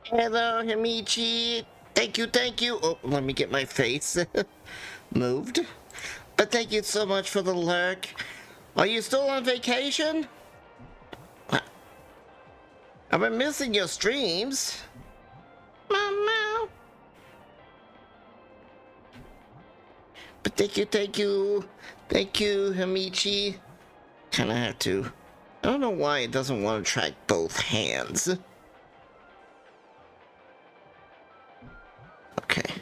Hello, Himichi. Thank you, thank you. Oh, let me get my face moved. But thank you so much for the lurk. Are you still on vacation? I've been missing your streams. Meow. But thank you, thank you. Thank you, Himichi. Kinda have to. I don't know why it doesn't want to track both hands. Okay.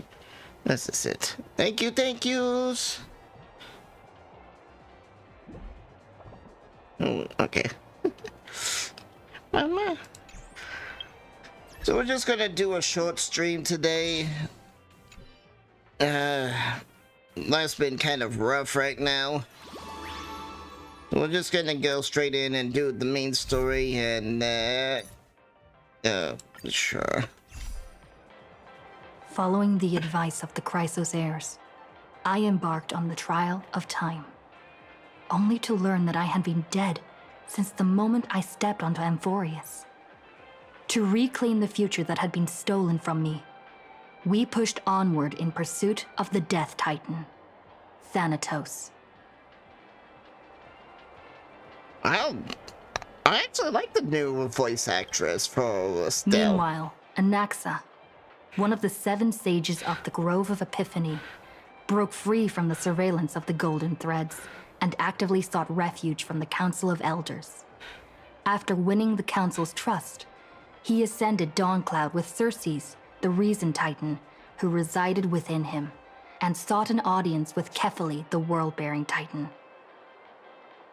This is it. Thank you, thank yous. Oh, okay. Mama. So we're just gonna do a short stream today. Life's been kind of rough right now. We're just gonna go straight in and do the main story and sure. Following the advice of the Chrysos heirs, I embarked on the trial of time, only to learn that I had been dead since the moment I stepped onto Amphorius. To reclaim the future that had been stolen from me, we pushed onward in pursuit of the Death Titan, Thanatos. I actually like the new voice actress for Estelle. Meanwhile, Anaxa, one of the 7 sages of the Grove of Epiphany, broke free from the surveillance of the Golden Threads and actively sought refuge from the Council of Elders. After winning the Council's trust, he ascended Dawncloud with Circes, the Reason Titan, who resided within him, and sought an audience with Kephaly, the World-Bearing Titan.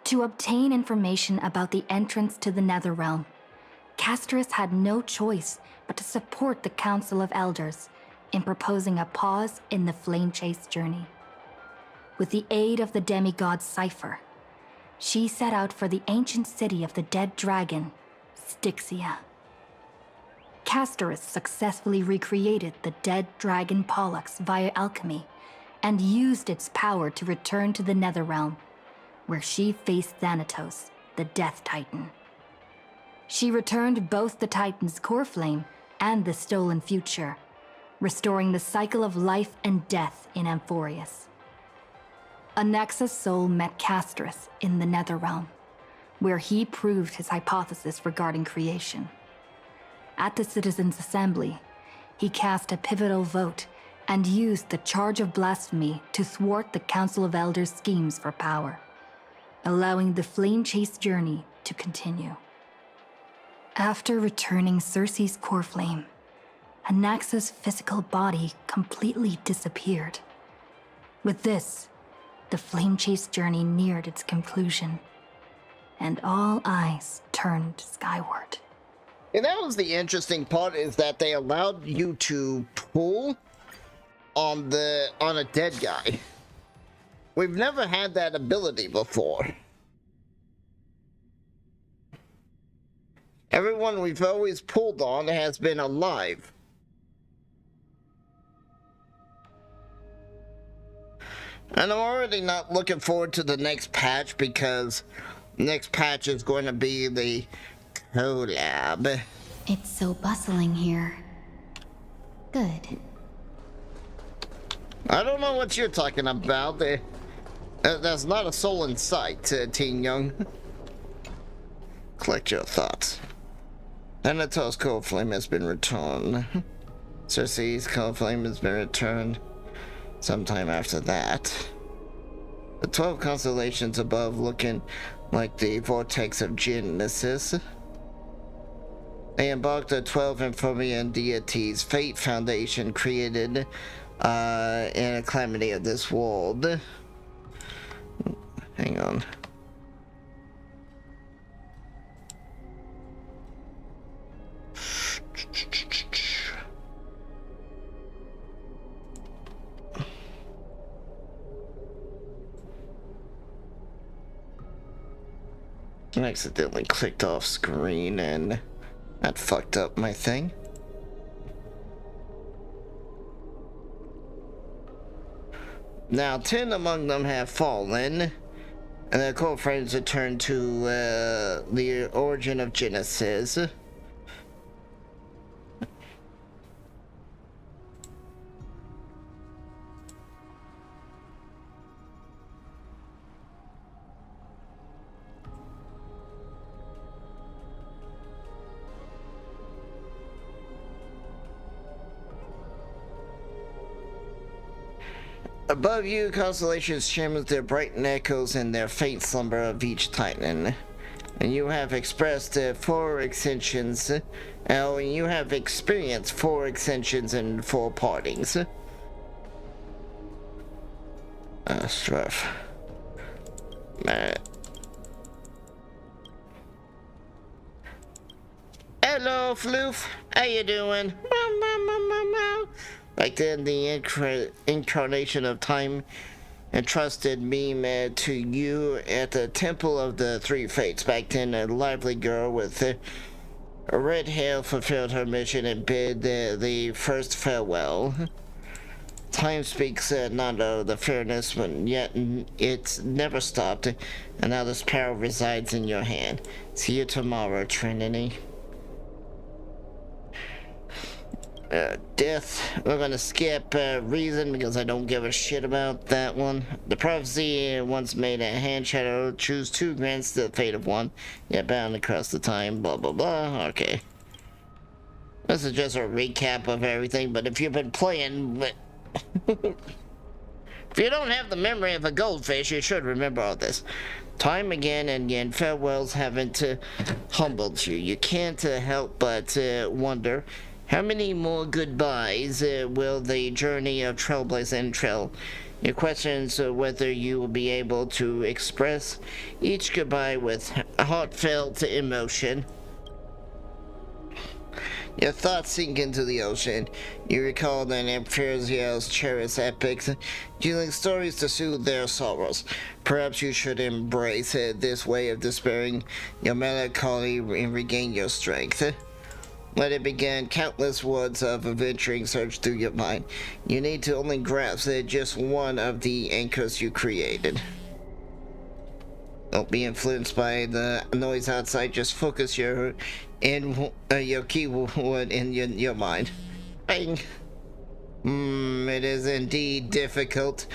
To obtain information about the entrance to the Netherrealm, Castorus had no choice but to support the Council of Elders in proposing a pause in the flame chase journey. With the aid of the demigod Cypher, she set out for the ancient city of the dead dragon, Styxia. Castorus successfully recreated the dead dragon Pollux via alchemy and used its power to return to the Netherrealm, where she faced Thanatos, the Death Titan. She returned both the Titan's core flame and the stolen future, restoring the cycle of life and death in Amphorius. Anaxa's soul met Castorus in the Netherrealm, where he proved his hypothesis regarding creation. At the Citizens' Assembly, he cast a pivotal vote and used the charge of blasphemy to thwart the Council of Elders' schemes for power, allowing the flame chase journey to continue. After returning Circe's core flame, Anaxa's physical body completely disappeared. With this, the flame chase journey neared its conclusion, and all eyes turned skyward. And that was the interesting part, is that they allowed you to pull on a dead guy. We've never had that ability before. Everyone we've always pulled on has been alive. And I'm already not looking forward to the next patch, because next patch is going to be the collab. It's so bustling here. Good. I don't know what you're talking about. There's not a soul in sight, Teen Young. Collect your thoughts. Thanatos' cold flame has been returned. Circe's cold flame has been returned sometime after that. The 12 constellations above, looking like the vortex of Genesis. They embarked the 12 Infirmian deities Fate Foundation created in a calamity of this world. Hang on. I accidentally clicked off screen and that fucked up my thing. Now 10 among them have fallen, and their core frames return to the origin of Genesis. Above you, constellations shimmer their bright echoes in their faint slumber of each titan. And you have expressed four extensions. And you have experienced four extensions and four partings. That's rough. Hello, Floof. How you doing? Back then, the incarnation of time entrusted me to you at the Temple of the Three Fates. Back then, a lively girl with a red hair fulfilled her mission and bid the first farewell. Time speaks not of the fairness, but yet it's never stopped, and now this power resides in your hand. See you tomorrow, Trinity. Death. We're gonna skip reason because I don't give a shit about that one. The prophecy once made a hand shadow choose two grants the fate of one, yet bound across the time. Blah blah blah. Okay. This is just a recap of everything, but if you've been playing, if you don't have the memory of a goldfish, you should remember all this. Time again and again, farewells haven't humbled you. You can't help but wonder. How many more goodbyes will the journey of Trailblaze entail? Your questions whether you will be able to express each goodbye with heartfelt emotion. Your thoughts sink into the ocean. You recall that Amphirziel's cherished epics, telling stories to soothe their sorrows. Perhaps you should embrace this way of despairing your melancholy and regain your strength. Let it begin. Countless words of adventuring surge through your mind. You need to only grasp just one of the anchors you created. Don't be influenced by the noise outside. Just focus your keyword in your mind. Bang. It is indeed difficult,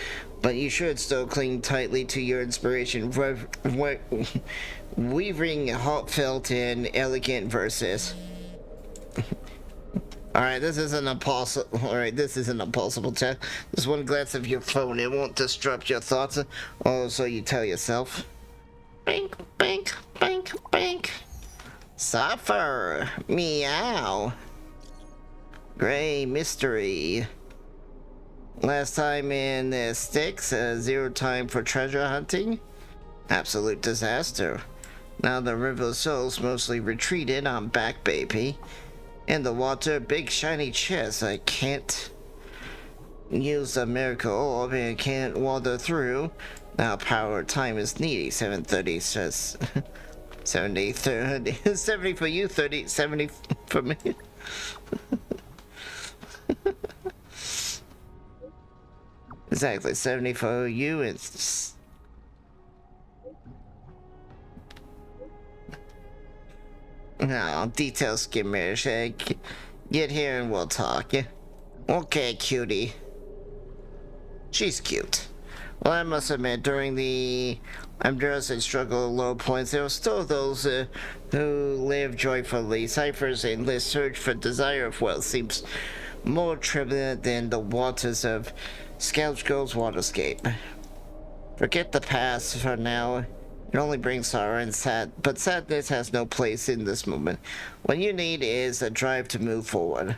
but you should still cling tightly to your inspiration, weaving heartfelt and elegant verses. Alright, this isn't impossible chat. Just one glance of your phone, it won't disrupt your thoughts, or so you tell yourself. Bink, bink, bink, bink. Suffer. Meow. Gray mystery. Last time in the sticks, zero time for treasure hunting. Absolute disaster. Now the river souls mostly retreated. I'm back, baby. In the water, big shiny chest. I can't use the miracle orb and can't water through. Now power time is needy. 7:30 says 70, 30, 70 for you, 30, 70 for me. Exactly, 70 for you. It's no, detail skimmers. Get here and we'll talk. Okay, cutie. She's cute. Well, I must admit, during the Honduras and struggle low points, there were still those who live joyfully. Ciphers and Liz search for desire of wealth seems more turbulent than the waters of Scout Girl's waterscape. Forget the past for now. It only brings sorrow and but sadness has no place in this moment. What you need is a drive to move forward.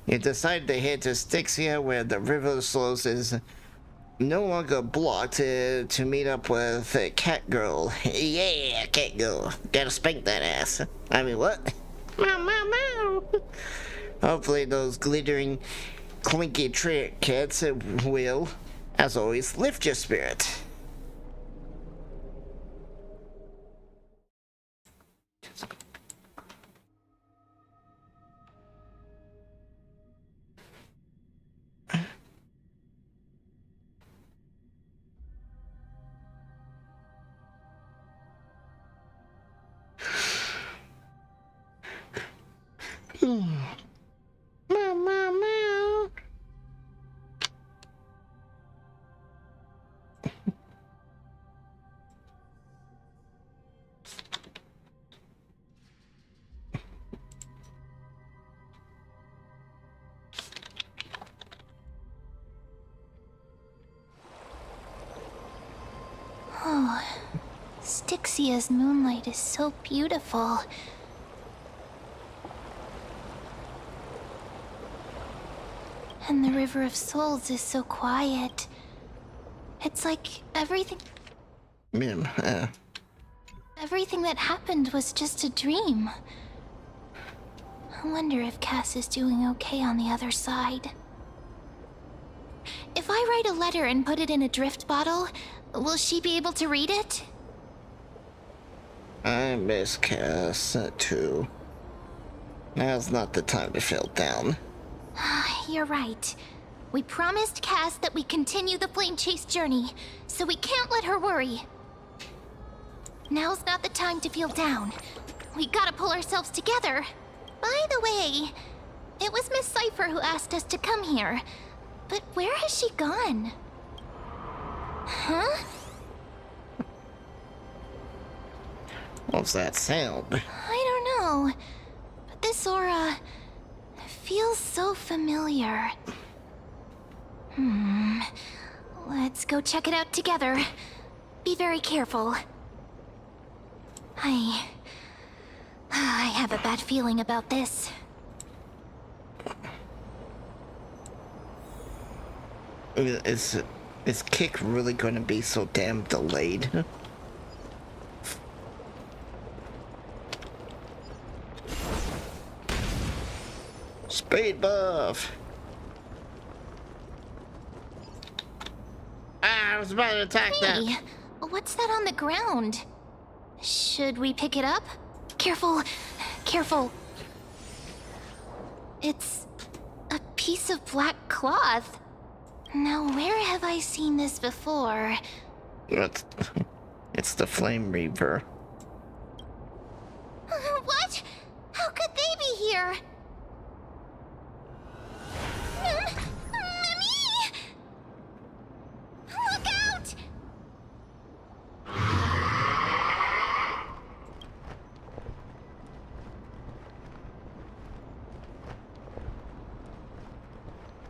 You decide to head to Styxia, where the river slows is no longer blocked, to meet up with Cat Girl. Yeah, Cat Girl. Gotta spank that ass. I mean, what? Meow, meow, meow. Hopefully those glittering, clinky trinkets will, as always, lift your spirit. Meow, meow, meow. Styxia's moonlight is so beautiful. And the River of Souls is so quiet. It's like everything that happened was just a dream. I wonder if Cass is doing okay on the other side. If I write a letter and put it in a drift bottle, will she be able to read it? I miss Cass, too. Now's not the time to feel down. You're right. We promised Cass that we'd continue the flame chase journey, so we can't let her worry. Now's not the time to feel down. We gotta pull ourselves together. By the way, it was Miss Cypher who asked us to come here. But where has she gone? Huh? What's that sound? I don't know. But this aura feels so familiar. Let's go check it out together. Be very careful. I have a bad feeling about this. Is Kick really going to be so damn delayed? Speed buff! I was about to attack that. Hey, what's that on the ground? Should we pick it up? Careful, careful. It's a piece of black cloth. Now, where have I seen this before? It's the Flame Reaver. What? How could they be here? Me! Look out!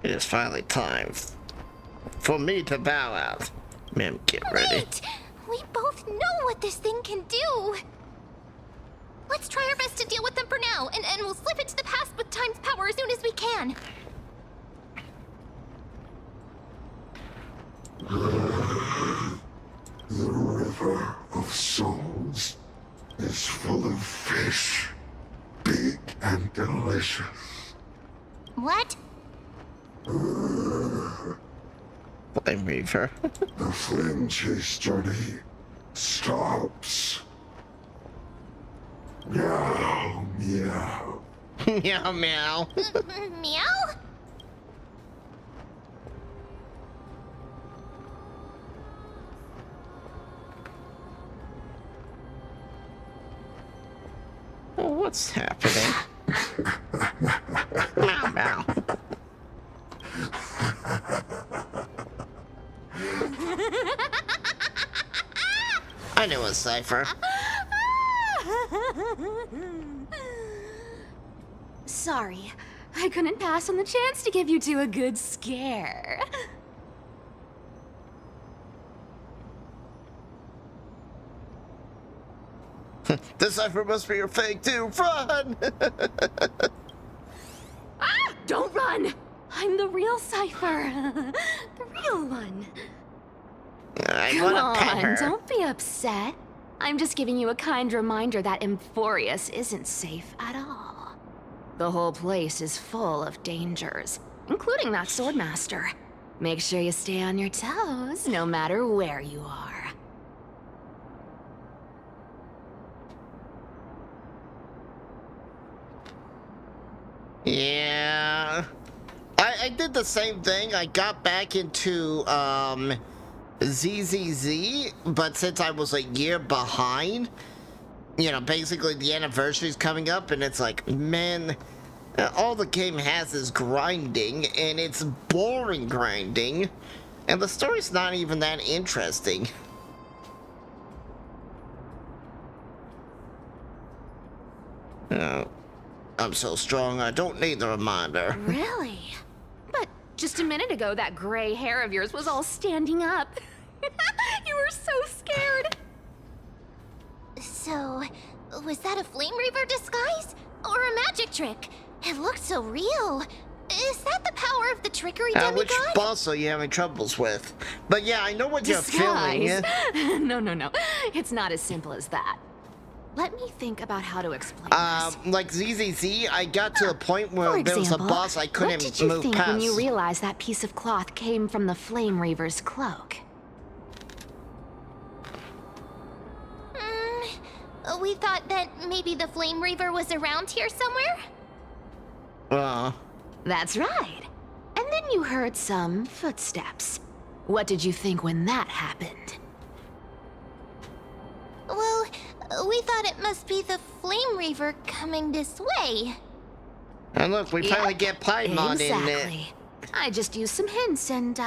It is finally time for me to bow out. Ma'am, get ready. Wait! We both know what this thing can do! Let's try our best to deal with them for now, and we'll slip into the past with Time's power as soon as we can. The River of Souls is full of fish, big and delicious. What? Flame Reaver. The flame chase journey stops. Meow, meow. Meow meow. Meow? What's happening? Meow meow. I knew it was Cypher. Sorry, I couldn't pass on the chance to give you two a good scare. This Cypher must be your fake too. Run! Ah! Don't run! I'm the real Cypher. The real one. I Come want to pet her. on, don't be upset. I'm just giving you a kind reminder that Emphorius isn't safe at all. The whole place is full of dangers, including that swordmaster. Make sure you stay on your toes, no matter where you are. Yeah. I did the same thing. I got back into ZZZ, but since I was a year behind, you know, basically the anniversary's coming up, and it's like, man, all the game has is grinding, and it's boring grinding, and the story's not even that interesting. I'm so strong, I don't need the reminder. Really? But just a minute ago, that gray hair of yours was all standing up. You were so scared. So, was that a Flame Reaver disguise? Or a magic trick? It looked so real. Is that the power of the trickery demigod? Which boss are you having troubles with? But yeah, I know what you're feeling. Disguise? Yeah? No. It's not as simple as that. Let me think about how to explain this. Like ZZZ, I got to a point For where there was a example, boss I what couldn't did you move think past. when you realized that piece of cloth came from the Flame Reaver's cloak? We thought that maybe the Flame Reaver was around here somewhere? That's right. And then you heard some footsteps. What did you think when that happened? Well, we thought it must be the Flame Reaver coming this way. And look, we finally get Piedmont in there. Exactly. I just used some hints and,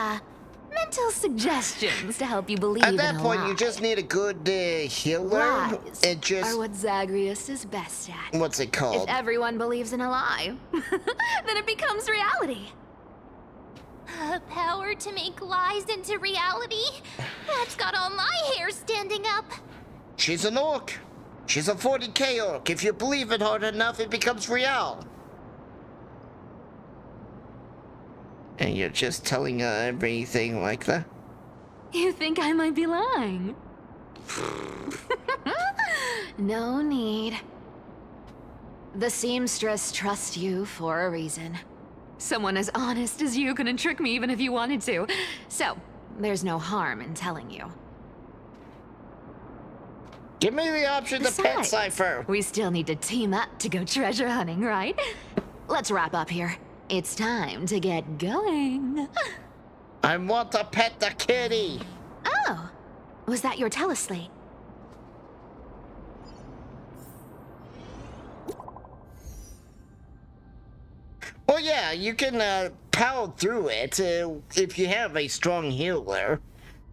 mental suggestions to help you believe At in that a point, lie. you just need a good healer. Lies It just... are what Zagreus is best at. What's it If called? everyone believes in a lie, then it becomes reality. Power to make lies into reality? That's got all my hair standing up. She's an orc. She's a 40k orc. If you believe it hard enough, it becomes real. And you're just telling her everything like that? You think I might be lying? No need. The seamstress trusts you for a reason. Someone as honest as you couldn't trick me even if you wanted to. So, there's no harm in telling you. Give me the option to pet Besides, Cypher. we still need to team up to go treasure hunting, right? Let's wrap up here. It's time to get going. I want to pet the kitty. Oh, was that your teleslate? Well, yeah, you can power through it if you have a strong healer.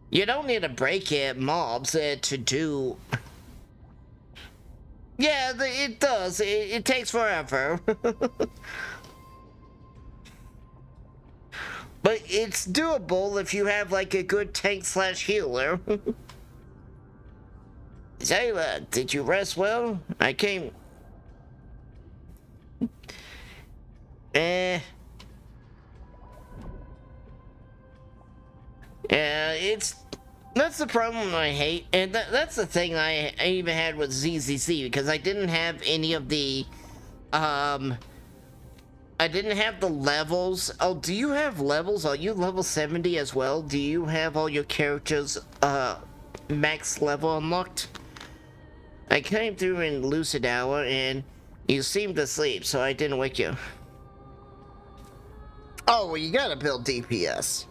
You don't need to break it mobs to do... Yeah, it does. It takes forever. But it's doable if you have, like, a good tank/healer. Zayla, did you rest well? I came... Yeah, that's the problem I hate, and that's the thing I even had with ZZC, because I didn't have any of the, I didn't have the levels. Oh, do you have levels? Are you level 70 as well? Do you have all your characters, max level unlocked? I came through in Lucid Hour, and you seemed asleep, so I didn't wake you. Oh, well, you gotta build DPS.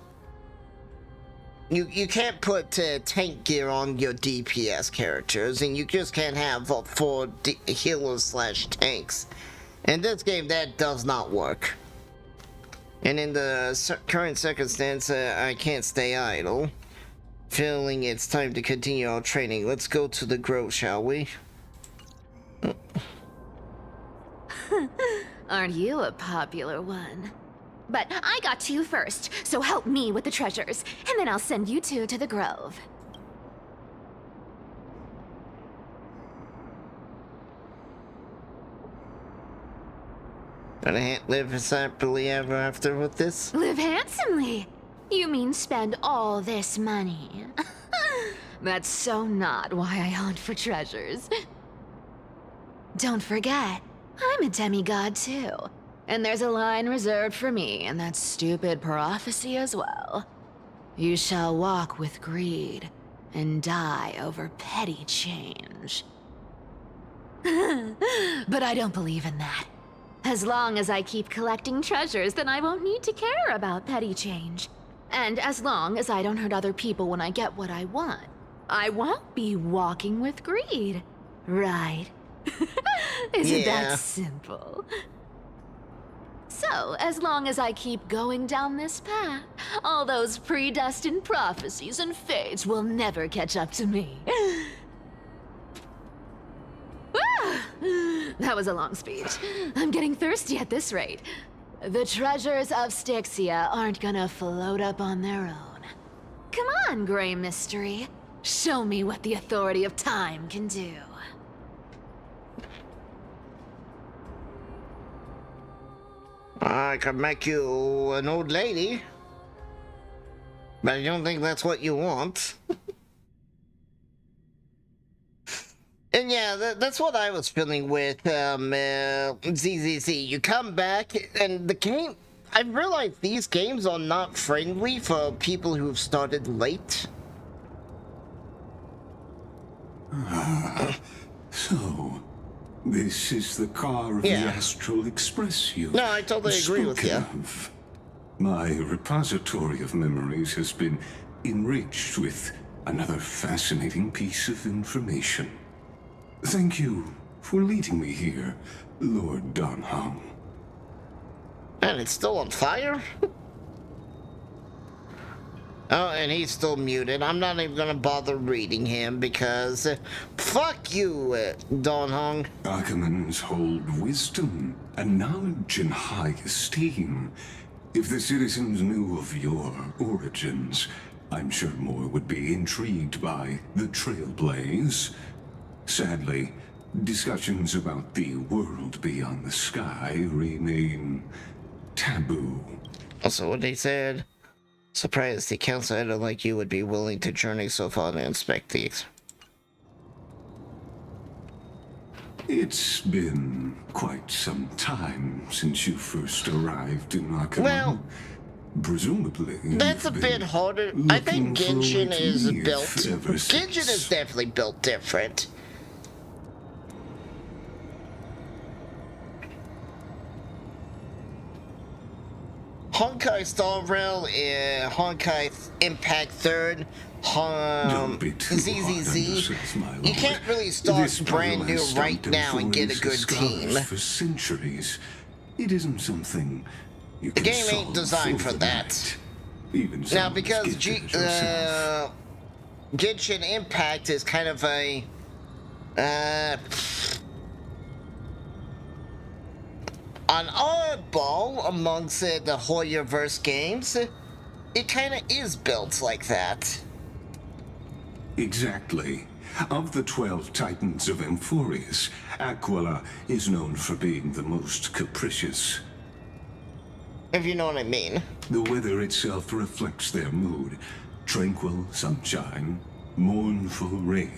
You can't put tank gear on your DPS characters, and you just can't have 4 healers/tanks. In this game, that does not work. And in the current circumstance, I can't stay idle. Feeling it's time to continue our training. Let's go to the grove, shall we? Aren't you a popular one? But I got to you first, so help me with the treasures, and then I'll send you two to the grove. Gonna live happily ever after with this? Live handsomely? You mean spend all this money? That's so not why I hunt for treasures. Don't forget, I'm a demigod too. And there's a line reserved for me in that stupid prophecy as well. You shall walk with greed and die over petty change. But I don't believe in that. As long as I keep collecting treasures, then I won't need to care about petty change. And as long as I don't hurt other people when I get what I want, I won't be walking with greed. Right? Isn't that simple? So, as long as I keep going down this path, all those predestined prophecies and fates will never catch up to me. That was a long speech. I'm getting thirsty at this rate. The treasures of Styxia aren't gonna float up on their own. Come on, Grey Mystery. Show me what the authority of time can do. I could make you an old lady. But I don't think that's what you want. And yeah, that's what I was feeling with ZZZ. You come back, and the game... I've realized these games are not friendly for people who've started late. So, this is the car of the Astral Express you No, I totally agree with you. Of. My repository of memories has been enriched with another fascinating piece of information. Thank you for leading me here, Lord Donhong. And it's still on fire? Oh, and he's still muted. I'm not even gonna bother reading him because... fuck you, Donhong. Archimans hold wisdom and knowledge in high esteem. If the citizens knew of your origins, I'm sure more would be intrigued by the Trailblaze. Sadly, discussions about the world beyond the sky remain taboo. Also, what they said, surprised the council editor like you would be willing to journey so far to inspect these. It's been quite some time since you first arrived in Arkham. Well, presumably that's a bit harder. I think Genshin is built... Genshin is definitely built different. Honkai Star Rail, Honkai Impact 3rd, ZZZ. You can't really start brand new right now and get a good team. For centuries, it isn't something you can the game ain't designed for that. Even now, because Genshin Impact is kind of a an oddball amongst the Hoyoverse games, it kind of is built like that. Exactly. Of the 12 Titans of Amphorius, Aquila is known for being the most capricious. If you know what I mean. The weather itself reflects their mood. Tranquil sunshine, mournful rain.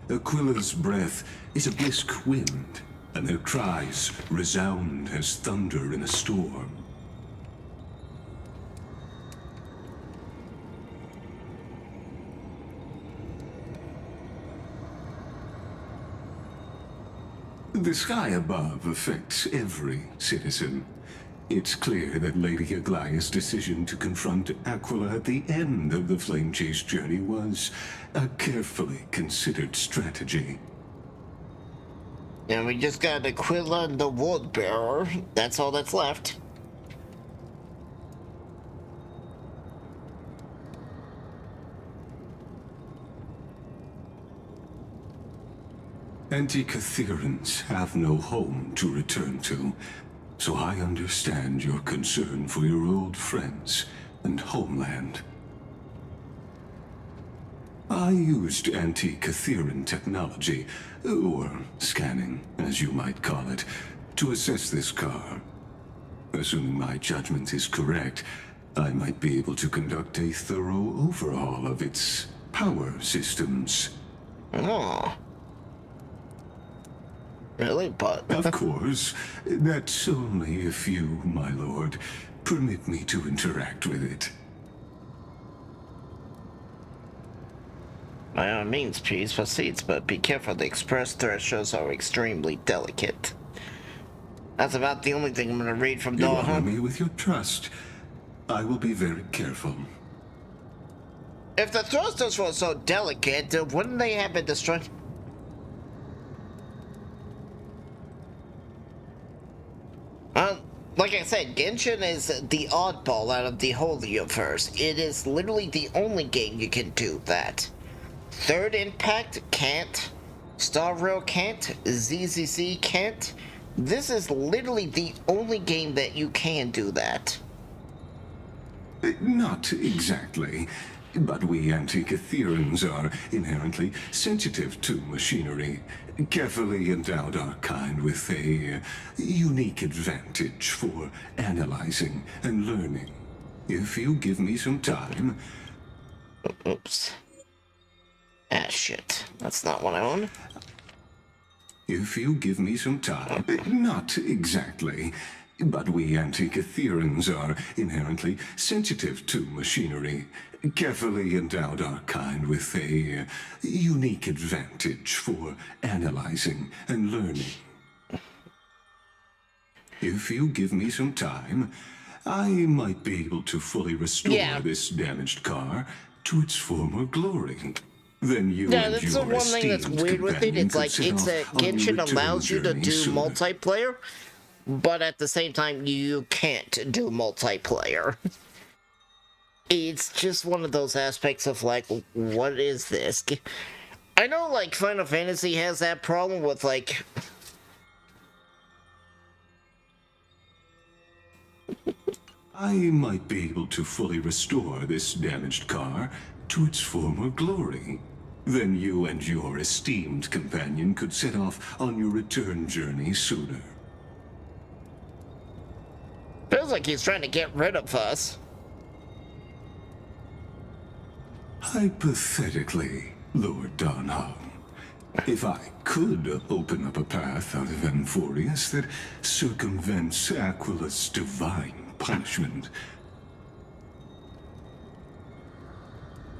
Aquila's breath is a brisk wind, and their cries resound as thunder in a storm. The sky above affects every citizen. It's clear that Lady Aglaya's decision to confront Aquila at the end of the Flame Chase journey was a carefully considered strategy. And we just got Aquila and the Wood Bearer. That's all that's left. Anti-Catherians have no home to return to, so I understand your concern for your old friends and homeland. I used anti-Catherian technology, or scanning, as you might call it, to assess this car. Assuming my judgment is correct, I might be able to conduct a thorough overhaul of its power systems. Oh. Really, but... Of course, that's only if you, my lord, permit me to interact with it. By all means, please proceed, but be careful, the express thresholds are extremely delicate. That's about the only thing I'm gonna read from You Dawn. honor me with your trust. I will be very careful. If the thrusters were so delicate, wouldn't they have been destroyed? Like I said, Genshin is the oddball out of the whole universe. It is literally the only game you can do that. Third Impact can't. Star Rail can't. ZZZ can't. This is literally the only game that you can do that. Not exactly. but we Antikytherians are inherently sensitive to machinery. Carefully endowed our kind with a unique advantage for analyzing and learning. If you give me some time... Oops. Ah, shit. That's not what I want. If you give me some time... Not exactly. But we Antikytherians are inherently sensitive to machinery. Carefully endowed our kind with a unique advantage for analyzing and learning. If you give me some time, I might be able to fully restore this damaged car to its former glory. Then you and that's the your one thing that's esteemed weird with it. companion It's could like, set it's a off on your Genshin return allows you to journey do sooner. multiplayer, but at the same time, you can't do multiplayer. It's just one of those aspects of, like, what is this? I know, like, Final Fantasy has that problem with, like... I might be able to fully restore this damaged car to its former glory. Then you and your esteemed companion could set off on your return journey sooner. Feels like he's trying to get rid of us. Hypothetically, Lord Donhong, if I could open up a path out of Enforius that circumvents Aquila's divine punishment,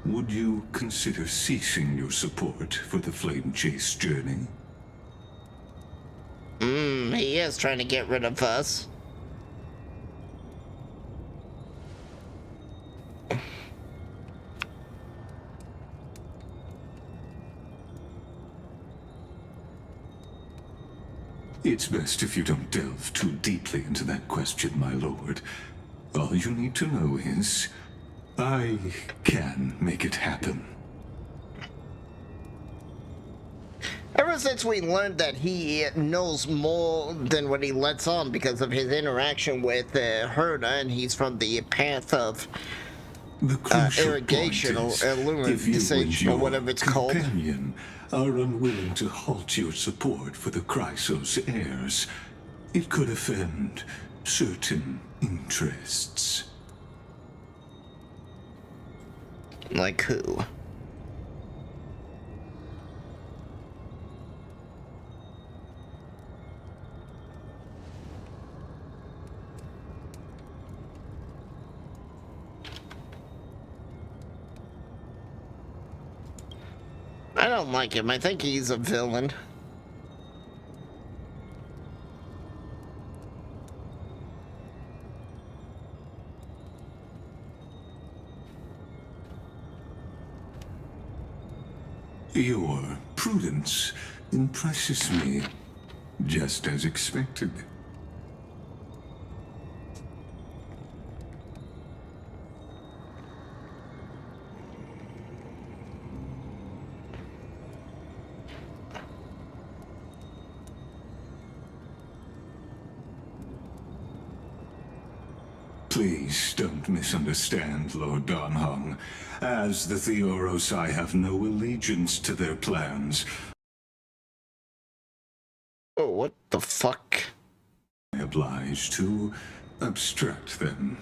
would you consider ceasing your support for the Flame Chase journey? He is trying to get rid of us. It's best if you don't delve too deeply into that question, my lord. All you need to know is, I can make it happen. Ever since we learned that he knows more than what he lets on because of his interaction with Herda, and he's from the path of The crucial irrigation point is, or if you and illumination or your whatever it's called. companion are unwilling to halt your support for the Chrysos heirs, it could offend certain interests. Like who? I don't like him. I think he's a villain. Your prudence impresses me, just as expected. Please don't misunderstand, Lord Donhong. As the Theoros, I have no allegiance to their plans. Oh, what the fuck? I am obliged to obstruct them.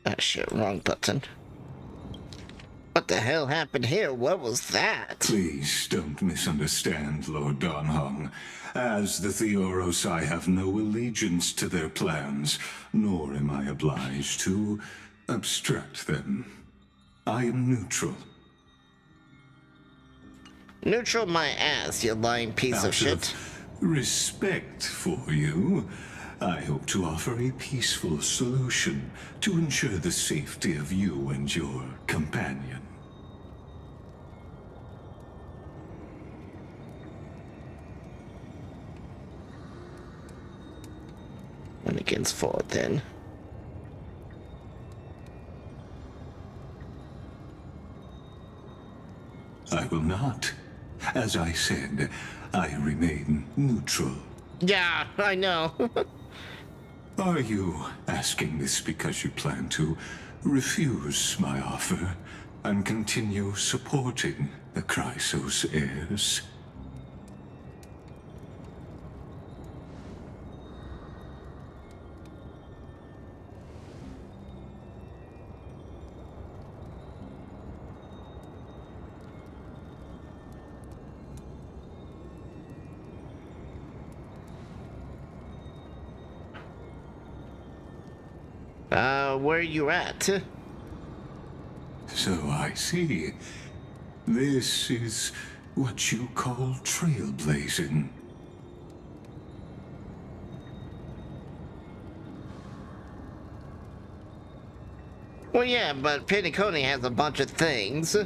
Ah, shit, wrong button. What the hell happened here? What was that? Please don't misunderstand, Lord Donhong. As the Theoros, I have no allegiance to their plans, nor am I obliged to obstruct them. I am neutral. Neutral my ass, you lying piece of shit. Of respect for you, I hope to offer a peaceful solution to ensure the safety of you and your companion. And against four, then. I will not. As I said, I remain neutral. Yeah, I know. Are you asking this because you plan to refuse my offer and continue supporting the Chrysos heirs. Where you at? So I see. This is what you call trailblazing. Well, yeah, but Penacony has a bunch of things.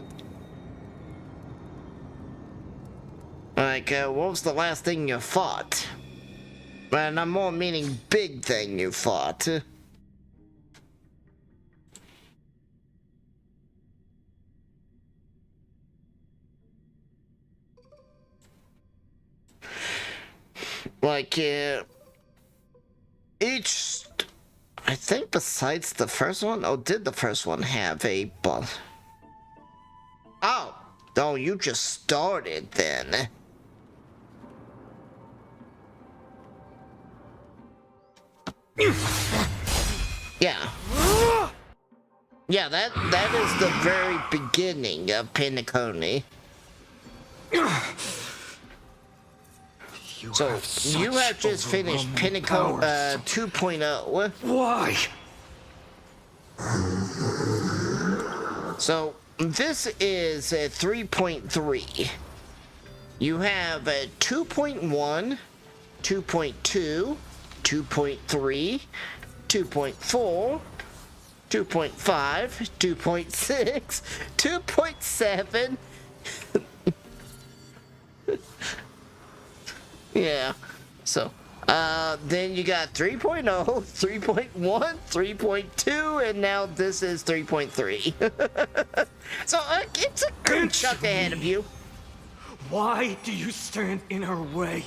Like, what was the last thing you fought? And I'm more meaning big thing you fought. Like, each... I think besides the first one, oh, did the first one have a boss? Oh, you just started then. Yeah. Yeah, that is the very beginning of Penacony. So, you have just finished Penacony 2.0. Why? So, this is 3.3. You have 2.1, 2.2, 2.3, 2.4, 2.5, 2.6, 2.7. Yeah, so, then you got 3.0, 3.1, 3.2, and now this is 3.3. So, it's a good chunk ahead of you. Why do you stand in our way?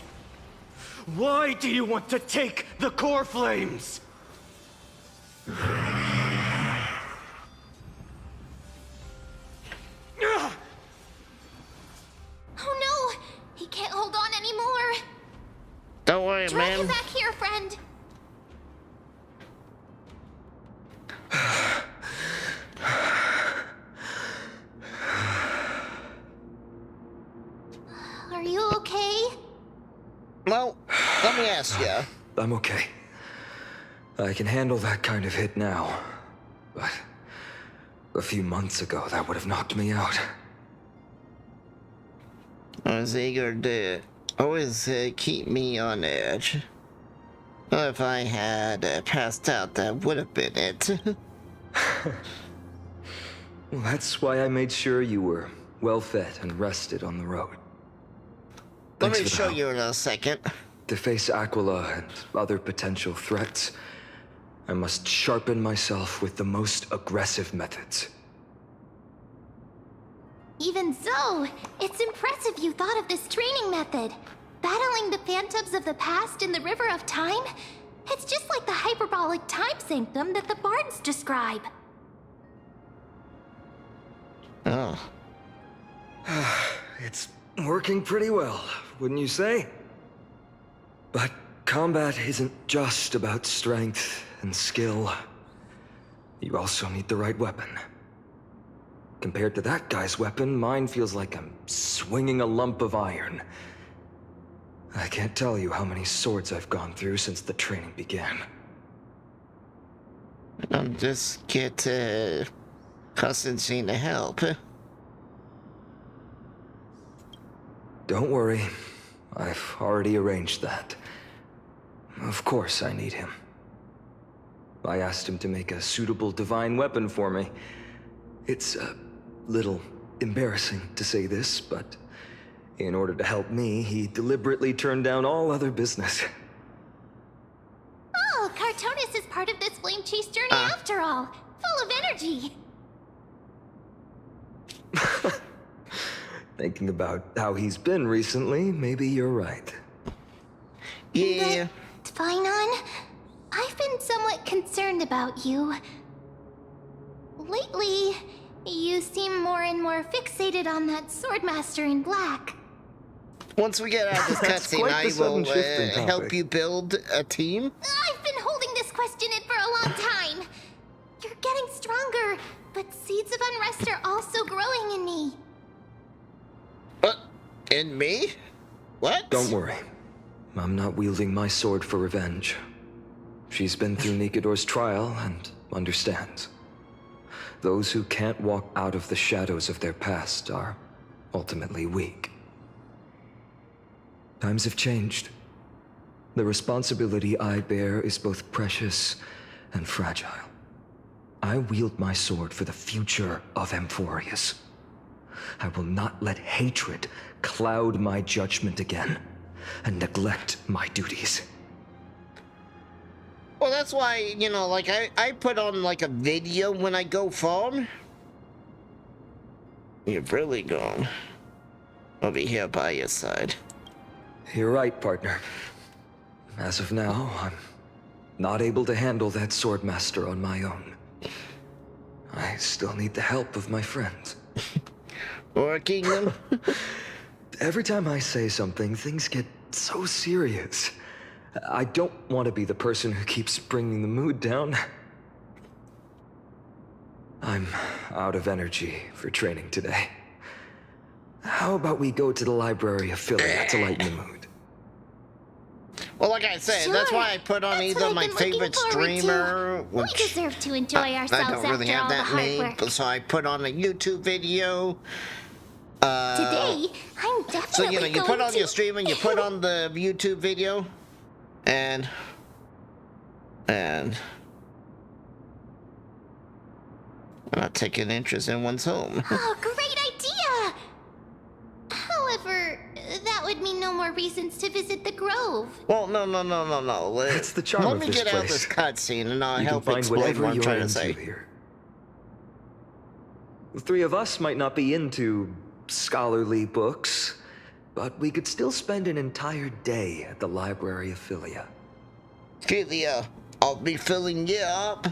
Why do you want to take the core flames? Oh no! He can't hold on anymore! Don't worry, Drag man. him back here, friend! Are you okay? Well, let me ask you. I'm okay. I can handle that kind of hit now. But a few months ago, that would have knocked me out. I was eager to always keep me on edge. Well, if I had passed out, that would have been it. Well, that's why I made sure you were well fed and rested on the road. Let Thanks me for the show help. you in a second. To face Aquila and other potential threats, I must sharpen myself with the most aggressive methods. Even so, it's impressive you thought of this training method. Battling the phantoms of the past in the River of Time? It's just like the hyperbolic time sanctum that the bards describe. Oh. It's working pretty well, wouldn't you say? But combat isn't just about strength and skill. You also need the right weapon. Compared to that guy's weapon, mine feels like I'm swinging a lump of iron. I can't tell you how many swords I've gone through since the training began. I'll just get Constantine to help. Don't worry. I've already arranged that. Of course I need him. I asked him to make a suitable divine weapon for me. It's a little embarrassing to say this, but in order to help me, he deliberately turned down all other business. Oh, Cartonis is part of this flame chase journey after all. Full of energy. Thinking about how he's been recently, maybe you're right. Yeah. But, Finon, I've been somewhat concerned about you. lately, you seem more and more fixated on that Swordmaster in black. Once we get out of this That's cutscene, quite I the sudden will shift in topic. help you build a team. I've been holding this question in for a long time. You're getting stronger, but seeds of unrest are also growing in me. What? In me? What? Don't worry. I'm not wielding my sword for revenge. She's been through Nikador's trial and understands. Those who can't walk out of the shadows of their past are ultimately weak. Times have changed. The responsibility I bear is both precious and fragile. I wield my sword for the future of Amphorius. I will not let hatred cloud my judgment again and neglect my duties. Well, that's why, you know, like, I put on, like, a video when I go farm. You've really gone. I'll be here by your side. You're right, partner. As of now, I'm not able to handle that Swordmaster on my own. I still need the help of my friends. Working them? Every time I say something, things get so serious. I don't want to be the person who keeps bringing the mood down. I'm out of energy for training today. How about we go to the library of Philia to lighten the mood? Well, like I said, that's Sure. why I put on That's either what I've my been looking favorite forward to. streamer, We which deserve to enjoy I ourselves don't really after all have the that hard name, work. but so I put on a YouTube video. Today, I'm definitely So, you know, you put going on to... your stream and you put on the YouTube video, and I'm not taking interest in one's home. Oh, great idea! However, that would mean no more reasons to visit the Grove. Well, no. That's the charm Let of me this get out place. this cutscene and I'll You can help find explain whatever what I'm you're trying to into say. here. The three of us might not be into scholarly books, but we could still spend an entire day at the library of Philia. Philia, I'll be filling you up.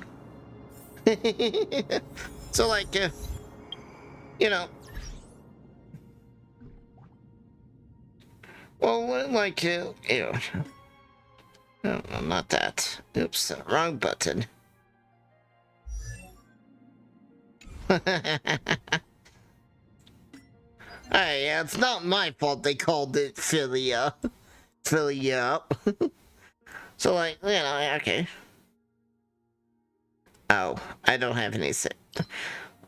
So, like, you know. Well, like, ew. No, not that. Oops, wrong button. Hey, yeah, it's not my fault they called it Philia. Philia up. So, like, you know, okay. Oh, I don't have any set.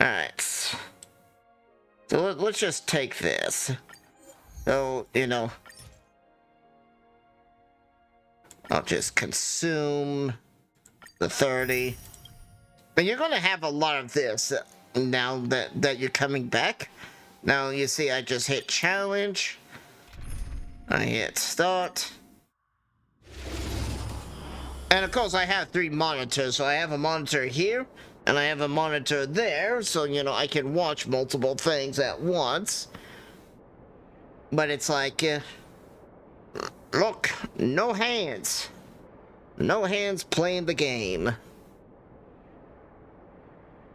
Alright. So let's just take this. So, you know, I'll just consume the 30. And you're gonna have a lot of this now that you're coming back. Now, you see, I just hit challenge. I hit start. And of course, I have 3 monitors. So I have a monitor here, and I have a monitor there. So, you know, I can watch multiple things at once. But it's like, look, no hands. No hands playing the game.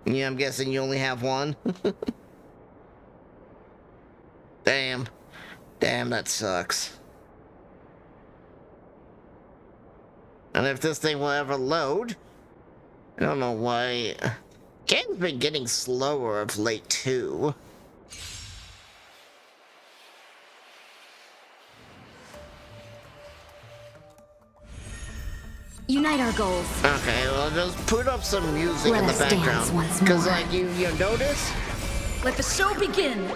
Yeah, I'm guessing you only have one. Damn. Damn, that sucks. And if this thing will ever load, I don't know why. Game's been getting slower of late, too. Unite our goals. Okay, well, just put up some music Let in the us dance background. once Because, more. like, you notice? Let the show begin.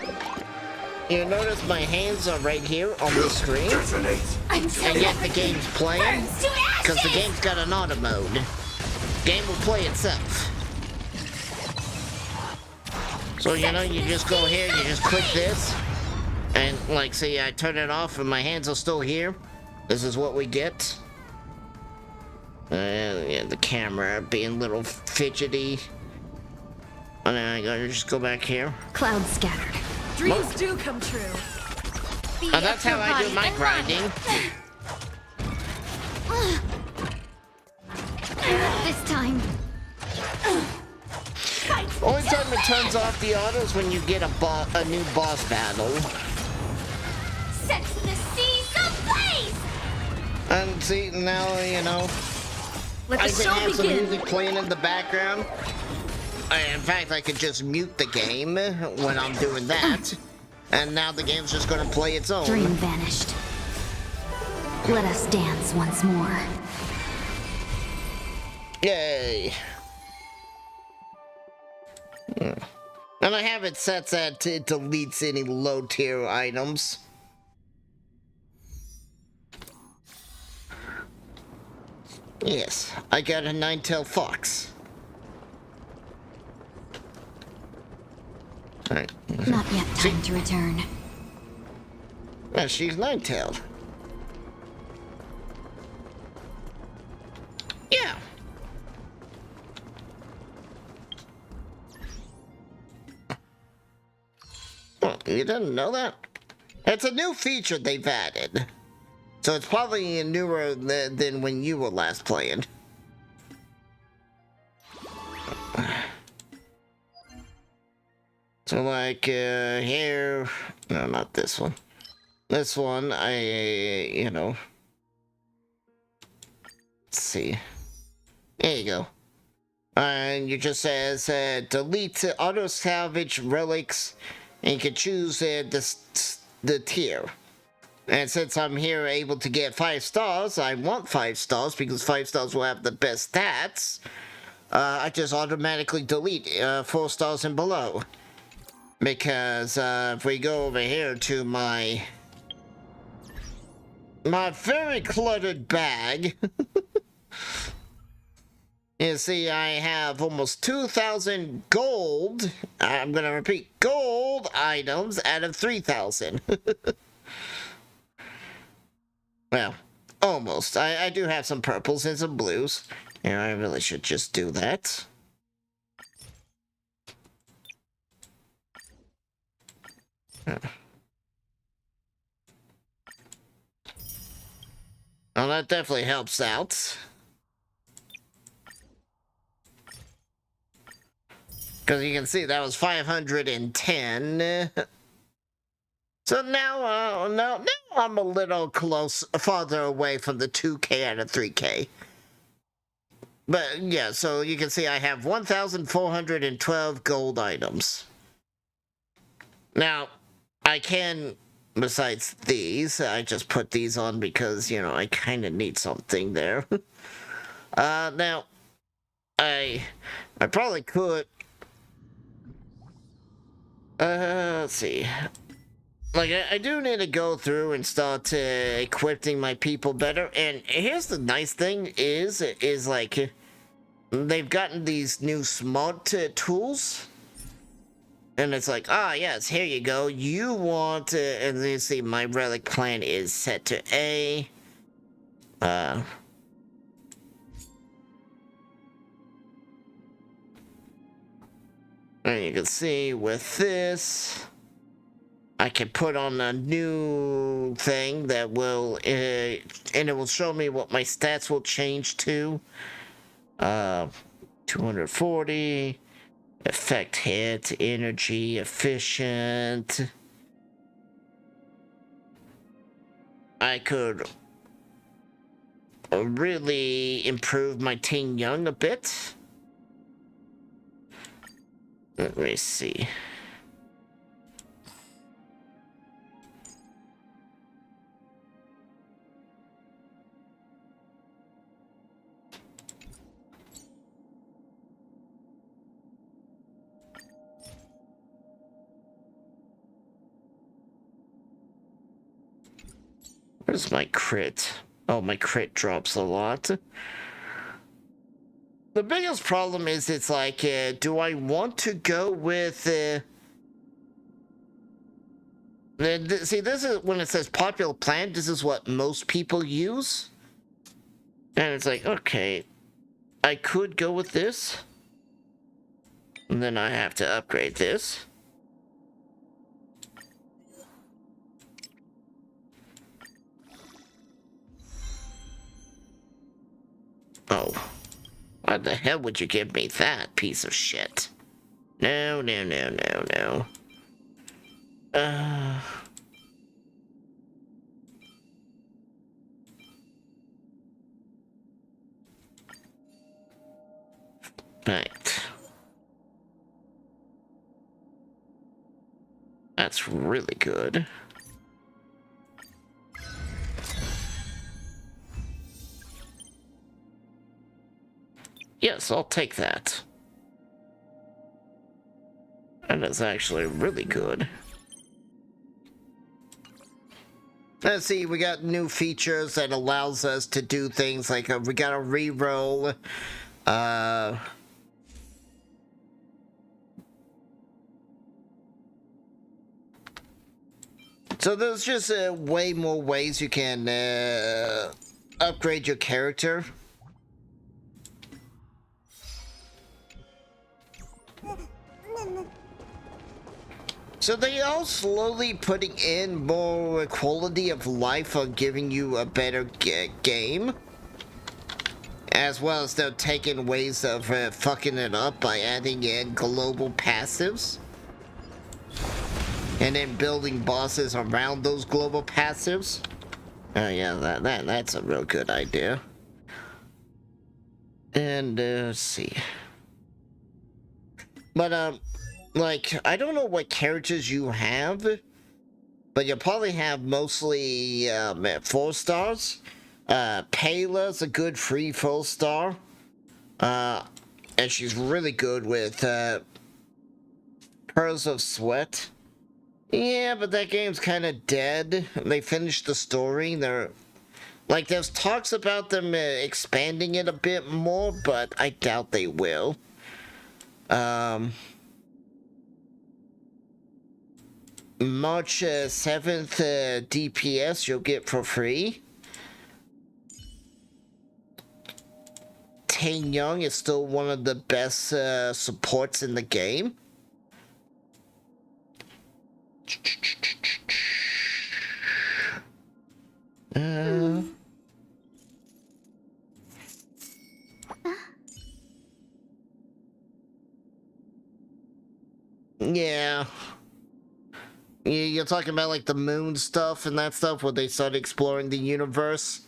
You notice my hands are right here on the screen? I'm so And yet the game's playing? to Because the ashes! game's got an auto mode. Game will play itself. So, you know, you just go here, you just click this. And, like, see, I turn it off and my hands are still here. This is what we get. Yeah, the camera being a little fidgety. And then I gotta just go back here. Clouds scattered. Dreams do come true. Oh, that's how I do my grinding. This time. Oh, time it turns off the autos when you get a new boss battle. Sets the seas ablaze! And see, now, you know, Let I the can show have some begin. music playing in the background. In fact, I could just mute the game when I'm doing that. And now the game's just gonna play its own. Dream vanished. Let us dance once more. Yay. And I have it set that it deletes any low tier items. Yes, I got a nine-tailed fox. Alright. Not yet time to return. Yeah, she's nine-tailed. Yeah. Well, you didn't know that? It's a new feature they've added. So it's probably newer than when you were last playing. So like, here... No, not this one. This one, you know... Let's see. There you go. And you just says, delete auto salvage relics, and you can choose the tier. And since I'm here able to get 5 stars, I want 5 stars because 5 stars will have the best stats. I just automatically delete 4 stars and below. Because if we go over here to my very cluttered bag, you see I have almost 2,000 gold. I'm gonna repeat, gold items out of 3,000. Well, almost. I do have some purples and some blues. And I really should just do that. Well, that definitely helps out. Because you can see that was 510. So now I'm a little farther away from the 2K out of 3K. But yeah, so you can see I have 1,412 gold items. Now, I can, besides these, I just put these on because, you know, I kind of need something there. Now, I probably could, let's see. Like, I do need to go through and start equipping my people better. And here's the nice thing is like, they've gotten these new smart tools. And it's like, yes, here you go. You want and you see my relic plan is set to A. And you can see with this, I can put on a new thing that will, and it will show me what my stats will change to. 240, effect hit, energy, efficient. I could really improve my Ting Young a bit. Let me see. Where's my crit? Oh, my crit drops a lot. The biggest problem is it's like, do I want to go with... see, this is when it says popular plan, this is what most people use. And it's like, okay, I could go with this. And then I have to upgrade this. Oh. Why the hell would you give me that piece of shit? No, no, no, no, no. Right. That's really good. Yes, I'll take that. That is actually really good. Let's see, we got new features that allows us to do things like we got a reroll. So there's just way more ways you can upgrade your character. So they are slowly putting in more quality of life on giving you a better game. As well as they're taking ways of fucking it up by adding in global passives. And then building bosses around those global passives. Oh yeah, that's a real good idea. And let's see. But like, I don't know what characters you have, but you'll probably have mostly 4 stars. Payla's a good free 4-star. And she's really good with Pearls of Sweat. Yeah, but that game's kind of dead. They finished the story. There's talks about them expanding it a bit more, but I doubt they will. March 7th DPS you'll get for free. Tane Young is still one of the best supports in the game. Yeah. You're talking about like the moon stuff and that stuff where they started exploring the universe.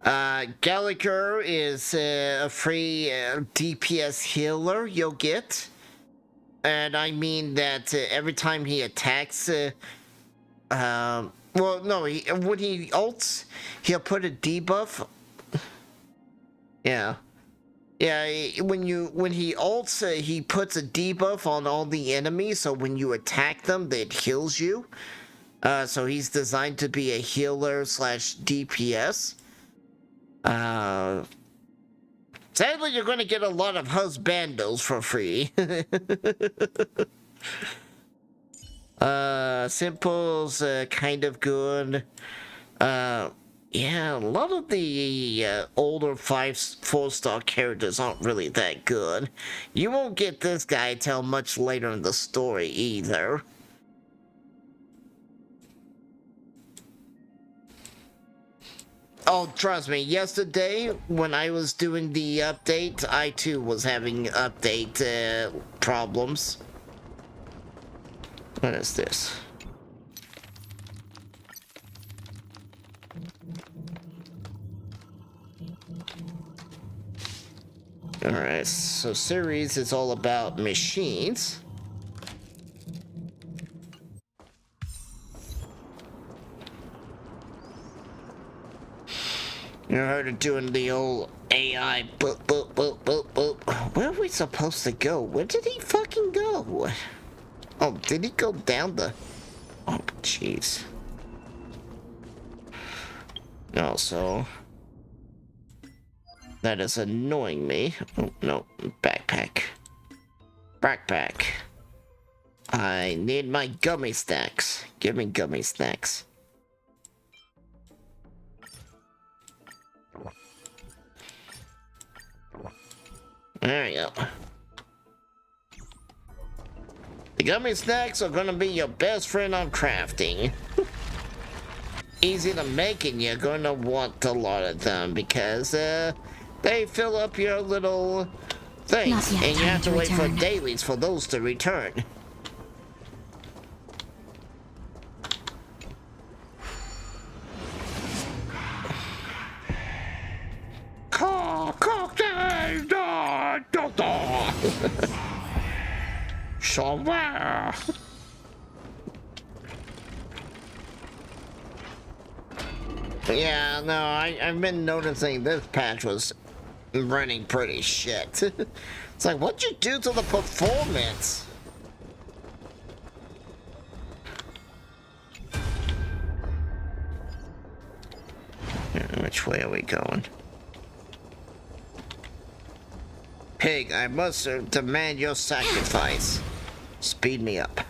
Gallagher is a free DPS healer you'll get. And I mean that every time he attacks, well, no, when he ults, he'll put a debuff. Yeah. Yeah, when he ults, he puts a debuff on all the enemies, so when you attack them, it heals you. So he's designed to be a healer / DPS. Sadly, you're going to get a lot of husbandos for free. Simple's kind of good. Yeah, a lot of the older 4-star characters aren't really that good. You won't get this guy till much later in the story either. Oh, trust me, yesterday when I was doing the update, I too was having update problems. What is this? Alright, so series is all about machines. You heard of doing the old AI boop boop boop boop boop. Where are we supposed to go? Where did he fucking go? Oh, did he go down the... Oh, jeez. Also... That is annoying me. Oh, no. Backpack. Backpack. I need my gummy snacks. Give me gummy snacks. There we go. The gummy snacks are gonna be your best friend on crafting. Easy to make, and you're gonna want a lot of them because they fill up your little Thanks, Not yet, and you time have to to wait for return. dailies for those to return. Somewhere. Yeah, no, I've been noticing this patch was running pretty shit. It's like, what'd you do to the performance? Which way are we going? Pig, I must demand your sacrifice. Speed me up.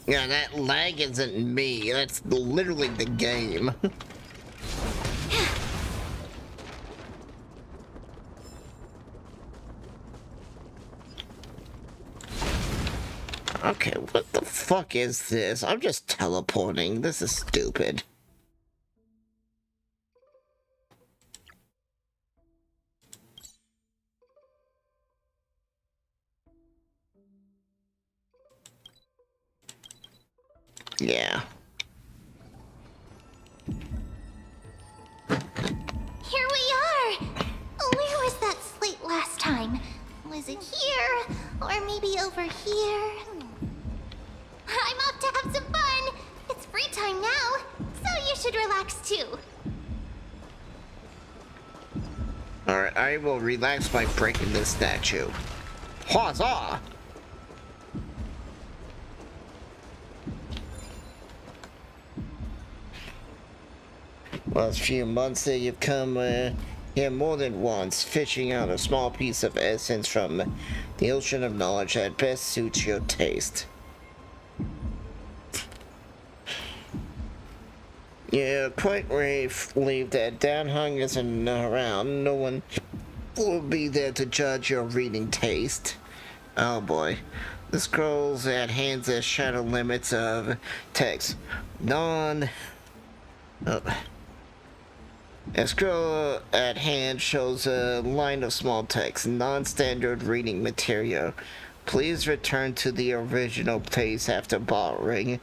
Yeah, that lag isn't me. That's literally the game. Okay, what the fuck is this? I'm just teleporting. This is stupid. Yeah. Here we are! Where was that slate last time? Was it here? Or maybe over here? I'm off to have some fun! It's free time now, so you should relax too. Alright, I will relax by breaking this statue. Huzzah! Last few months that you've come here more than once, fishing out a small piece of essence from the ocean of knowledge that best suits your taste. You're quite relieved that Downhung isn't around. No one will be there to judge your reading taste. Oh boy. The scrolls at hand the shadow limits of text. A scroll at hand shows a line of small text, non-standard reading material. Please return to the original place after borrowing.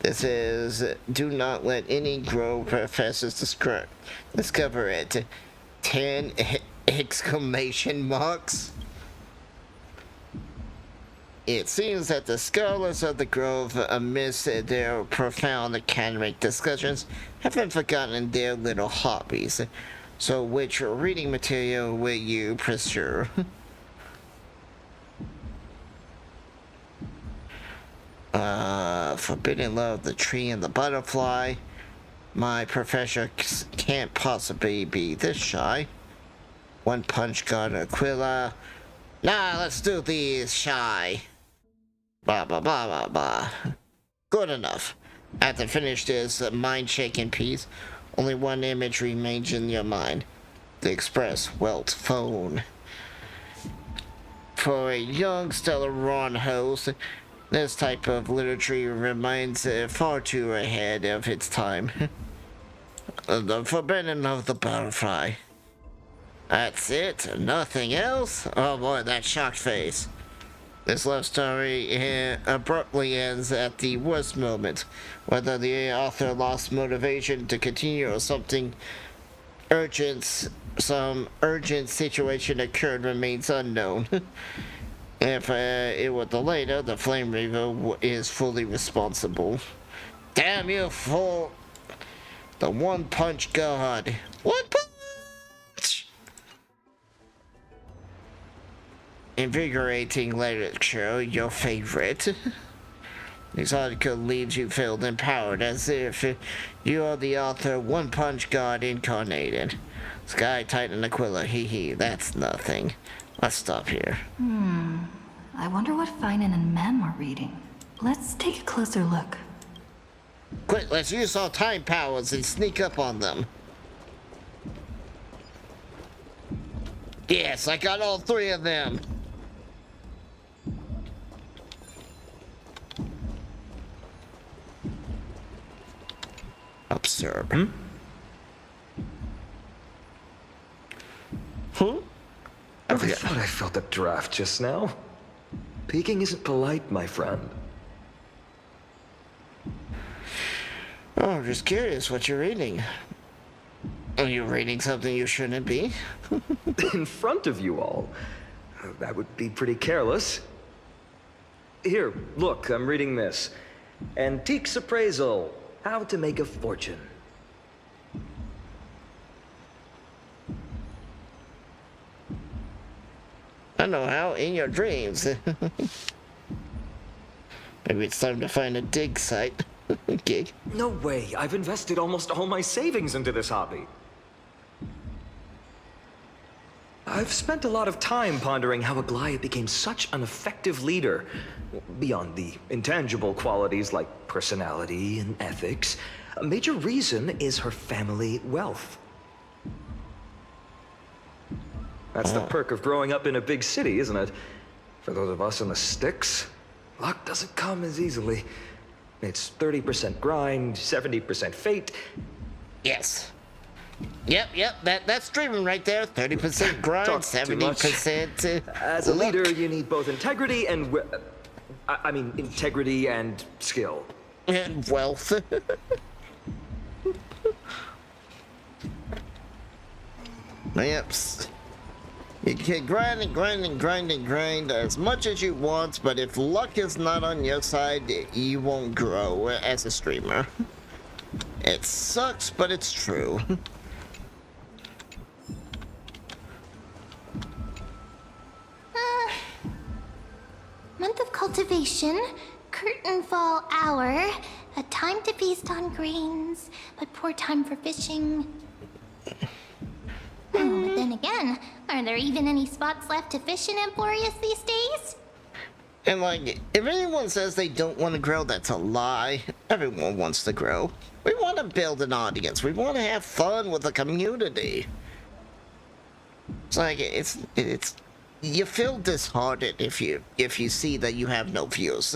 This is, do not let any grove professors discover it. 10 exclamation marks. It seems that the scholars of the Grove, amidst their profound academic discussions, haven't forgotten their little hobbies. So which reading material will you pursue? Forbidden Love, the Tree and the Butterfly. My professor can't possibly be this shy. One Punch God Aquila. Nah, let's do these shy. Blah, blah, blah, blah, blah. Good enough. After finish this mind-shaking piece, only one image remains in your mind. The Express Welt phone. For a young Stellar Ron host, this type of literature remains far too ahead of its time. The Forbidden of the Butterfly. That's it? Nothing else? Oh boy, that shocked face. This love story abruptly ends at the worst moment. Whether the author lost motivation to continue or some urgent situation occurred remains unknown. If it were the later, the Flame Reaver is fully responsible. Damn you fool! The One Punch God. One Punch! Invigorating literature, your favorite. This article leaves you feel empowered as if you are the author One Punch God incarnated. Sky Titan Aquila, hee hee, that's nothing. Let's stop here. I wonder what Finan and Mem are reading. Let's take a closer look. Quick, let's use our time powers and sneak up on them. Yes, I got all three of them. disturb. Hmm? I thought I felt a draft just now. Peeking isn't polite, my friend. Oh, I'm just curious what you're reading. Are you reading something you shouldn't be? In front of you all. That would be pretty careless. Here, look, I'm reading this. Antiques Appraisal. How to Make a Fortune. I know how, in your dreams. Maybe it's time to find a dig site. Gig. No way. I've invested almost all my savings into this hobby. I've spent a lot of time pondering how Aglaia became such an effective leader. Beyond the intangible qualities like personality and ethics, a major reason is her family wealth. That's the perk of growing up in a big city, isn't it? For those of us in the sticks, luck doesn't come as easily. It's 30% grind, 70% fate. Yes. Yep, that's dreaming right there. 30% grind, Talk too much. 70%. As a luck. leader, you need both integrity and... I mean, integrity and skill. And wealth. Yep. You can grind and grind and grind and grind as much as you want, but if luck is not on your side, you won't grow as a streamer. It sucks, but it's true. Month of cultivation, curtain fall hour, a time to feast on grains, but poor time for fishing. Oh, but then again, are there even any spots left to fish in Emporius these days? And like, if anyone says they don't want to grow, that's a lie. Everyone wants to grow. We want to build an audience. We want to have fun with the community. It's like, it's you feel disheartened if you see that you have no views.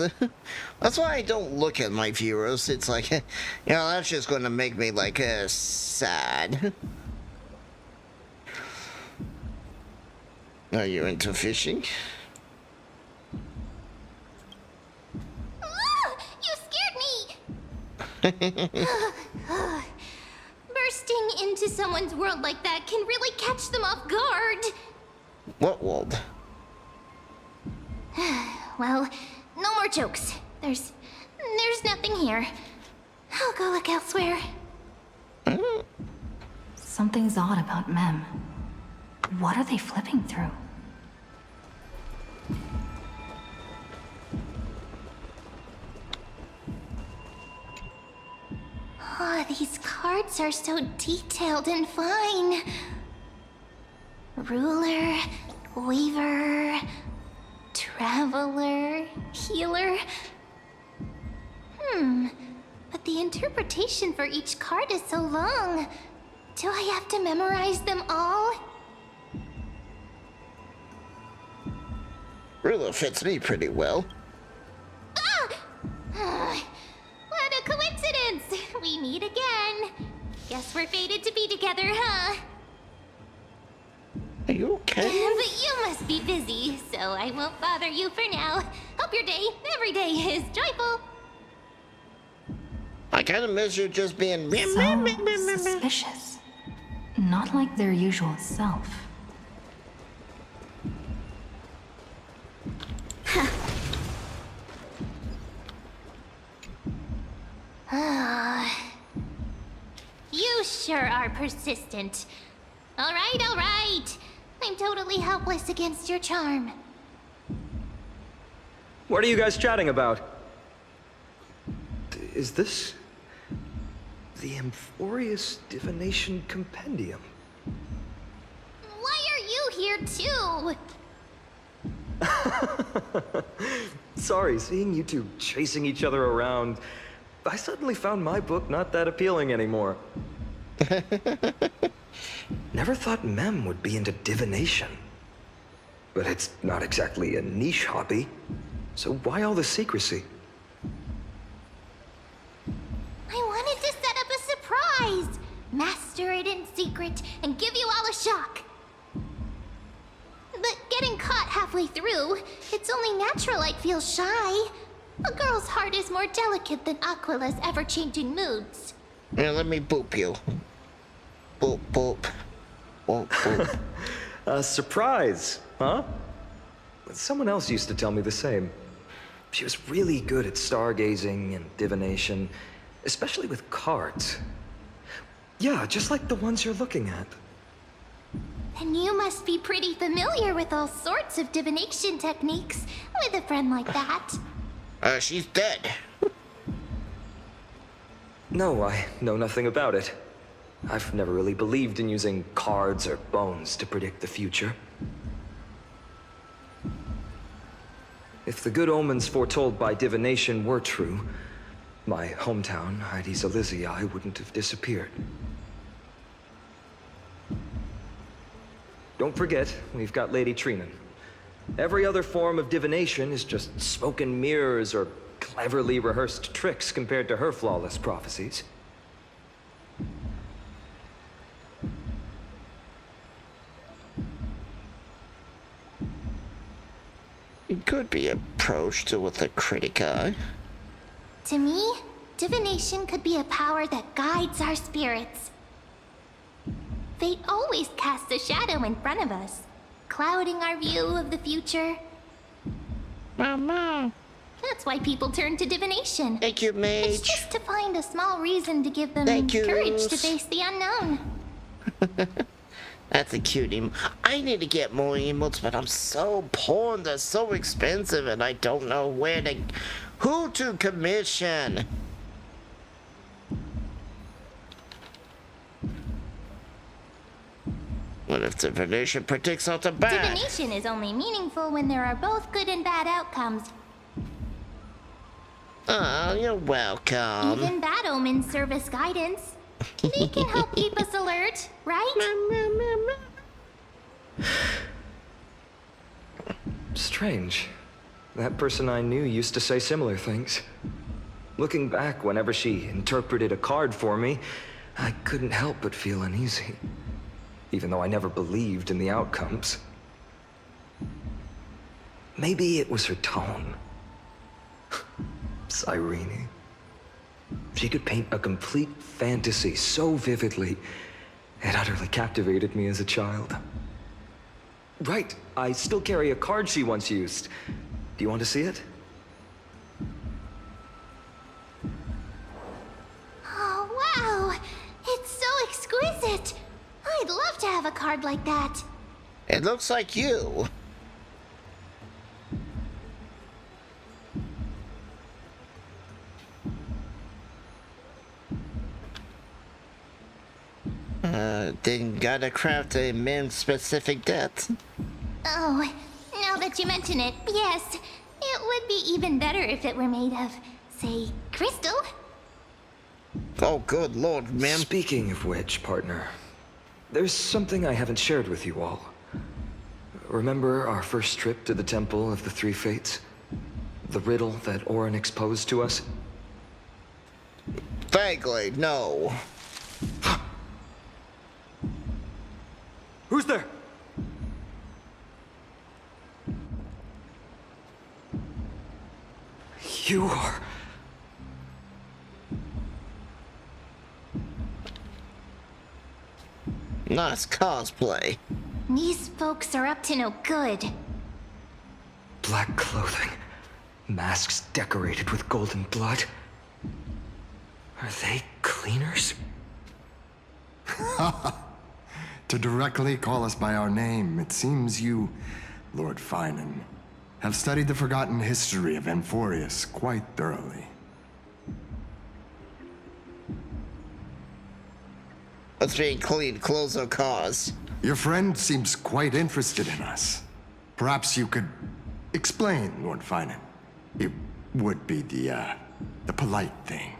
That's why I don't look at my viewers. It's like, you know, that's just going to make me like sad. Are you into fishing? You scared me! Bursting into someone's world like that can really catch them off guard. What world? Well, no more jokes. There's nothing here. I'll go look elsewhere. Something's odd about Mem. What are they flipping through? Oh, these cards are so detailed and fine. Ruler, weaver, traveler, healer. But the interpretation for each card is so long. Do I have to memorize them all? Ruler fits me pretty well. What a coincidence! We meet again. Guess we're fated to be together, huh? Are you okay? But you must be busy, so I won't bother you for now. Hope your day, every day, is joyful. I kind of miss you just being... So suspicious. Not like their usual self. You sure are persistent. All right. I'm totally helpless against your charm. What are you guys chatting about? Is this... the Amphorius Divination Compendium? Why are you here too? Sorry, seeing you two chasing each other around, I suddenly found my book not that appealing anymore. Never thought Mem would be into divination. But it's not exactly a niche hobby, so why all the secrecy? I wanted to set up a secret and give you all a shock. But getting caught halfway through, it's only natural I'd feel shy. A girl's heart is more delicate than Aquila's ever-changing moods. Yeah, let me boop you. Boop, boop. Boop, boop. A surprise, huh? Someone else used to tell me the same. She was really good at stargazing and divination, especially with cards. Yeah, just like the ones you're looking at. And you must be pretty familiar with all sorts of divination techniques with a friend like that. She's dead. No, I know nothing about it. I've never really believed in using cards or bones to predict the future. If the good omens foretold by divination were true, my hometown, Heidi's Elysiae, wouldn't have disappeared. Don't forget, we've got Lady Trinan. Every other form of divination is just smoke and mirrors or cleverly rehearsed tricks compared to her flawless prophecies. It could be approached with a critic eye. To me, divination could be a power that guides our spirits. Fate always casts a shadow in front of us, clouding our view of the future. Mama. That's why people turn to divination. Thank you, mage. It's just to find a small reason to give them Thank you. courage to face the unknown. That's a cute emote. I need to get more emotes, but I'm so poor and they're so expensive and I don't know who to commission. What if divination predicts something bad? Divination is only meaningful when there are both good and bad outcomes. Oh, you're welcome. Even bad omens serve as guidance. They can help keep us alert, right? Strange. That person I knew used to say similar things. Looking back, whenever she interpreted a card for me, I couldn't help but feel uneasy. Even though I never believed in the outcomes. Maybe it was her tone. Cyrene. She could paint a complete fantasy so vividly, it utterly captivated me as a child. Right, I still carry a card she once used. Do you want to see it? Oh, wow! It's so exquisite! I'd love to have a card like that. It looks like you. Then gotta craft a man-specific death. Oh, now that you mention it, yes. It would be even better if it were made of, say, crystal. Oh, good lord, ma'am. Speaking of which, partner, there's something I haven't shared with you all. Remember our first trip to the Temple of the Three Fates? The riddle that Orin exposed to us? Vaguely, no. Who's there? You are... Nice cosplay. These folks are up to no good. Black clothing, masks decorated with golden blood. Are they cleaners? To directly call us by our name, it seems you, Lord Finan, have studied the forgotten history of Amphorius quite thoroughly. Let's being clean clothes or cars. Your friend seems quite interested in us. Perhaps you could explain, Lord Finan. It would be the polite thing.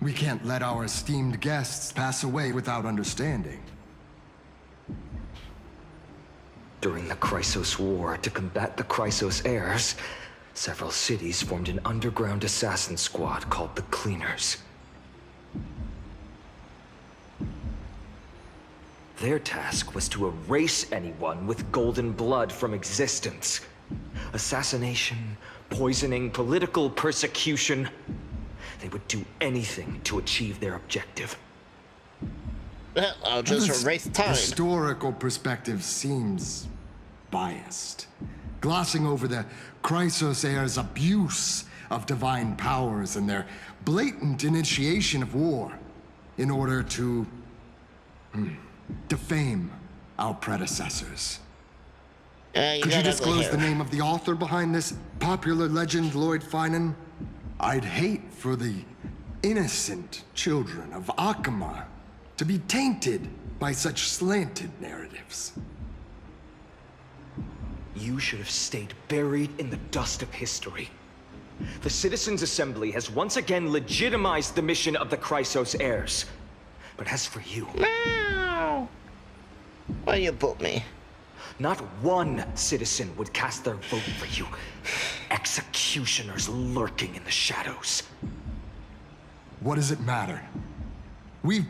We can't let our esteemed guests pass away without understanding. During the Chrysos War, to combat the Chrysos heirs, several cities formed an underground assassin squad called the Cleaners. Their task was to erase anyone with golden blood from existence. Assassination, poisoning, political persecution. They would do anything to achieve their objective. Well, I'll just This erase time. historical perspective seems biased, glossing over the Chrysos heirs' abuse of divine powers and their blatant initiation of war in order to defame our predecessors. Could you got ugly disclose hair. the name of the author behind this popular legend, Lord Finan? I'd hate for the innocent children of Akama to be tainted by such slanted narratives. You should have stayed buried in the dust of history. The Citizens' Assembly has once again legitimized the mission of the Chrysos heirs. But as for you, Meow. Why you boot me? not one citizen would cast their vote for you. Executioners lurking in the shadows. What does it matter? We've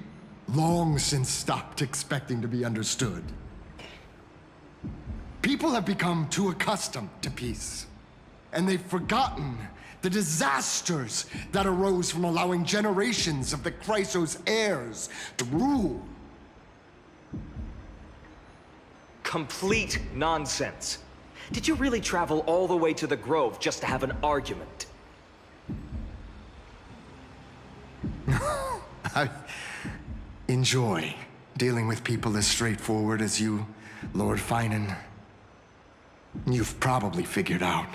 long since stopped expecting to be understood. People have become too accustomed to peace, and they've forgotten the disasters that arose from allowing generations of the Chrysos heirs to rule. Complete nonsense. Did you really travel all the way to the Grove just to have an argument? I enjoy dealing with people as straightforward as you, Lord Finan. You've probably figured out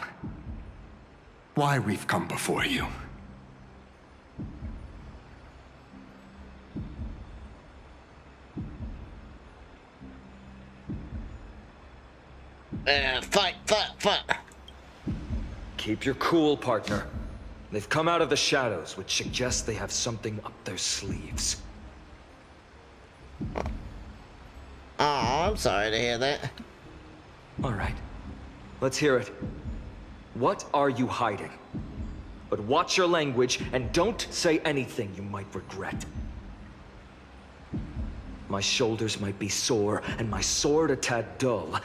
why we've come before you. Fight. Keep your cool, partner. They've come out of the shadows, which suggests they have something up their sleeves. Oh, I'm sorry to hear that. All right. Let's hear it. What are you hiding? But watch your language and don't say anything you might regret. My shoulders might be sore and my sword a tad dull,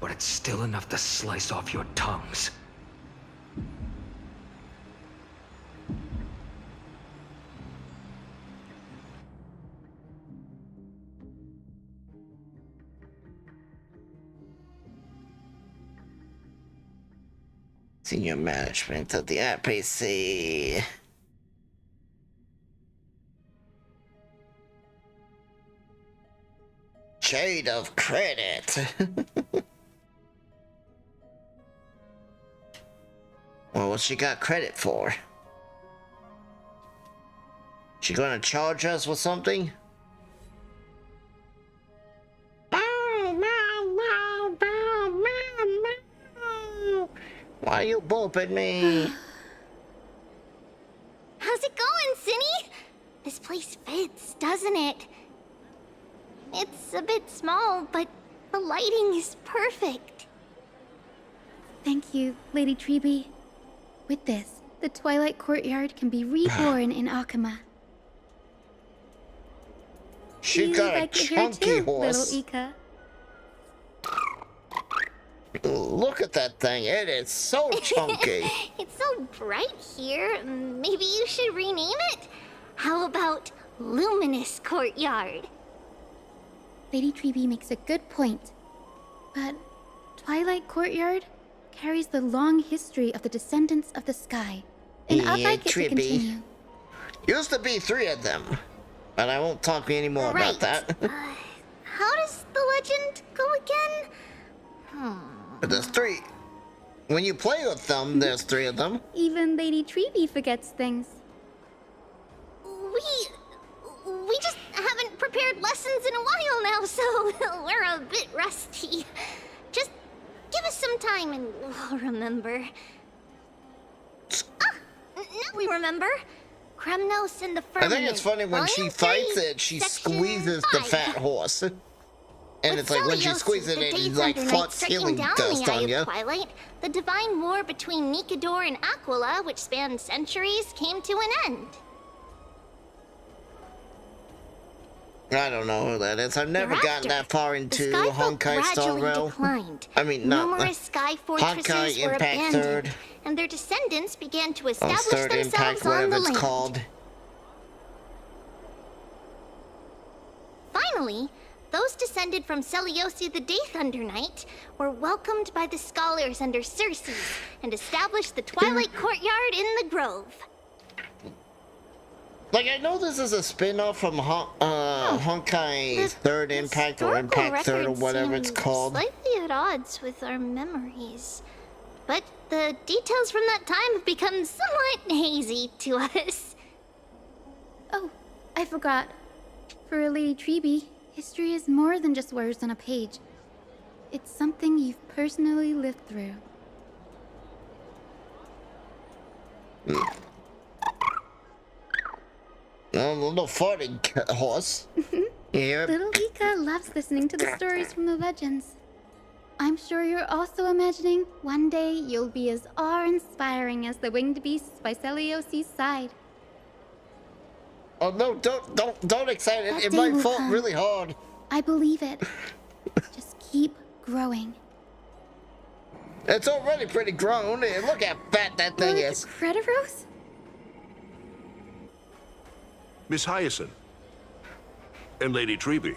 but it's still enough to slice off your tongues. Senior management of the RPC. Shade of credit. Well, what she got credit for? She gonna charge us with something? Why are you booping me? How's it going, Cinny? This place fits, doesn't it? It's a bit small, but the lighting is perfect. Thank you, Lady Treeby. With this, the Twilight Courtyard can be reborn in Akama. She You got a like it here chunky too, horse. Little Ika. Look at that thing. It is so chunky. It's so bright here. Maybe you should rename it? How about Luminous Courtyard? Lady Treeby makes a good point. But Twilight Courtyard carries the long history of the descendants of the sky. And I'd Yeah, like it to Treeby. continue. Used to be 3 of them. But I won't talk anymore about that. How does the legend go again? But there's 3. When you play with them, there's 3 of them. Even Lady Treeby forgets things. We just haven't prepared lessons in a while now, so we're a bit rusty. Just give us some time and we'll remember. Now we remember. Kremnos and the I Firmament. think it's funny when she Volume fights 3, it, she Section squeezes the 5. fat horse. And With it's like when she Celios, squeezes the it, days it like under night floats striking healing down dust the Eye on of you. Twilight, the divine war between Nikador and Aquila, which spanned centuries, came to an end. I don't know who that is. I've never gotten that far into the Skyfolk Honkai Star gradually Rail. declined. I mean, not Numerous sky fortresses Honkai were Impact abandoned, Third. and their descendants began to Oh, establish Third themselves Impact, on whatever the it's land. called. Finally, those descended from Seliosi the Day Thunder Knight were welcomed by the scholars under Circe and established the Twilight Courtyard in the Grove. Like, I know this is a spin-off from Honkai Third Impact or Impact Third or whatever it's called. Slightly at odds with our memories. But the details from that time have become somewhat hazy to us. Oh, I forgot. For a Lady Treby, history is more than just words on a page. It's something you've personally lived through. A little farting horse. Here. Little Ika loves listening to the stories from the legends. I'm sure you're also imagining one day you'll be as awe-inspiring as the winged beasts by Celiosi's side. Oh no, don't excite it. That It day might will fall come. really hard. I believe it. Just keep growing. It's already pretty grown. And look how fat that thing Lord is. Crediros? Miss Hyacinth. And Lady Treby.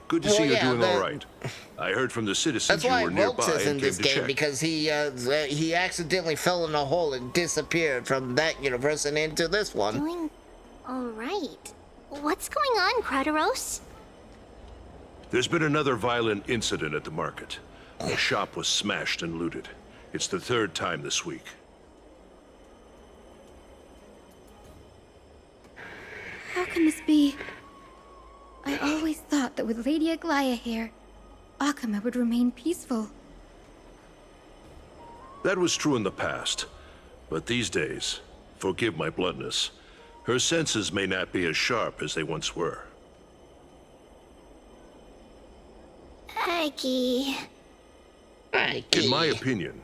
Good to see you're doing all right. I heard from the citizens That's you why were nearby Wiltz is in and this came to game, check. because he accidentally fell in a hole and disappeared from that universe and into this one. Doing all right. What's going on, Crediros? There's been another violent incident at the market. The shop was smashed and looted. It's the third time this week. How can this be? I always thought that with Lady Aglaya here, Akama would remain peaceful. That was true in the past. But these days, forgive my bluntness, her senses may not be as sharp as they once were. Aggie. In my opinion,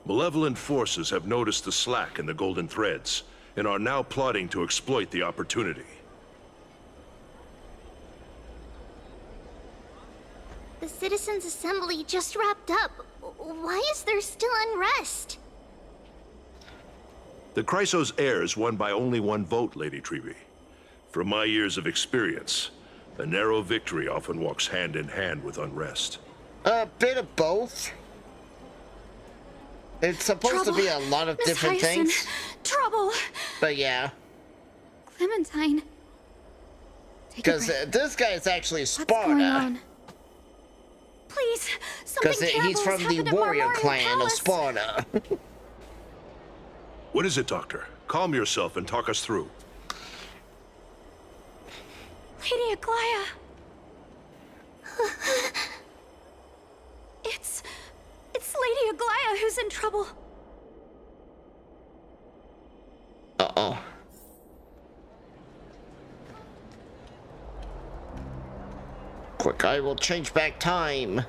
malevolent forces have noticed the slack in the golden threads and are now plotting to exploit the opportunity. The Citizens' Assembly just wrapped up. Why is there still unrest? The Chrysos heirs won by only one vote, Lady Treby. From my years of experience, a narrow victory often walks hand in hand with unrest. A bit of both. It's supposed to be a lot of Miss different Hyacinth, things, Trouble! but yeah. Clementine. Take a Because breath. this guy is actually What's going Sparta. on? Please, something Because terrible he's from has the happened at warrior Marmorian clan of Palace. Sparta. What is it, Doctor? Calm yourself and talk us through. Lady Aglaya. It's Lady Aglaya who's in trouble. Uh-oh. Quick, I will change back time.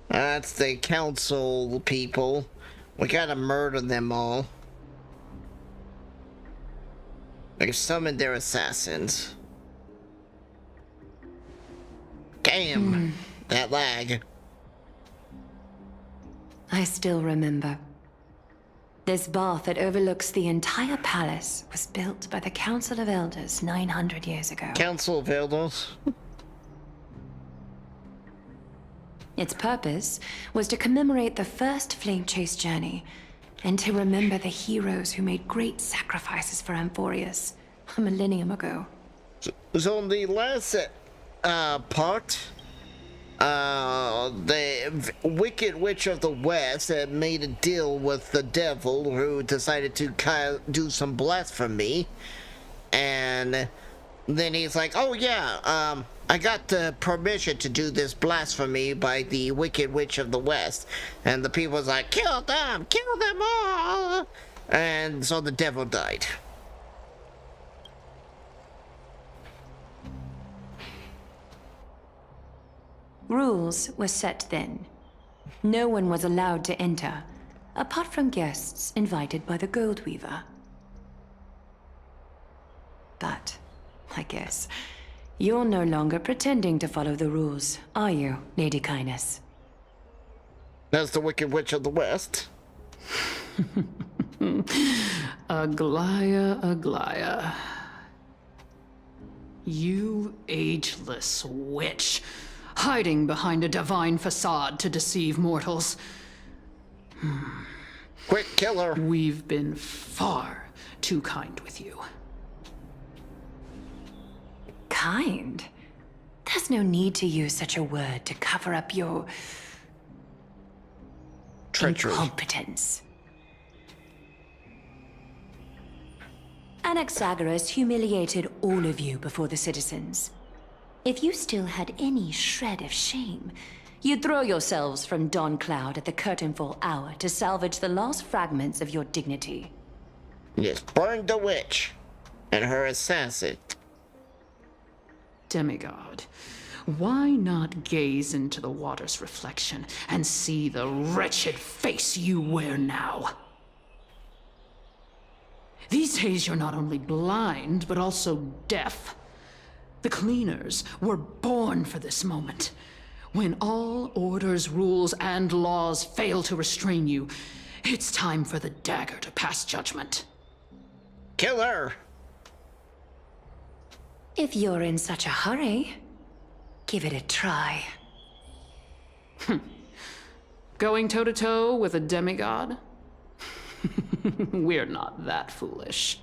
That's the council people. We gotta murder them all. They summoned their assassins. Damn, that lag. I still remember. This bath that overlooks the entire palace was built by the Council of Elders 900 years ago. Council of Elders. Its purpose was to commemorate the first flame chase journey and to remember the heroes who made great sacrifices for Amphorius a millennium ago. So in the last part, the Wicked Witch of the West had made a deal with the devil who decided to kind of do some blasphemy. And then he's like, oh yeah, I got the permission to do this blasphemy by the Wicked Witch of the West. And the people was like, kill them all. And so the devil died. Rules were set then. No one was allowed to enter, apart from guests invited by the Gold Weaver. But, I guess, you're no longer pretending to follow the rules, are you, Lady Kindness? As the Wicked Witch of the West. Aglaya, Aglaya. You ageless witch, hiding behind a divine facade to deceive mortals. Quick, kill her. We've been far too kind with you. Kind? There's no need to use such a word to cover up your... treachery. Incompetence. Anaxagoras humiliated all of you before the citizens. If you still had any shred of shame, you'd throw yourselves from Dawn Cloud at the curtainfall hour to salvage the last fragments of your dignity. Yes, burn the witch and her assassin. Demigod, why not gaze into the water's reflection and see the wretched face you wear now? These days you're not only blind, but also deaf. The cleaners were born for this moment. When all orders, rules, and laws fail to restrain you, it's time for the dagger to pass judgment. Kill her! If you're in such a hurry, give it a try. Going toe-to-toe with a demigod? We're not that foolish.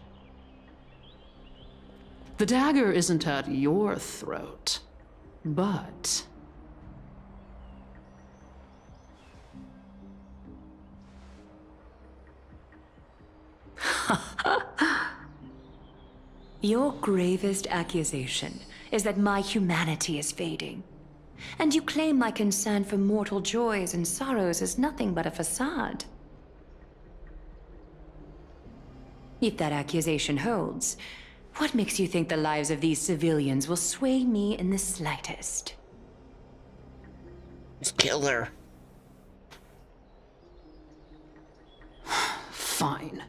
The dagger isn't at your throat, but... Your gravest accusation is that my humanity is fading. And you claim my concern for mortal joys and sorrows is nothing but a facade. If that accusation holds, what makes you think the lives of these civilians will sway me in the slightest? Just kill her. Fine.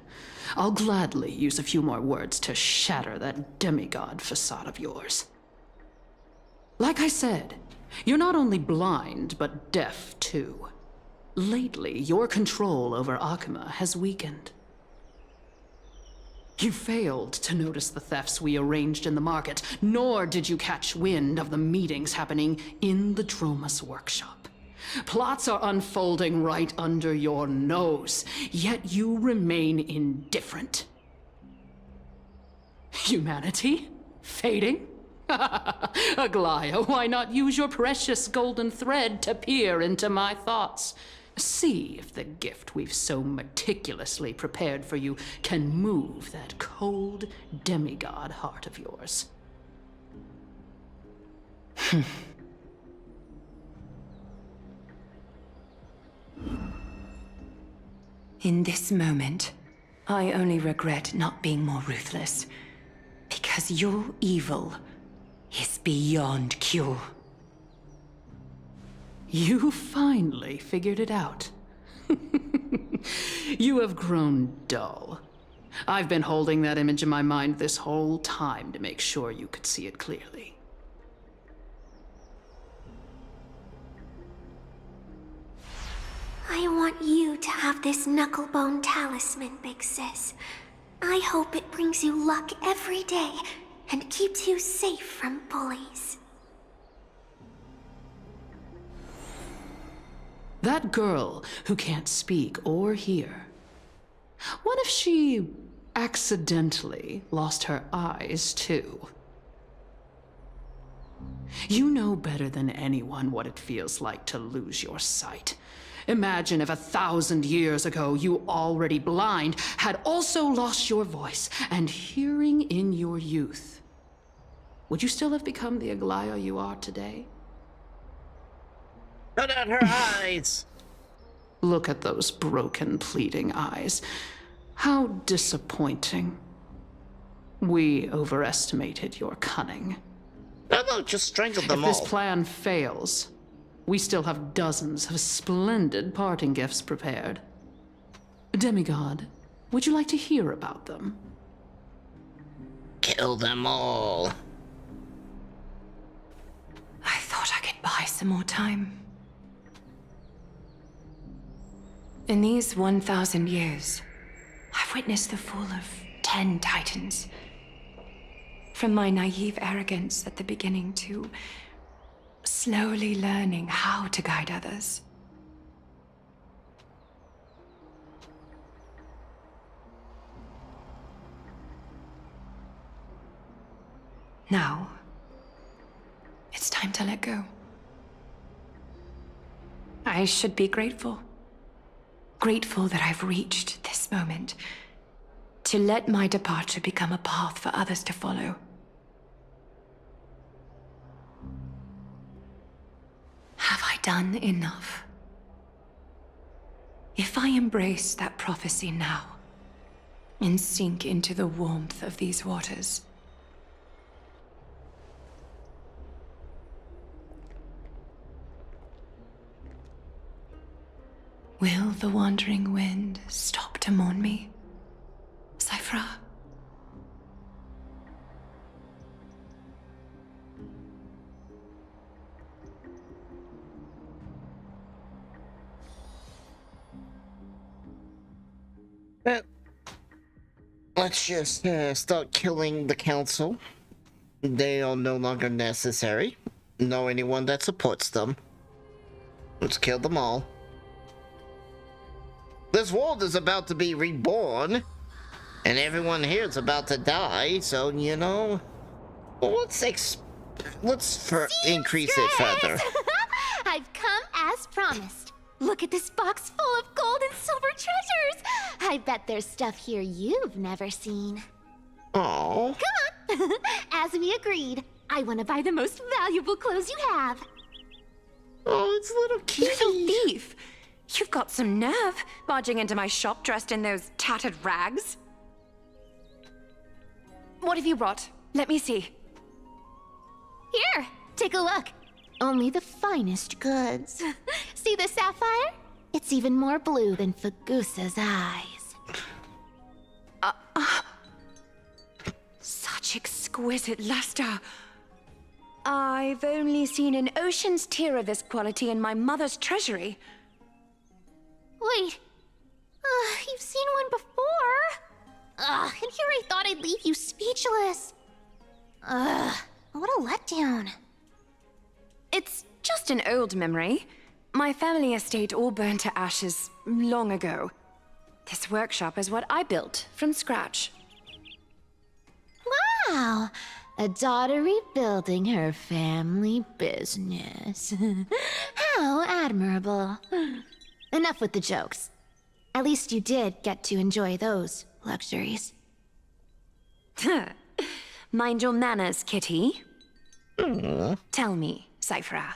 I'll gladly use a few more words to shatter that demigod facade of yours. Like I said, you're not only blind, but deaf too. Lately, your control over Akima has weakened. You failed to notice the thefts we arranged in the market, nor did you catch wind of the meetings happening in the Droma's workshop. Plots are unfolding right under your nose, yet you remain indifferent. Humanity? Fading? Aglaya, why not use your precious golden thread to peer into my thoughts? See if the gift we've so meticulously prepared for you can move that cold demigod heart of yours. In this moment, I only regret not being more ruthless. Because your evil is beyond cure. You finally figured it out. You have grown dull. I've been holding that image in my mind this whole time to make sure you could see it clearly. I want you to have this knucklebone talisman, Big Sis. I hope it brings you luck every day and keeps you safe from bullies. That girl who can't speak or hear. What if she accidentally lost her eyes, too? You know better than anyone what it feels like to lose your sight. Imagine if 1,000 years ago you, already blind, had also lost your voice and hearing in your youth. Would you still have become the Aglaya you are today? Cut out her eyes! Look at those broken, pleading eyes. How disappointing. We overestimated your cunning. How about just strangle them If all? this plan fails, We still have dozens of splendid parting gifts prepared. Demigod, would you like to hear about them? Kill them all. I thought I could buy some more time. In these 1,000 years, I've witnessed the fall of 10 titans. From my naive arrogance at the beginning to slowly learning how to guide others. Now, it's time to let go. I should be grateful. Grateful that I've reached this moment. To let my departure become a path for others to follow. Have I done enough? If I embrace that prophecy now, and sink into the warmth of these waters, will the wandering wind stop to mourn me, Cyphra? Let's just start killing the council. They are no longer necessary. Nor anyone that supports them. Let's kill them all. This world is about to be reborn, and everyone here is about to die, so, you know, let's increase it further. I've come as promised. Look at this box full of gold and silver treasures. I bet there's stuff here you've never seen. Oh. Come on. As we agreed, I want to buy the most valuable clothes you have. Oh, it's little kitty. Little thief! You've got some nerve, barging into my shop dressed in those tattered rags. What have you brought? Let me see. Here, take a look. Only the finest goods. See the sapphire? It's even more blue than Fagusa's eyes. Such exquisite luster. I've only seen an ocean's tear of this quality in my mother's treasury. Wait. You've seen one before. And here I thought I'd leave you speechless. What a letdown. It's just an old memory. My family estate all burned to ashes long ago. This workshop is what I built from scratch. Wow. A daughter rebuilding her family business. How admirable. Enough with the jokes. At least you did get to enjoy those luxuries. Mind your manners, kitty. Tell me, Cyphra,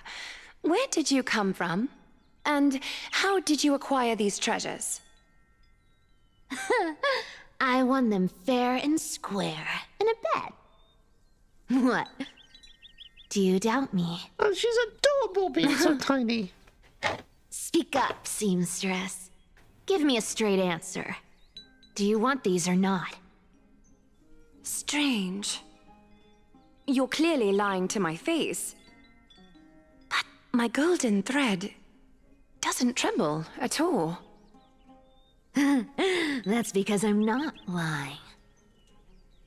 where did you come from? And how did you acquire these treasures? I won them fair and square in a bet. What? Do you doubt me? Oh, she's adorable being so tiny. Speak up, seamstress. Give me a straight answer. Do you want these or not? Strange. You're clearly lying to my face. But my golden thread doesn't tremble at all. That's because I'm not lying.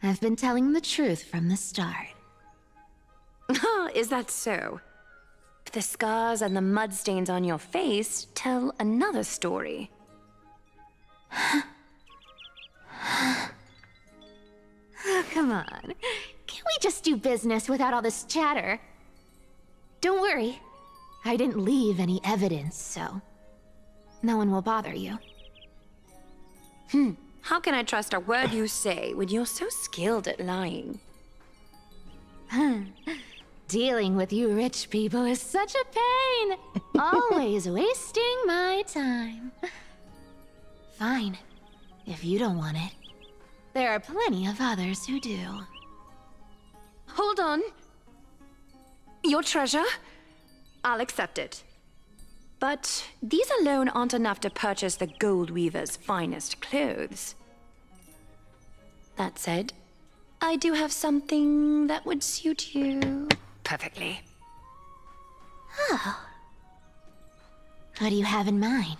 I've been telling the truth from the start. Is that so? The scars and the mud stains on your face tell another story. Oh, come on. Can't we just do business without all this chatter? Don't worry. I didn't leave any evidence, so no one will bother you. How can I trust a word you say when you're so skilled at lying? Dealing with you rich people is such a pain. Always wasting my time. Fine, if you don't want it. There are plenty of others who do. Hold on. Your treasure? I'll accept it. but these alone aren't enough to purchase the Gold Weaver's finest clothes. That said, I do have something that would suit you perfectly. Oh. What do you have in mind?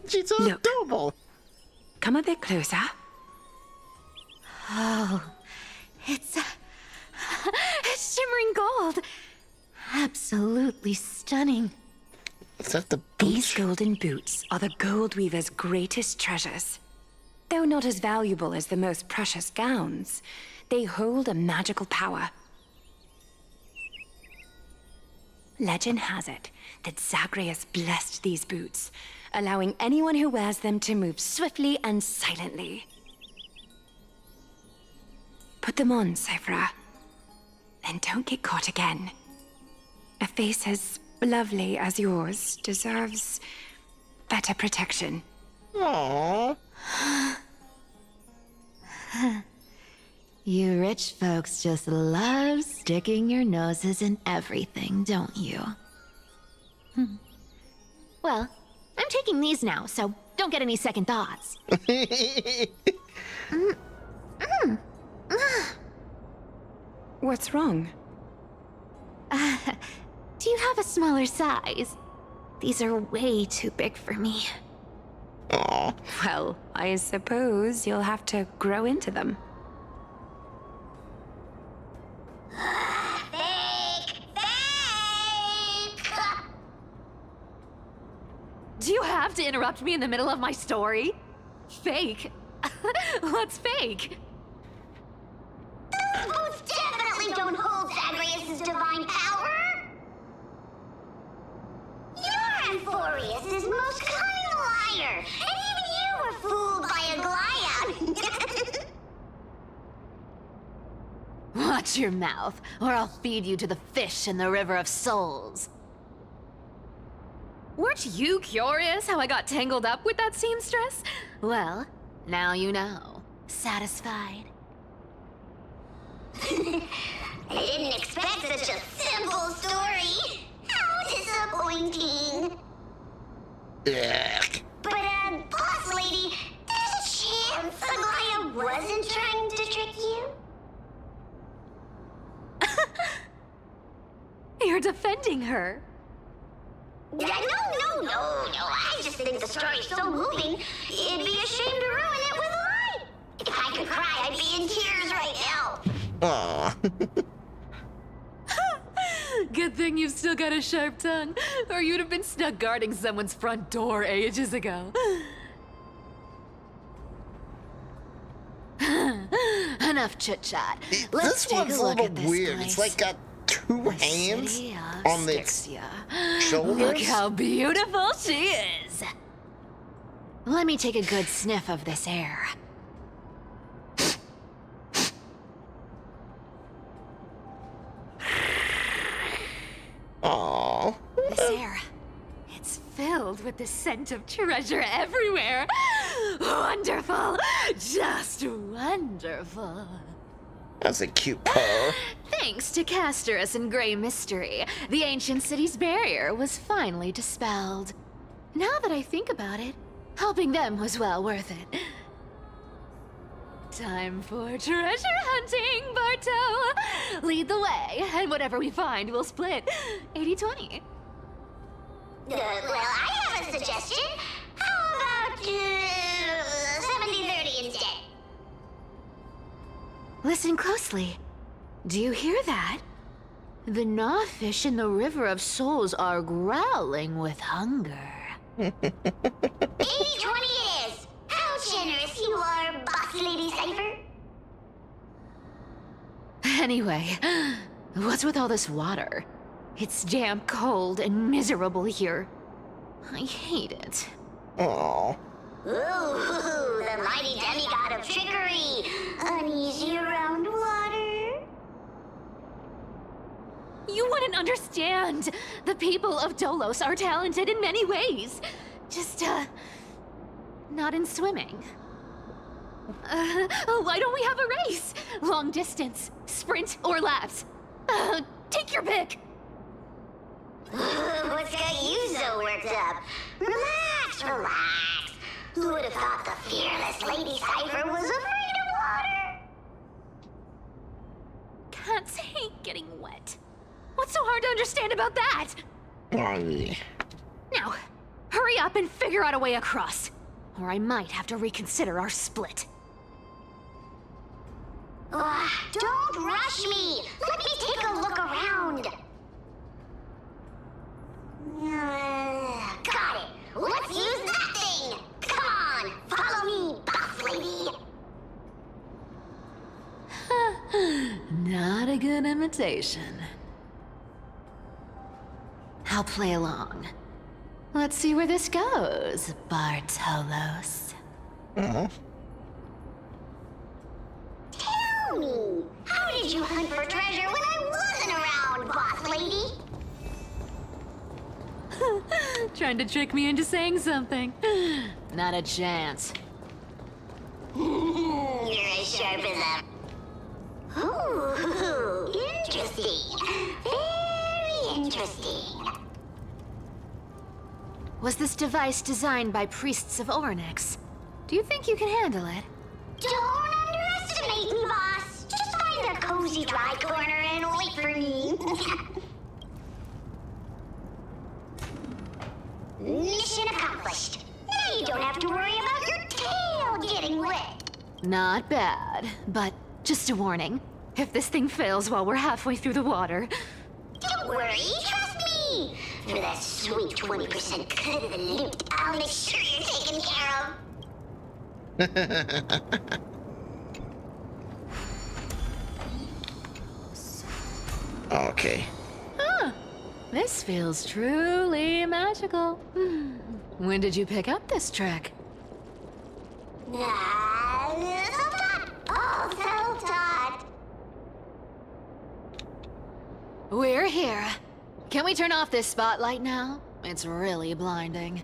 She's so adorable. Come a bit closer. Oh, it's shimmering gold. Absolutely stunning. Is that the These golden boots are the Gold Weaver's greatest treasures. Though not as valuable as the most precious gowns, they hold a magical power. Legend has it that Zagreus blessed these boots, allowing anyone who wears them to move swiftly and silently. Put them on, Cyphra. And don't get caught again. A face as lovely as yours deserves better protection. Aww. You rich folks just love sticking your noses in everything, don't you? Well, I'm taking these now, so don't get any second thoughts. What's wrong? Do you have a smaller size? These are way too big for me. Aww. Well, I suppose you'll have to grow into them. Do you have to interrupt me in the middle of my story? Fake? What's fake? Those boots definitely don't hold Zagreus' divine power! You're Amphorius' most cunning liar, and even you were fooled by a Glyad! Watch your mouth, or I'll feed you to the fish in the River of Souls. Weren't you curious how I got tangled up with that seamstress? Well, now you know. Satisfied? I didn't expect such a simple story. How disappointing. Ugh. But, boss lady, there's a chance Aglaia wasn't trying to trick you? You're defending her. No. I just think the story's so moving, it'd be a shame to ruin it with a lie. If I could cry, I'd be in tears right now. Aw. Good thing you've still got a sharp tongue, or you'd have been stuck guarding someone's front door ages ago. Enough chit-chat. Let's This take one's a a look little at this weird. place. It's like got two hands City of on its Styxia. shoulders. Look how beautiful she is. Let me take a good sniff of this air. Aww. This air, it's filled with the scent of treasure everywhere. Wonderful, just wonderful. That's a cute purr. Thanks to Castorus and Grey Mystery, the ancient city's barrier was finally dispelled. Now that I think about it, helping them was well worth it. Time for treasure hunting, Barto! Lead the way, and whatever we find, we'll split 80-20. Well, I have a suggestion. How about 70-30 instead? Listen closely. Do you hear that? The gnawfish in the River of Souls are growling with hunger. 80-20 it is! How generous you are, Boss Lady Cypher! Anyway, what's with all this water? It's damp, cold, and miserable here. I hate it. Aww. Ooh, the mighty demigod of trickery! Uneasy around water? You wouldn't understand. The people of Dolos are talented in many ways. Just, not in swimming. Why don't we have a race? Long distance, sprint, or laps? Take your pick. What's got you so worked up? Relax, relax. Who would have thought the fearless Lady Cypher was afraid of water? Cats hate getting wet. What's so hard to understand about that? Now, hurry up and figure out a way across. Or I might have to reconsider our split. Don't rush me! Let me take a look around! Got it! Let's use that thing! Come on! Follow me, boss lady! Not a good imitation. I'll play along. Let's see where this goes, Bartolos. Tell me, how did you hunt for treasure when I wasn't around, boss lady? Trying to trick me into saying something. Not a chance. You're as sharp as a... Ooh, interesting. Very interesting. Was this device designed by priests of Ornyx? Do you think you can handle it? Don't underestimate me, boss. Just find a cozy dry corner and wait for me. Mission accomplished. Now you don't have to worry about your tail getting wet. Not bad, but just a warning. If this thing fails while we're halfway through the water... Don't worry, trust me. For that sweet 20% cut of the loot, I'll make sure you're taken care of. Okay. Huh. This feels truly magical. When did you pick up this trick? Self-taught. Oh, self-taught. We're here. Can we turn off this spotlight now? It's really blinding.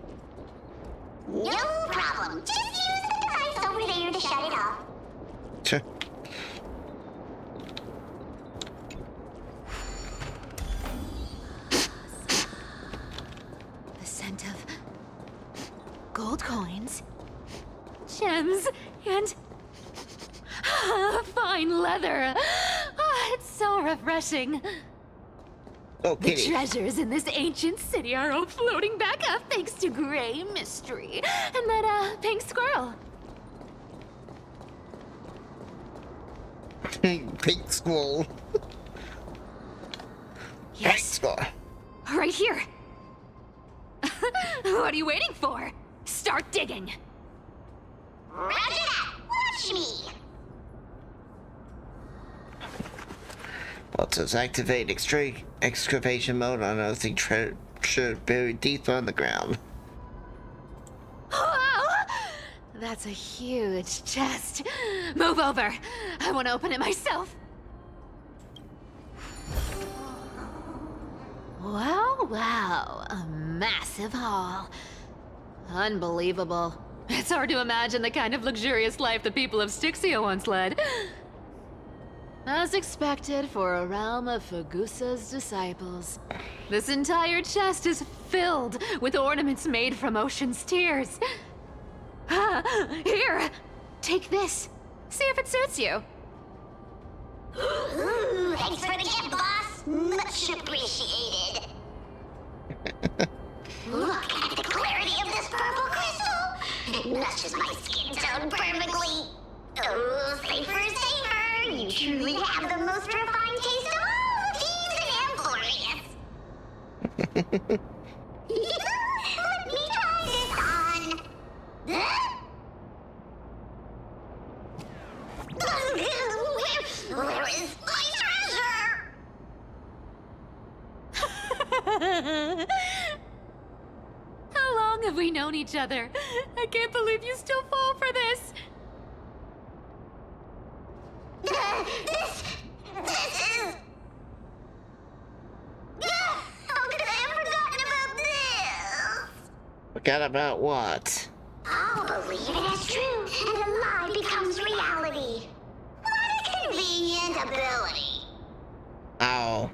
No problem. Just use the device over there to shut it off. Sure. The scent of gold coins, gems, and fine leather. It's so refreshing. Oh, The kitty. treasures in this ancient city are all floating back up thanks to Grey Mystery and that pink squirrel. Pink squirrel. Pink Yes, squirrel. right here. What are you waiting for? Start digging. Roger that. Watch me. Well, it says activate excavation mode on unearthing treasure buried deep on the ground. Wow! That's a huge chest. Move over. I want to open it myself. Wow. A massive haul. Unbelievable. It's hard to imagine the kind of luxurious life the people of Styxia once led. As expected for a realm of Fagusa's disciples. This entire chest is filled with ornaments made from ocean's tears. Here, take this. See if it suits you. Ooh, thanks for the gift, boss. Much appreciated. Look at the clarity of this purple crystal. It matches my skin tone perfectly. Oh, safer. You truly have the most refined taste of all thieves and amphorious. Let me try this on. Where is my treasure? How long have we known each other? I can't believe you still fall for this. This is... How could I have forgotten about this? Forgot about what? I'll believe it as true, and a lie becomes reality. What a convenient ability. Oh.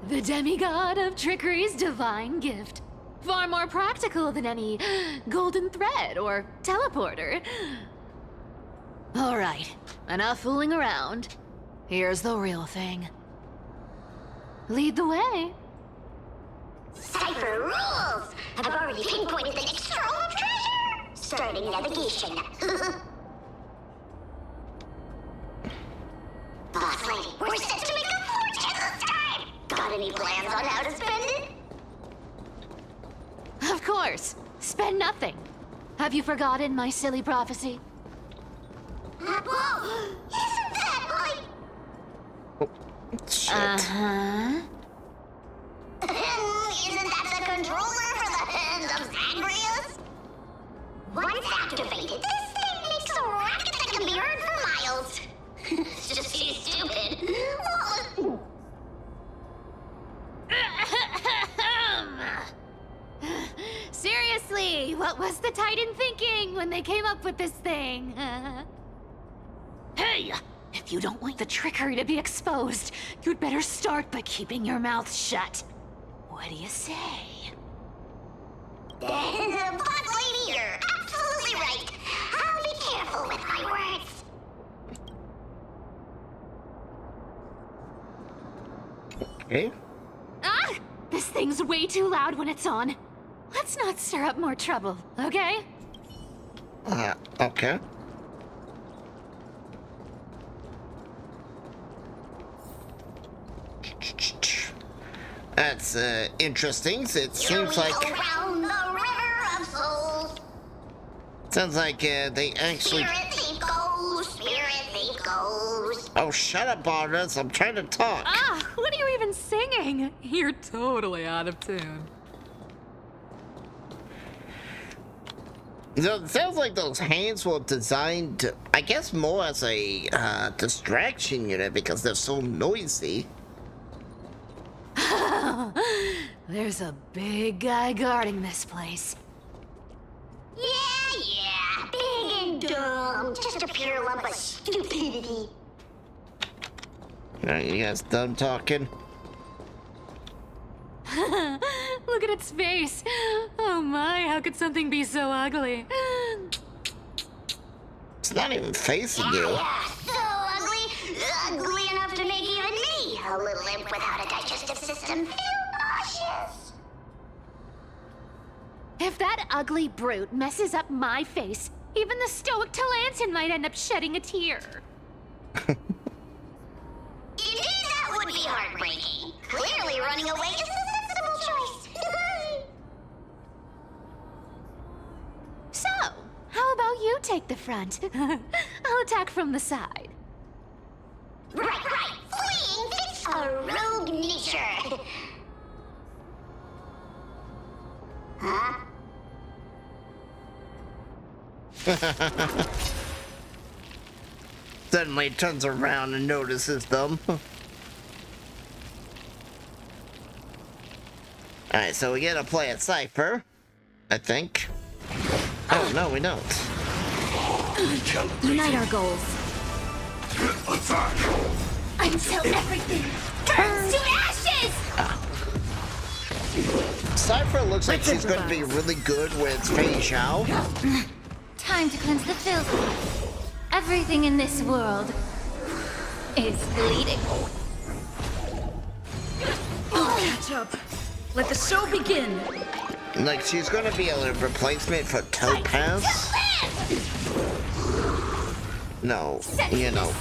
The demigod of trickery's divine gift. Far more practical than any golden thread or teleporter. All right, enough fooling around. Here's the real thing. Lead the way. Cypher rules! I've already pinpointed the next trove of treasure! Starting navigation. Boss lady, we're set to make a fortune this time! Got any plans on how to spend it? Of course. Spend nothing. Have you forgotten my silly prophecy? Whoa! Isn't that like... Shit. Uh-huh. Isn't that the controller for the hands of Zagreus? Once activated, this thing makes a racket that can be heard for miles. It's just too stupid. Seriously, what was the Titan thinking when they came up with this thing? Hey! If you don't want the trickery to be exposed, you'd better start by keeping your mouth shut. What do you say? Boss lady, you're absolutely right. I'll be careful with my words. Okay. Ah! This thing's way too loud when it's on. Let's not stir up more trouble, okay? Okay. That's interesting. It seems like Around the river of souls. sounds like they actually. Spirit thief goes, spirit thief goes. Oh, shut up, Barnes. I'm trying to talk. Ah, what are you even singing? You're totally out of tune. So it sounds like those hands were designed, I guess, more as a distraction unit because they're so noisy. There's a big guy guarding this place. Yeah, big and dumb. Just a pure lump of stupidity. Are you guys done talking? Look at its face. Oh my, how could something be so ugly? It's not even facing you. Yeah, so ugly. Ugly enough to make even me, a little imp without a digestive system, feel nauseous. If that ugly brute messes up my face, even the stoic Talantin might end up shedding a tear. Indeed, that would be heartbreaking. Clearly running away is the sensible choice. So, how about you take the front? I'll attack from the side. Right. Fleeing fits a rogue nature. Huh? Suddenly turns around and notices them. Alright, so we gotta play a Cypher, I think. Oh, no, we don't. Unite our goals. Until everything turns to ashes! Cypher looks like she's going to be really good with Fei Zhao. Time to cleanse the filth. Everything in this world is bleeding. Catch up. Let the show begin. Like, she's going to be a replacement for Topaz. No, you know,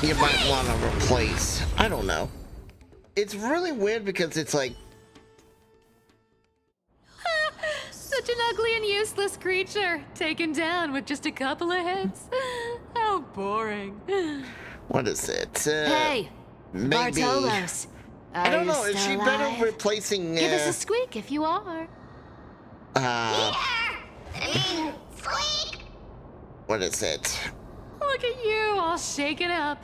you might want to replace. I don't know. It's really weird because it's like, Such an ugly and useless creature, taken down with just a couple of hits. How boring. what is it? Hey, maybe. Bartolos. I don't know. Is she better replacing? Give us a squeak if you are. Squeak! What is it? Look at you, all shaken up.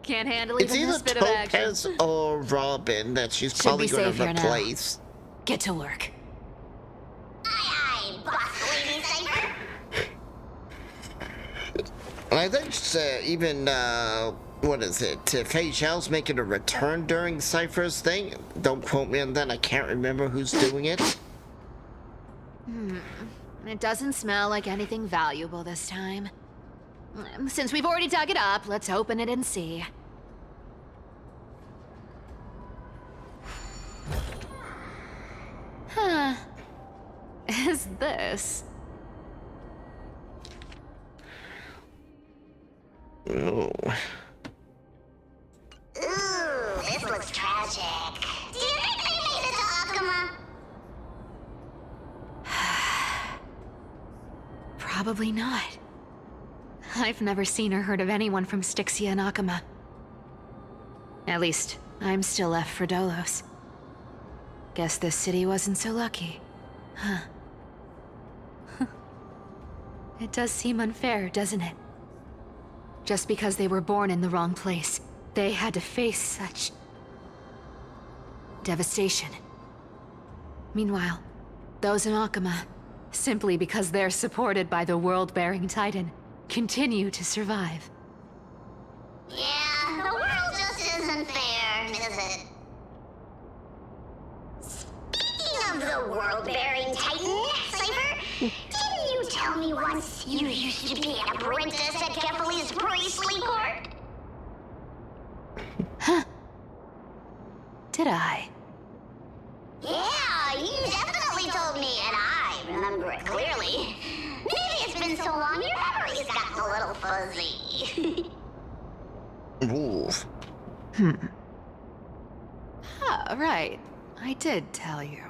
Can't handle It's even either this bit of action. Topaz or Robin that she's Should probably be going safe to here now. replace. Get to work. Aye, boss lady Cypher. And I think even what is it? If Fei Zhao's making a return during Cypher's thing, don't quote me on that. I can't remember who's doing it. It doesn't smell like anything valuable this time. Since we've already dug it up, let's open it and see. Huh. Is this? Oh. Ooh, this looks tragic. Do you think they made it to Akuma? Probably not. I've never seen or heard of anyone from Styxia and Akuma. At least, I'm still left for Dolos. Guess this city wasn't so lucky. Huh. It does seem unfair, doesn't it? Just because they were born in the wrong place, they had to face such devastation. Meanwhile, those in Akuma, simply because they're supported by the world-bearing Titan, continue to survive. Yeah, the world just isn't fair, is it? Speaking of the world-bearing Titan, Cypher, didn't you tell me once you used to be an apprentice at Kefali's priestly court? Huh. Did I? Yeah, you definitely told me, and I remember it clearly. Maybe it's been so long your memory's gotten a little fuzzy. Oof. Ah, right. I did tell you.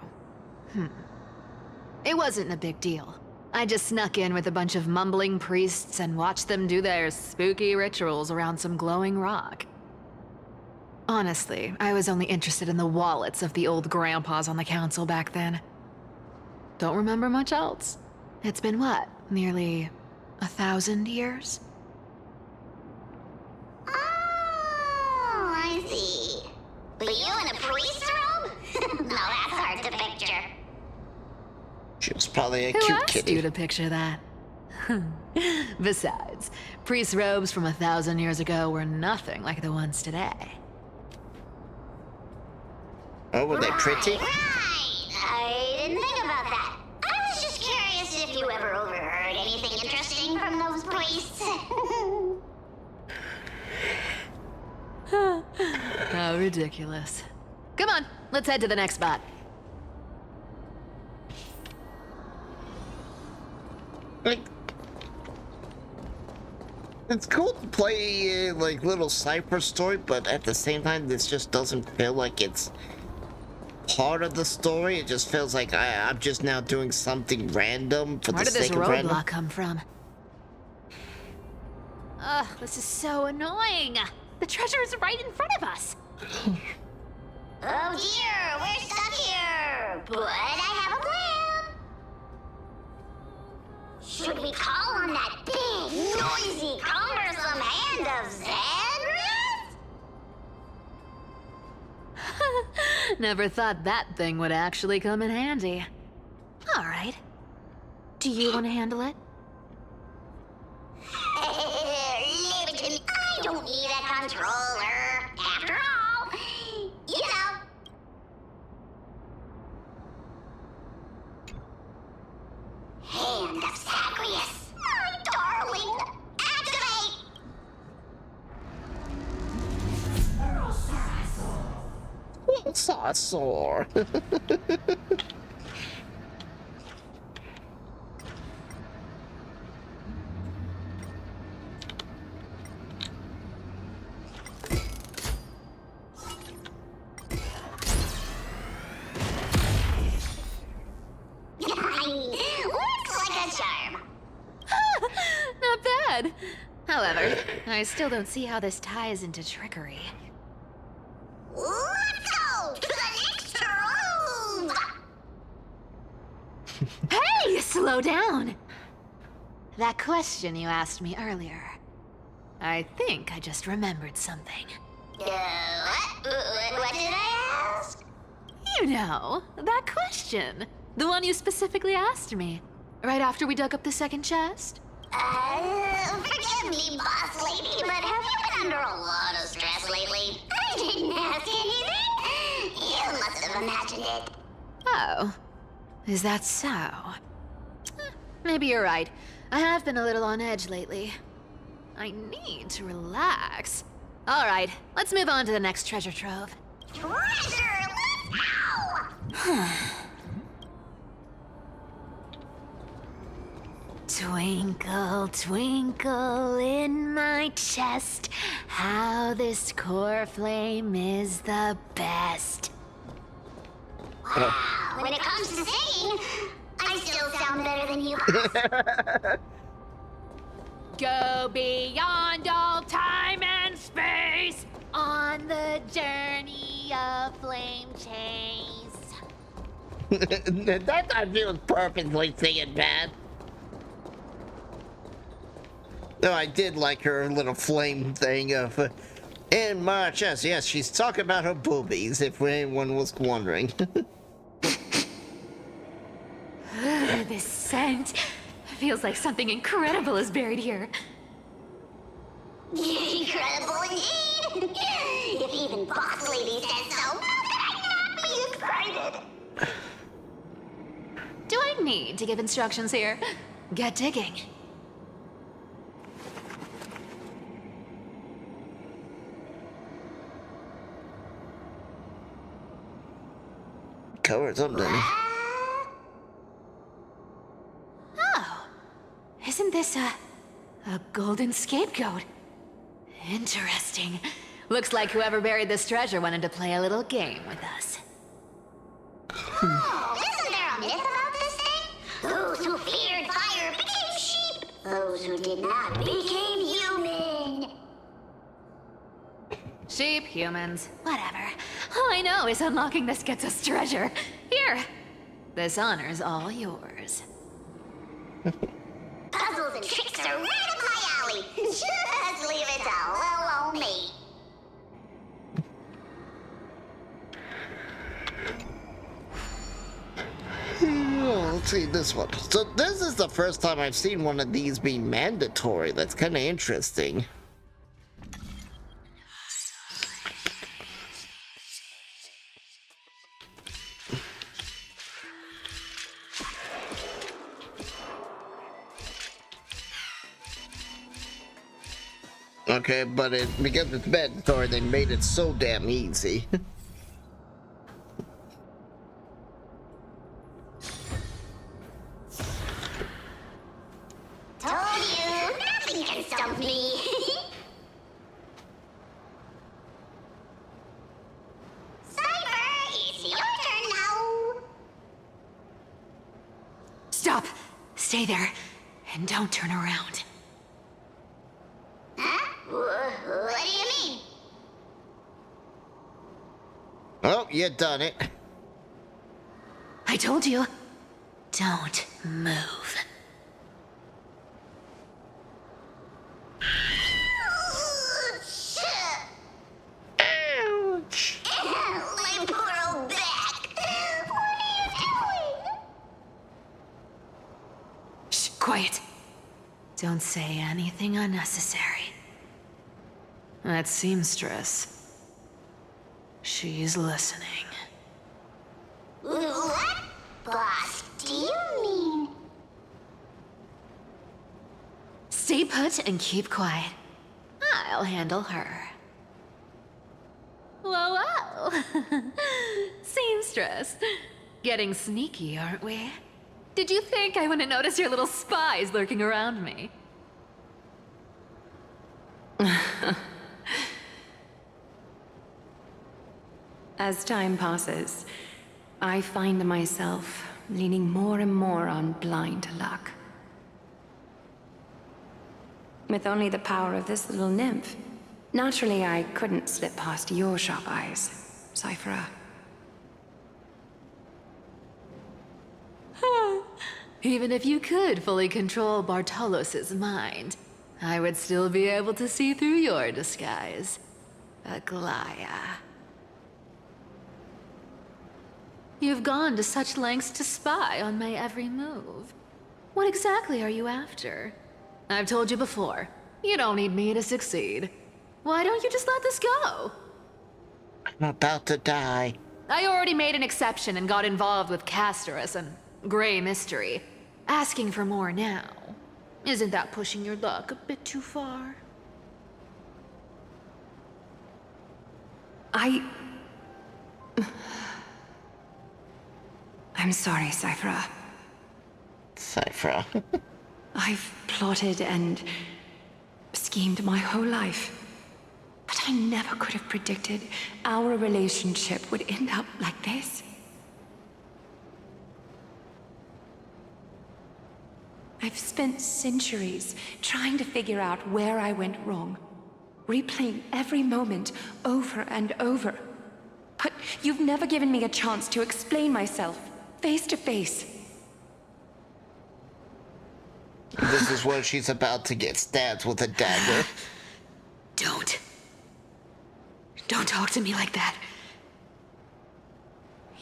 It wasn't a big deal. I just snuck in with a bunch of mumbling priests and watched them do their spooky rituals around some glowing rock. Honestly, I was only interested in the wallets of the old grandpas on the council back then. Don't remember much else. It's been what, nearly 1,000 years? Oh, I see. But you in a priest robe? No, that's hard to picture. She was probably a Who cute asked kitty. you to picture that? Besides, priest robes from 1,000 years ago were nothing like the ones today. Oh, were they pretty? Right. I didn't think about that. I was just curious if you ever overheard anything interesting from those priests. How ridiculous. Come on, let's head to the next spot. Like, it's cool to play like little Cypher story, but at the same time, this just doesn't feel like it's part of the story. It just feels like I'm just now doing something random for Where the did this sake of random. roadblock come from? Ugh, this is so annoying. The treasure is right in front of us. Oh dear, we're stuck here. But I have a plan. Should we call on that big, noisy, cumbersome hand of Xandrith? Never thought that thing would actually come in handy. All right. Do you want to handle it? Leave it to me. I don't need a controller. After all, you know. Hand of Zagreus. My darling. Activate! Saucer. Looks like a charm. Not bad. However, I still don't see how this ties into trickery. Let's go to the next room. Hey, slow down! That question you asked me earlier. I think I just remembered something. What? What did I ask? You know, that question. The one you specifically asked me. Right after we dug up the second chest. Forgive me, boss lady, but have you been under a lot of stress lately? I didn't ask anything. You must have imagined it. Oh, is that so? Maybe you're right. I have been a little on edge lately. I need to relax. All right, let's move on to the next treasure trove. Treasure, let's go! Twinkle, twinkle in my chest, how this core flame is the best. Wow, when it comes to singing, I still sound better than you. Go beyond all time and space on the journey of flame chase. That time she was purposely singing bad. No, I did like her little flame thing of in my chest. Yes, she's talking about her boobies, if anyone was wondering. This scent feels like something incredible is buried here. Incredible indeed! If even boss lady says so, how could I not be excited? Do I need to give instructions here? Get digging. Cover something. Oh, isn't this a golden scapegoat? Interesting. Looks like whoever buried this treasure wanted to play a little game with us. Oh, isn't there a myth about this thing? Those who feared fire became sheep. Those who did not became human. Sheep, humans, whatever. All I know is unlocking this gets us treasure. Here, this honor's all yours. Puzzles and tricks are right up my alley. Just leave it to little old me. Oh, let's see this one. So this is the first time I've seen one of these be mandatory. That's kind of interesting. Okay, but because it's mandatory, they made it so damn easy. Told you, nothing can stump me. Cyber, it's your turn now. Stop! Stay there, and don't turn around. Huh? What do you mean? Oh, you done it. I told you, don't move. Ouch! My poor old back. What are you doing? Shh, quiet. Don't say anything unnecessary. That seamstress. She's listening. What? Boss, do you mean? Stay put and keep quiet. I'll handle her. Whoa, whoa. Seamstress. Getting sneaky, aren't we? Did you think I wouldn't notice your little spies lurking around me? As time passes, I find myself leaning more and more on blind luck. With only the power of this little nymph, naturally I couldn't slip past your sharp eyes, Cyphera. Even if you could fully control Bartolos's mind, I would still be able to see through your disguise. Aglaya. You've gone to such lengths to spy on my every move. What exactly are you after? I've told you before, you don't need me to succeed. Why don't you just let this go? I'm about to die. I already made an exception and got involved with Castorus and Grey Mystery. Asking for more now. Isn't that pushing your luck a bit too far? I'm sorry, Cyphra. Cyphra. I've plotted and schemed my whole life. But I never could have predicted our relationship would end up like this. I've spent centuries trying to figure out where I went wrong, replaying every moment over and over. But you've never given me a chance to explain myself, face to face. This is where she's about to get stabbed with a dagger. Don't talk to me like that.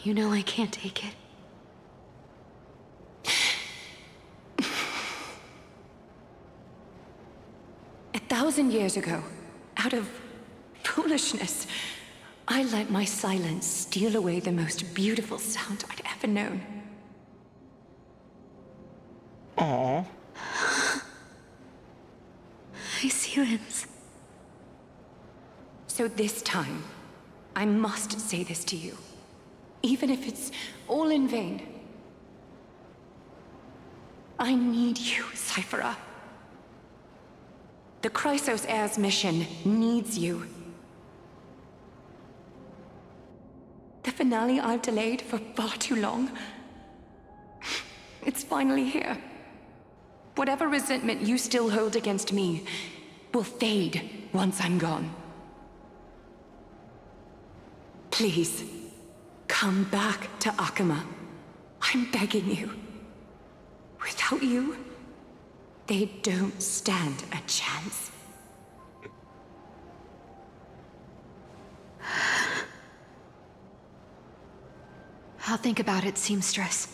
You know I can't take it. 1,000 years ago, out of foolishness, I let my silence steal away the most beautiful sound I'd ever known. Aww. My silence. So this time, I must say this to you, even if it's all in vain. I need you, Cyphra. The Chrysos Heir's mission needs you. The finale I've delayed for far too long. It's finally here. Whatever resentment you still hold against me will fade once I'm gone. Please, come back to Akama. I'm begging you. Without you, they don't stand a chance. I'll think about it, seamstress.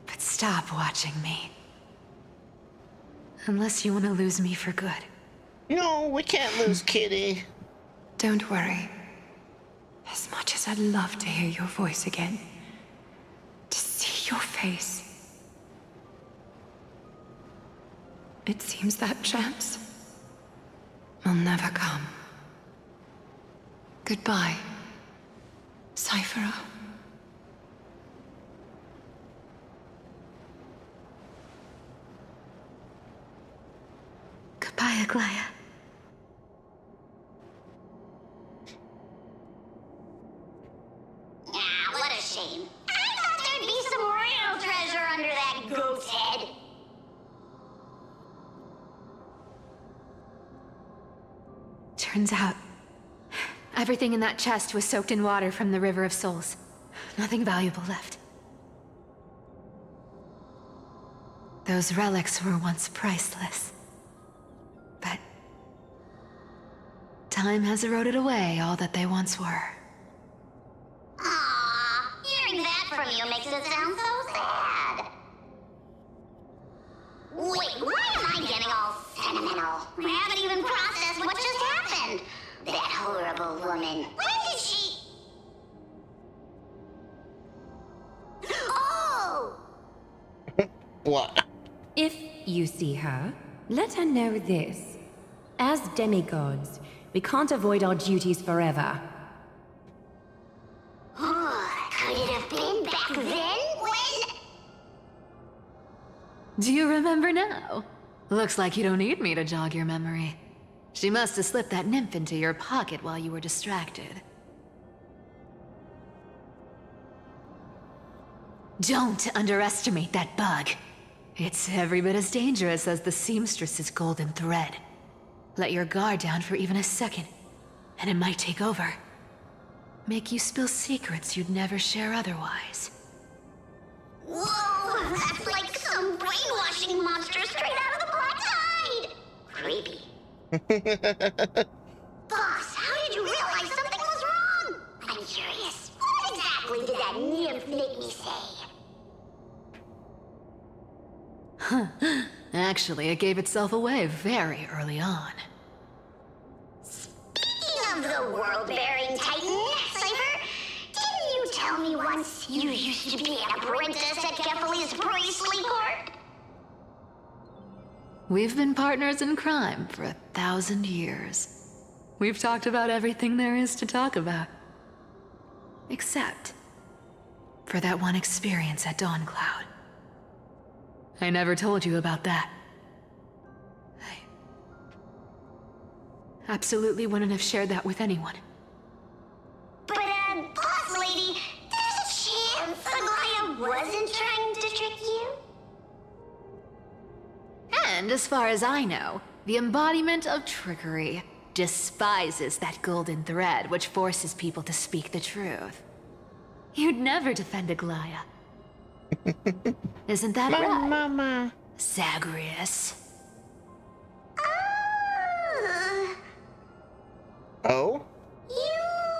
But stop watching me. Unless you want to lose me for good. No, we can't lose Kitty. Don't worry. As much as I'd love to hear your voice again, to see your face, it seems that chance will never come. Goodbye, Cyphra. Goodbye, Aglaya. Ah, what a shame. I thought there'd be some real treasure under that goat's head. Turns out, everything in that chest was soaked in water from the River of Souls. Nothing valuable left. Those relics were once priceless. But time has eroded away all that they once were. Aww, hearing that from you makes it sound so sad. Wait, why am I getting all sentimental? I haven't even processed what just happened. That horrible woman. When did she... Oh! What? If you see her, let her know this. As demigods, we can't avoid our duties forever. Could it have been back then when... Do you remember now? Looks like you don't need me to jog your memory. She must have slipped that nymph into your pocket while you were distracted. Don't underestimate that bug. It's every bit as dangerous as the seamstress's golden thread. Let your guard down for even a second, and it might take over. Make you spill secrets you'd never share otherwise. Whoa, that's like some brainwashing monster straight out of the Black Tide! Creepy. Boss, how did you realize something was wrong? I'm curious. What exactly did that nymph make me say? Actually, it gave itself away very early on. Speaking of the world-bearing titan, Cypher, didn't you tell me once you used to be an apprentice at Kefali's priestly court? We've been partners in crime for 1,000 years. We've talked about everything there is to talk about. Except for that one experience at Dawncloud. I never told you about that. I absolutely wouldn't have shared that with anyone. But, boss lady, there's a chance Aglaya wasn't trying to trick you? And as far as I know, the embodiment of trickery despises that golden thread which forces people to speak the truth. You'd never defend Aglaya. Isn't that right? Mama. Zagreus. Oh? You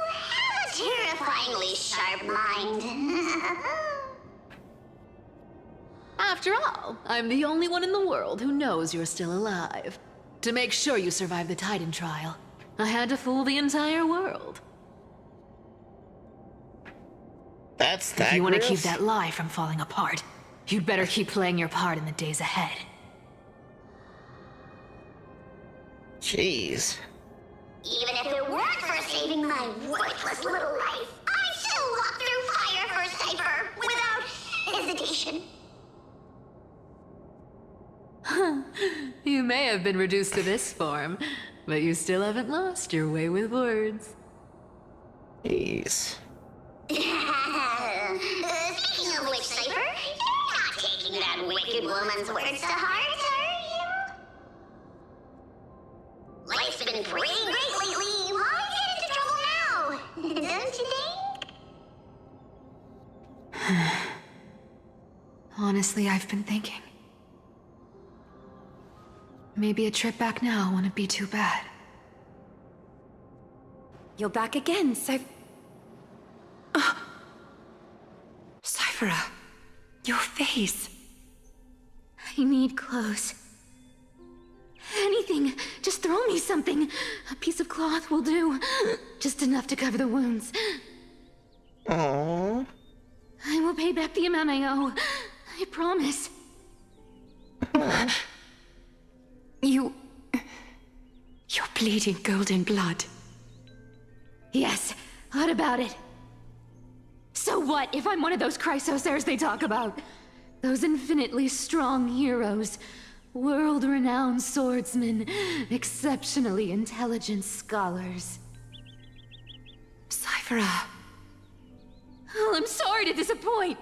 have a terrifyingly sharp mind. After all, I'm the only one in the world who knows you're still alive. To make sure you survive the Titan trial, I had to fool the entire world. That's that. If you want to keep that lie from falling apart, you'd better keep playing your part in the days ahead. Jeez. Even if it weren't for saving my worthless little life, I'd still walk through fire for Cypher without hesitation. You may have been reduced to this form, but you still haven't lost your way with words. Jeez. Speaking of which, Cypher, you're not taking that wicked woman's words to heart, are you? Life's been pretty great lately. Why get into trouble now? Don't you think? Honestly, I've been thinking. Maybe a trip back now wouldn't be too bad. You're back again, Cyphera, your face. I need clothes. Anything. Just throw me something. A piece of cloth will do. Just enough to cover the wounds. Aww. I will pay back the amount I owe. I promise. You're bleeding golden blood. Yes, what about it? So what if I'm one of those Chrysosairs they talk about? Those infinitely strong heroes, world-renowned swordsmen, exceptionally intelligent scholars. Cyphera. Oh, I'm sorry to disappoint.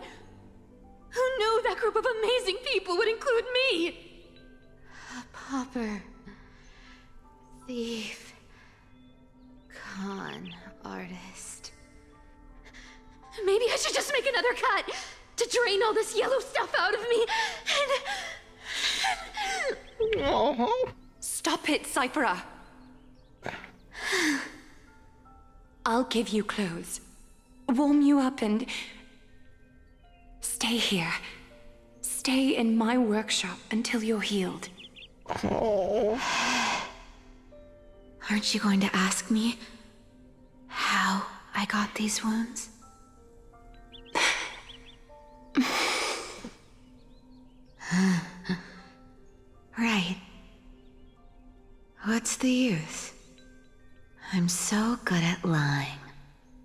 Who knew that group of amazing people would include me? A pauper, thief, con artist. Maybe I should just make another cut to drain all this yellow stuff out of me and... Stop it, Cyphera. I'll give you clothes, warm you up, and stay here. Stay in my workshop until you're healed. Aren't you going to ask me how I got these wounds? Right. What's the use? I'm so good at lying.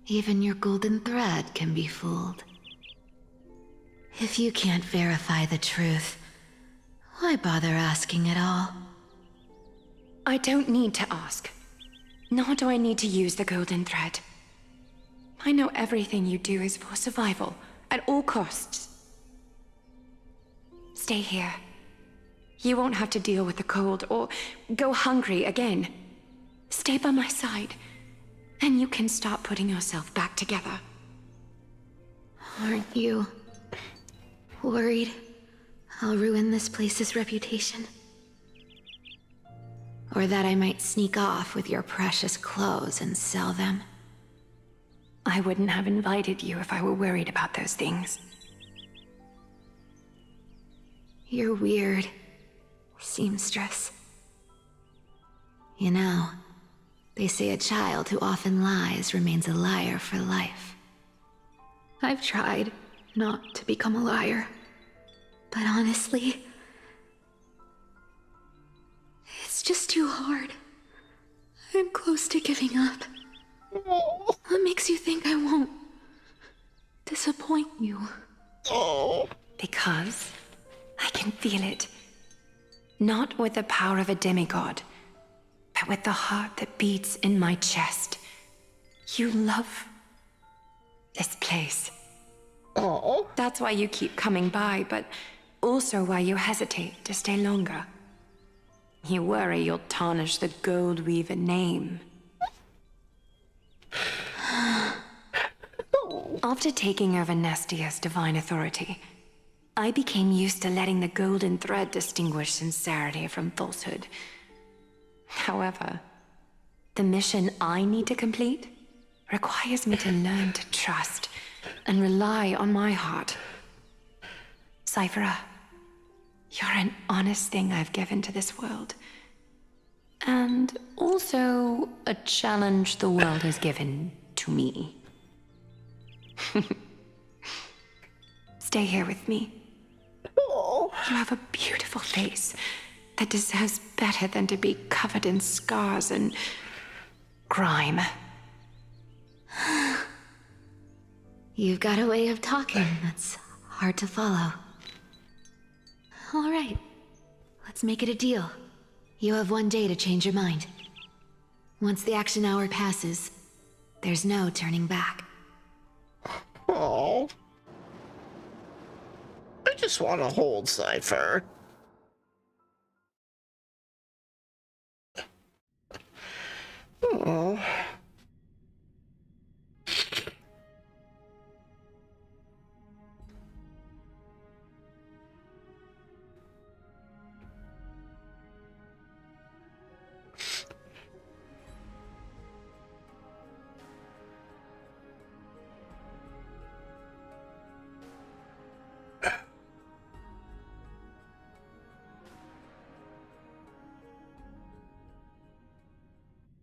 Even your golden thread can be fooled. If you can't verify the truth, why bother asking at all? I don't need to ask. Nor do I need to use the golden thread. I know everything you do is for survival, at all costs. Stay here. You won't have to deal with the cold or go hungry again. Stay by my side, and you can start putting yourself back together. Aren't you worried I'll ruin this place's reputation? Or that I might sneak off with your precious clothes and sell them? I wouldn't have invited you if I were worried about those things. You're weird. seamstress. You know, they say a child who often lies remains a liar for life. I've tried not to become a liar, but honestly, it's just too hard. I'm close to giving up. What makes you think I won't disappoint you? Because I can feel it. Not with the power of a demigod, but with the heart that beats in my chest. You love this place. That's why you keep coming by, but also why you hesitate to stay longer. You worry you'll tarnish the Gold Weaver name. After taking over Nestia's divine authority, I became used to letting the golden thread distinguish sincerity from falsehood. However, the mission I need to complete requires me to learn to trust and rely on my heart. Cyphera, you're an honest thing I've given to this world. And also a challenge the world has given to me. Stay here with me. You have a beautiful face that deserves better than to be covered in scars and grime. You've got a way of talking that's hard to follow. All right, let's make it a deal. You have 1 day to change your mind. Once the action hour passes, there's no turning back. Oh. I just want to hold Cypher. Oh.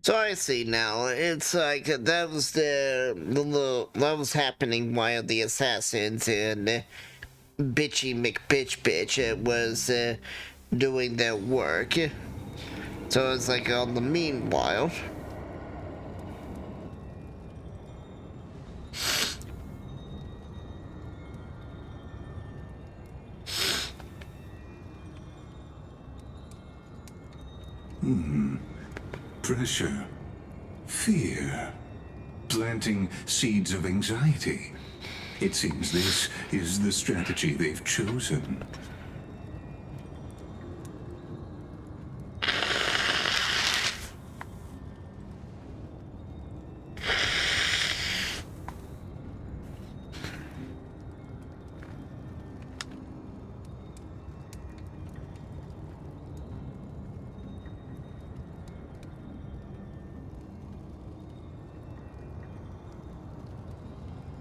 So I see now. It's like that was that was happening while the assassins and Bitchy McBitch was doing their work. So it's like on the meanwhile. Pressure. Fear. Planting seeds of anxiety. It seems this is the strategy they've chosen.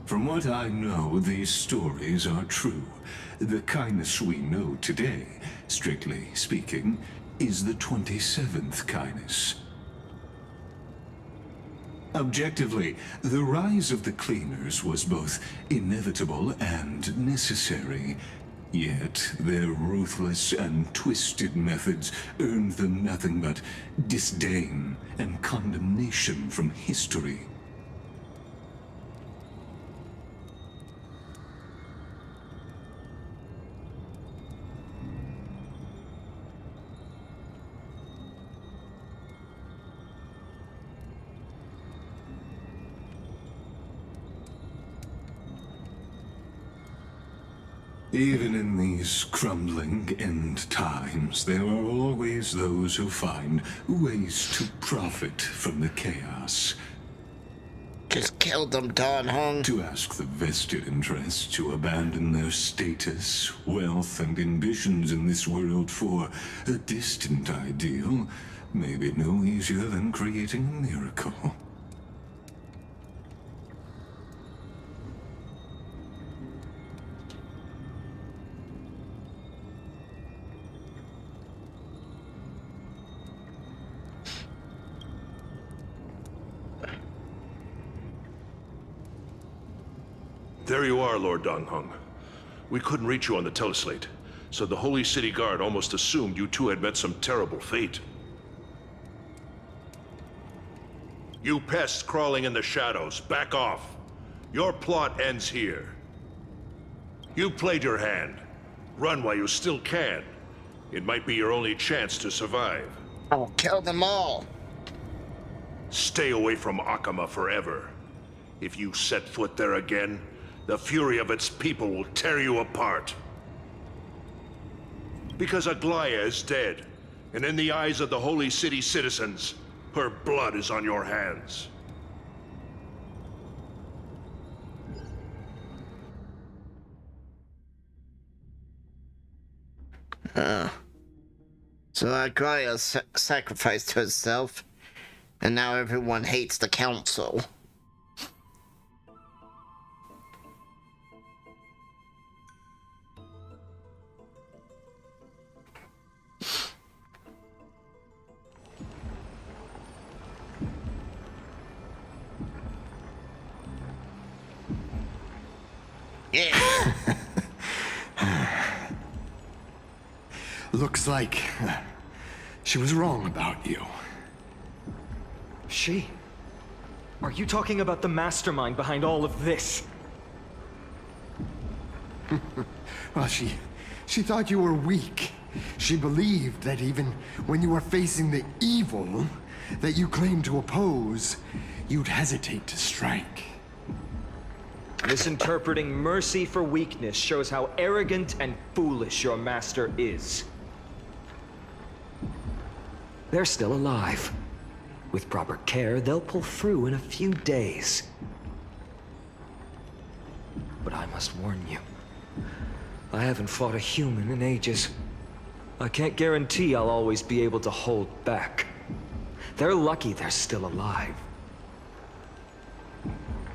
From what I know, these stories are true. The kindness we know today, strictly speaking, is the 27th kindness. Objectively, the rise of the Cleaners was both inevitable and necessary. Yet, their ruthless and twisted methods earned them nothing but disdain and condemnation from history. Even in these crumbling end times, there are always those who find ways to profit from the chaos. Just killed them, Don Hong. To ask the vested interests to abandon their status, wealth, and ambitions in this world for a distant ideal may be no easier than creating a miracle. There you are, Lord Donghung. We couldn't reach you on the teleslate, so the Holy City Guard almost assumed you two had met some terrible fate. You pests crawling in the shadows, back off. Your plot ends here. You played your hand. Run while you still can. It might be your only chance to survive. I'll kill them all. Stay away from Akama forever. If you set foot there again, the fury of its people will tear you apart. Because Aglaya is dead, and in the eyes of the Holy City citizens, her blood is on your hands. So Aglaya sacrificed herself, and now everyone hates the council. Yeah. Looks like she was wrong about you. She? Are you talking about the mastermind behind all of this? Well, she thought you were weak. She believed that even when you were facing the evil that you claimed to oppose, you'd hesitate to strike. Misinterpreting mercy for weakness shows how arrogant and foolish your master is. They're still alive. With proper care, they'll pull through in a few days. But I must warn you, I haven't fought a human in ages. I can't guarantee I'll always be able to hold back. They're lucky they're still alive.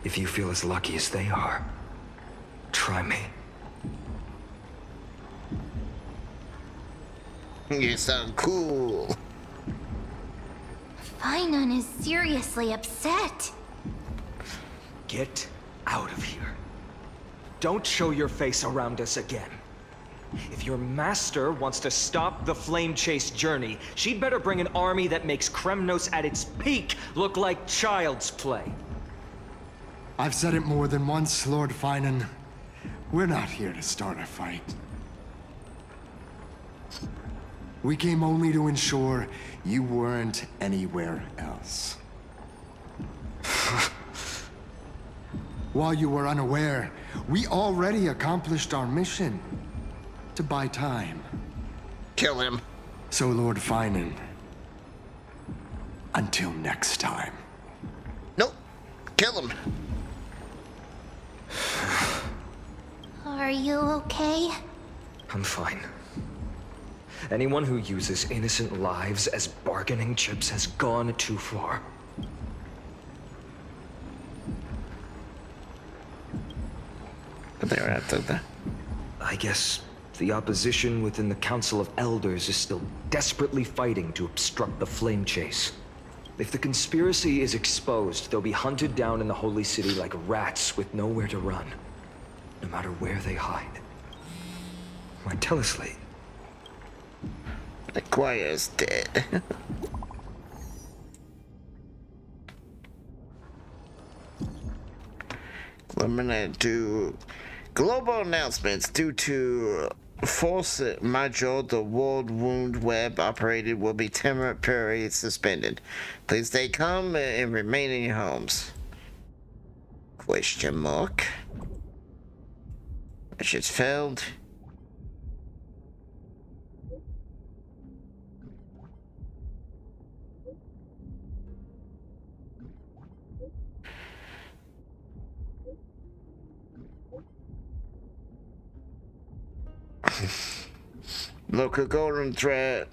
If you feel as lucky as they are, try me. You sound cool. Finon is seriously upset. Get out of here. Don't show your face around us again. If your master wants to stop the Flame Chase journey, she'd better bring an army that makes Kremnos at its peak look like child's play. I've said it more than once, Lord Finan. We're not here to start a fight. We came only to ensure you weren't anywhere else. While you were unaware, we already accomplished our mission. To buy time. Kill him. So, Lord Finan, until next time. Nope. Kill him. Are you okay? I'm fine. Anyone who uses innocent lives as bargaining chips has gone too far. But they were after the... I guess the opposition within the Council of Elders is still desperately fighting to obstruct the Flame Chase. If the conspiracy is exposed, they'll be hunted down in the Holy City like rats with nowhere to run, no matter where they hide. My teleslate. The choir's dead. I'm gonna do global announcements. Due to force majeure, the World Wound Web operated will be temporarily suspended. Please stay calm and remain in your homes. Question mark. Missions failed. Local golden thread.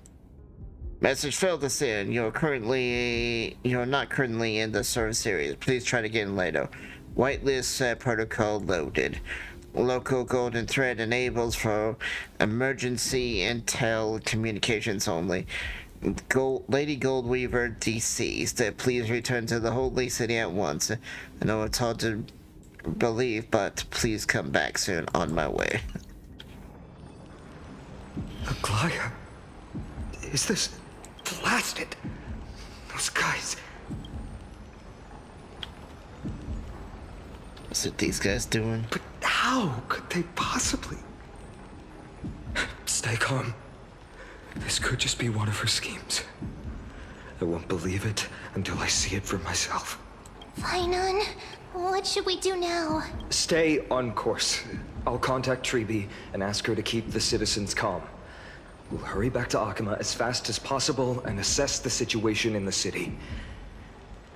Message failed to send. You're not currently in the service area. Please try to get in later. Whitelist protocol loaded. Local golden thread enables for emergency intel communications only. Lady Goldweaver deceased. Please return to the Holy City at once. I know it's hard to believe, but please come back soon. On my way. Aglaya, is this blasted? Those guys. What's it these guys doing? But how could they possibly? Stay calm. This could just be one of her schemes. I won't believe it until I see it for myself. Fainan, what should we do now? Stay on course. I'll contact Treeby and ask her to keep the citizens calm. We'll hurry back to Akima as fast as possible and assess the situation in the city.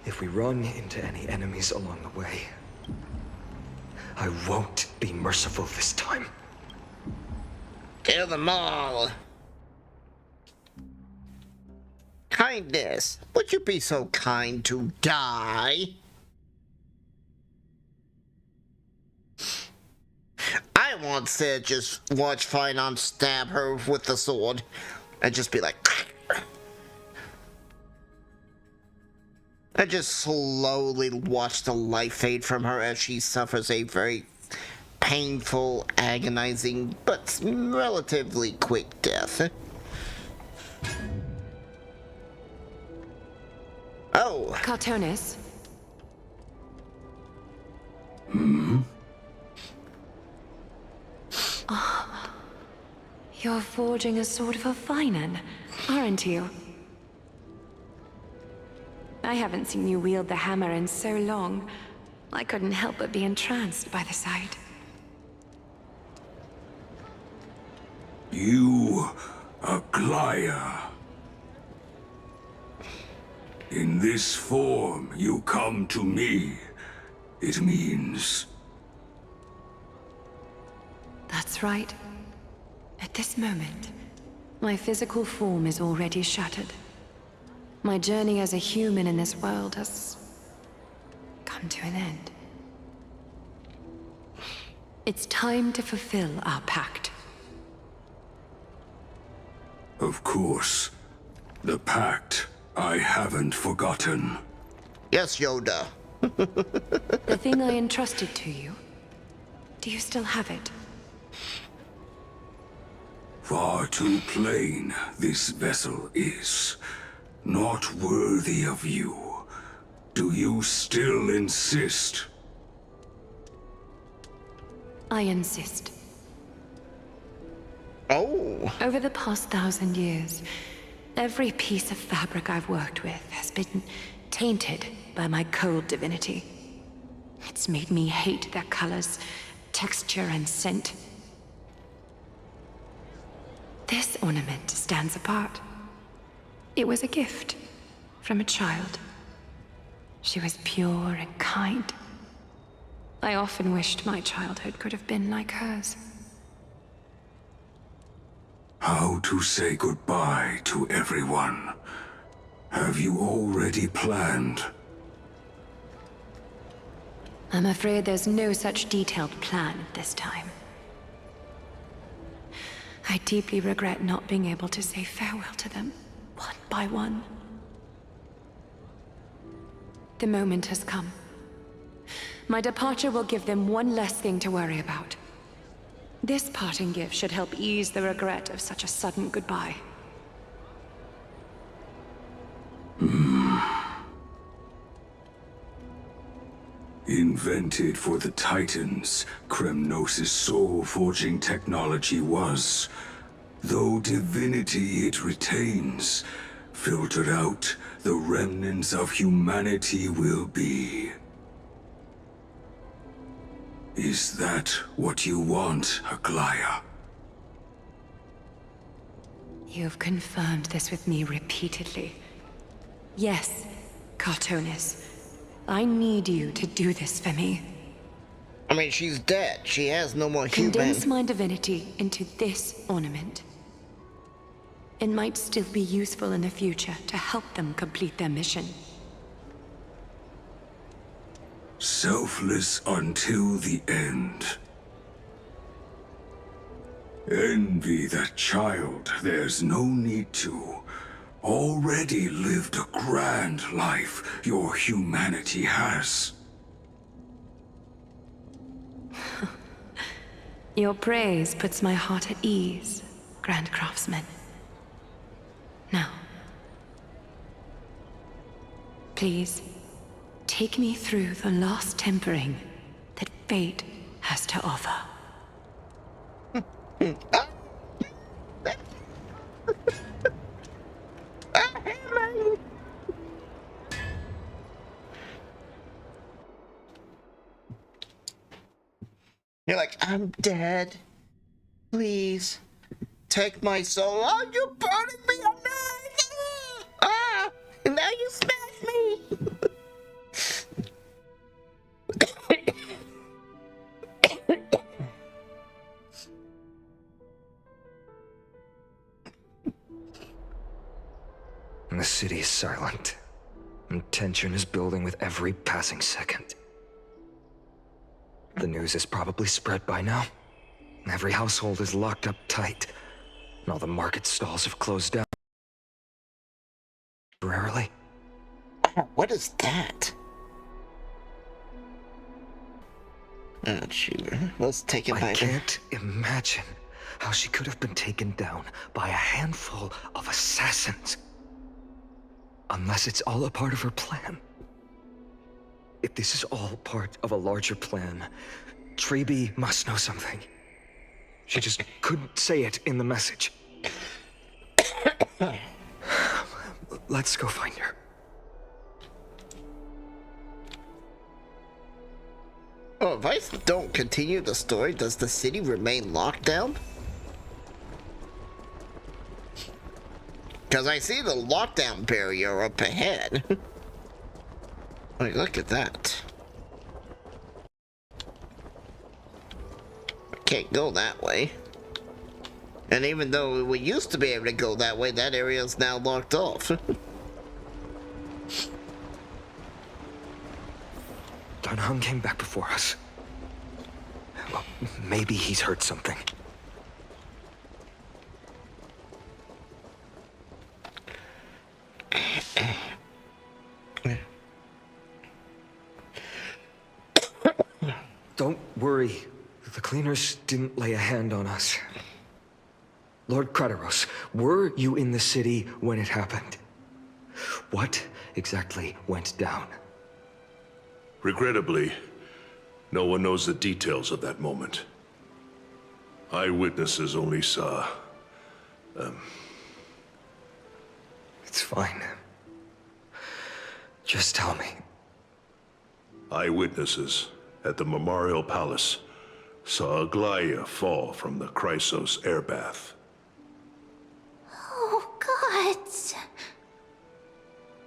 If we run into any enemies along the way, I won't be merciful this time. Kill them all. Kindness. Would you be so kind to die? I once said just watch Fainan stab her with the sword and just be like... I just slowly watch the life fade from her as she suffers a very painful, agonizing, but relatively quick death. Oh! Cartonis? Oh, you're forging a sword for Fainan, aren't you? I haven't seen you wield the hammer in so long. I couldn't help but be entranced by the sight. You, Aglaya. In this form, you come to me. It means... That's right. At this moment, my physical form is already shattered. My journey as a human in this world has come to an end. It's time to fulfill our pact. Of course. The pact I haven't forgotten. Yes, Yoda. The thing I entrusted to you, do you still have it? Far too plain this vessel is. Not worthy of you. Do you still insist? I insist. Oh. Over the past 1,000 years, every piece of fabric I've worked with has been tainted by my cold divinity. It's made me hate their colors, texture, and scent. This ornament stands apart. It was a gift from a child. She was pure and kind. I often wished my childhood could have been like hers. How to say goodbye to everyone? Have you already planned? I'm afraid there's no such detailed plan at this time. I deeply regret not being able to say farewell to them, one by one. The moment has come. My departure will give them one less thing to worry about. This parting gift should help ease the regret of such a sudden goodbye. Invented for the Titans, Kremnos' soul-forging technology was. Though divinity it retains, filtered out, the remnants of humanity will be. Is that what you want, Aglaya? You've confirmed this with me repeatedly. Yes, Cartonis. I need you to do this for me. I mean, she's dead. She has no more human. Condense my divinity into this ornament. It might still be useful in the future to help them complete their mission. Selfless until the end. Envy that child, there's no need to. Already lived a grand life your humanity has. Your praise puts my heart at ease, Grand Craftsman. Now, please, take me through the last tempering that fate has to offer. You're like, I'm dead. Please, take my soul. Oh, you're burning me alive! Ah! And now you smash me! The city is silent, and tension is building with every passing second. The news is probably spread by now. Every household is locked up tight, and all the market stalls have closed down temporarily. What is that? Oh, shoot. Let's take it back. I can't imagine how she could have been taken down by a handful of assassins. Unless it's all a part of her plan. If this is all part of a larger plan, Treby must know something. She just couldn't say it in the message. Let's go find her. Oh, if I don't continue the story, does the city remain locked down? Because I see the lockdown barrier up ahead. Like, look at that. I can't go that way. And even though we used to be able to go that way, that area is now locked off. Dunhung came back before us. Well, maybe he's heard something. Don't worry. The cleaners didn't lay a hand on us. Lord Krateros, were you in the city when it happened? What exactly went down? Regrettably, no one knows the details of that moment. Eyewitnesses only saw... It's fine. Just tell me. Eyewitnesses at the Memorial Palace saw Aglaia fall from the Chrysos airbath. Oh, God.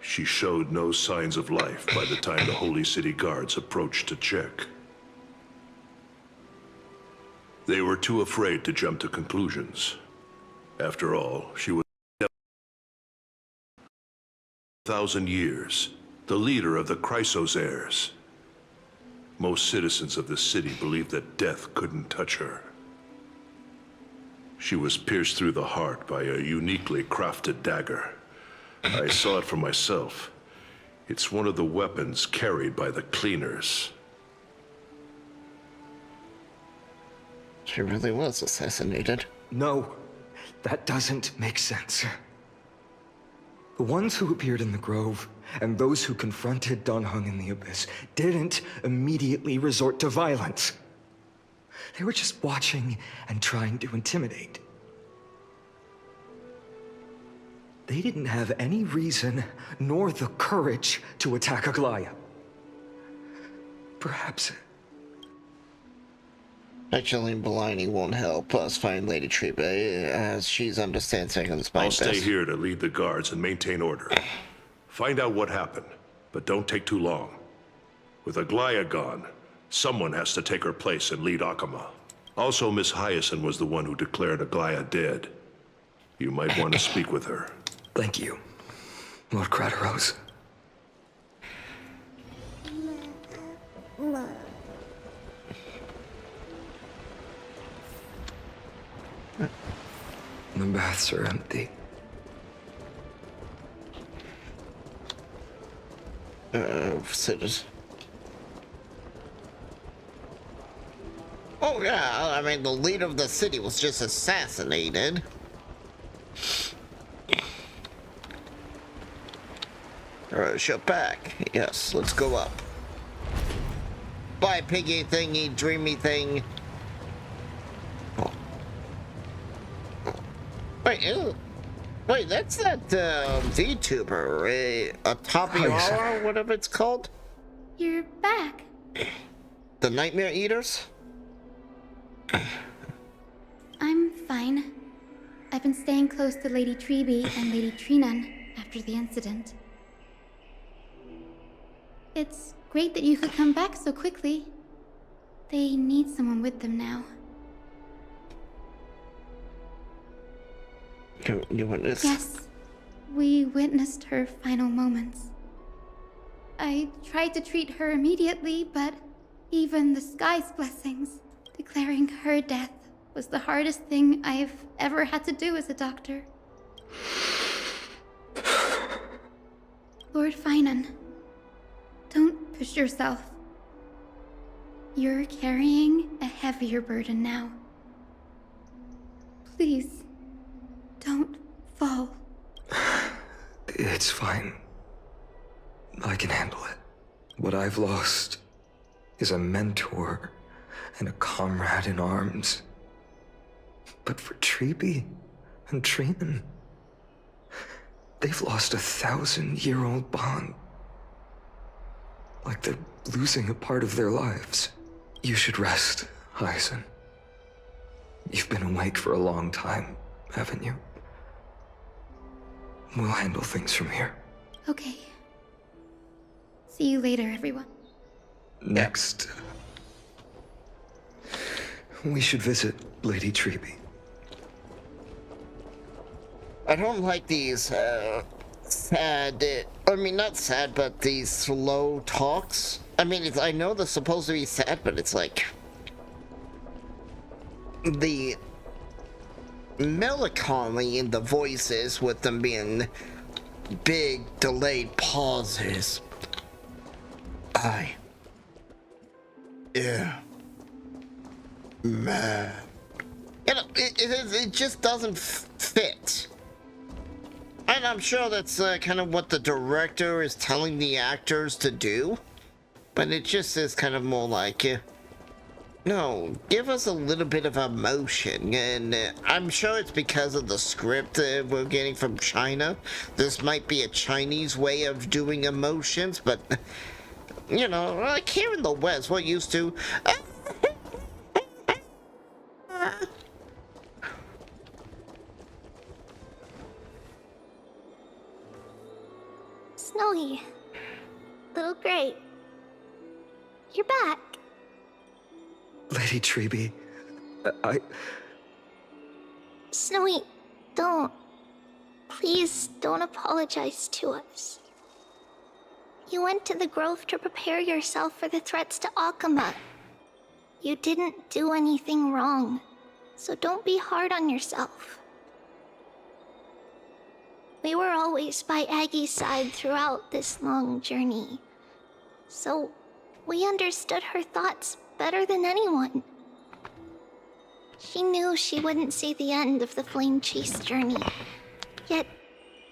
She showed no signs of life by the time the Holy City Guards approached to check. They were too afraid to jump to conclusions. After all, she was 1,000 years, the leader of the Chrysos heirs. Most citizens of the city believed that death couldn't touch her. She was pierced through the heart by a uniquely crafted dagger. I saw it for myself. It's one of the weapons carried by the cleaners. She really was assassinated. No, that doesn't make sense. The ones who appeared in the Grove and those who confronted Dunhung in the Abyss didn't immediately resort to violence. They were just watching and trying to intimidate. They didn't have any reason nor the courage to attack Aglaia. Perhaps... Actually, Bellini won't help us find Lady Treby, as she's under Sand-Sagon's I'll stay here to lead the guards and maintain order. Find out what happened, but don't take too long. With Aglaia gone, someone has to take her place and lead Akama. Also, Miss Hyacinth was the one who declared Aglaia dead. You might want to speak with her. Thank you, Lord Krateros. The baths are empty. Citizens. Oh, Oh yeah, I mean the leader of the city was just assassinated. Alright, shut back. Yes, let's go up. Bye, piggy thingy, dreamy thing. Oh. Wait, ew. Wait, that's that VTuber, Atapiara, whatever it's called. You're back. The Nightmare Eaters? I'm fine. I've been staying close to Lady Treeby and Lady Trinan after the incident. It's great that you could come back so quickly. They need someone with them now. You witnessed? Yes. We witnessed her final moments. I tried to treat her immediately, but even the sky's blessings, declaring her death was the hardest thing I've ever had to do as a doctor. Lord Finan, don't push yourself. You're carrying a heavier burden now. Please, don't fall. It's fine. I can handle it. What I've lost is a mentor and a comrade in arms. But for Treeby and Trinan, they've lost a 1,000-year-old bond. Like they're losing a part of their lives. You should rest, Hyacin. You've been awake for a long time, haven't you? We'll handle things from here. Okay. See you later, everyone. Next, we should visit Lady Treeby. I don't like these, sad, I mean, not sad, but these slow talks. I mean, I know they're supposed to be sad, but it's like... the melancholy in the voices with them being big, delayed pauses. Yeah. Man. You know, it just doesn't fit. And I'm sure that's kind of what the director is telling the actors to do. But it just is kind of more like, no, give us a little bit of emotion. And I'm sure it's because of the script we're getting from China. This might be a Chinese way of doing emotions, but, you know, like here in the West, we're used to... Snowy. Little Gray. You're back. Lady Treeby, Snowy, don't. Please don't apologize to us. You went to the Grove to prepare yourself for the threats to Akama. You didn't do anything wrong, so don't be hard on yourself. We were always by Aggie's side throughout this long journey, so we understood her thoughts better than anyone. She knew she wouldn't see the end of the Flame Chase journey, yet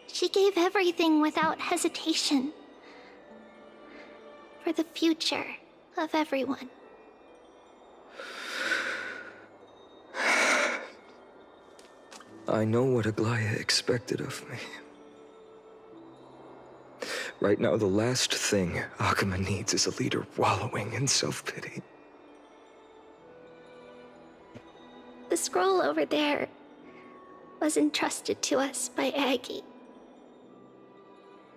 she gave everything without hesitation for the future of everyone. I know what Aglaya expected of me. Right now, the last thing Akama needs is a leader wallowing in self-pity. The scroll over there was entrusted to us by Aggie.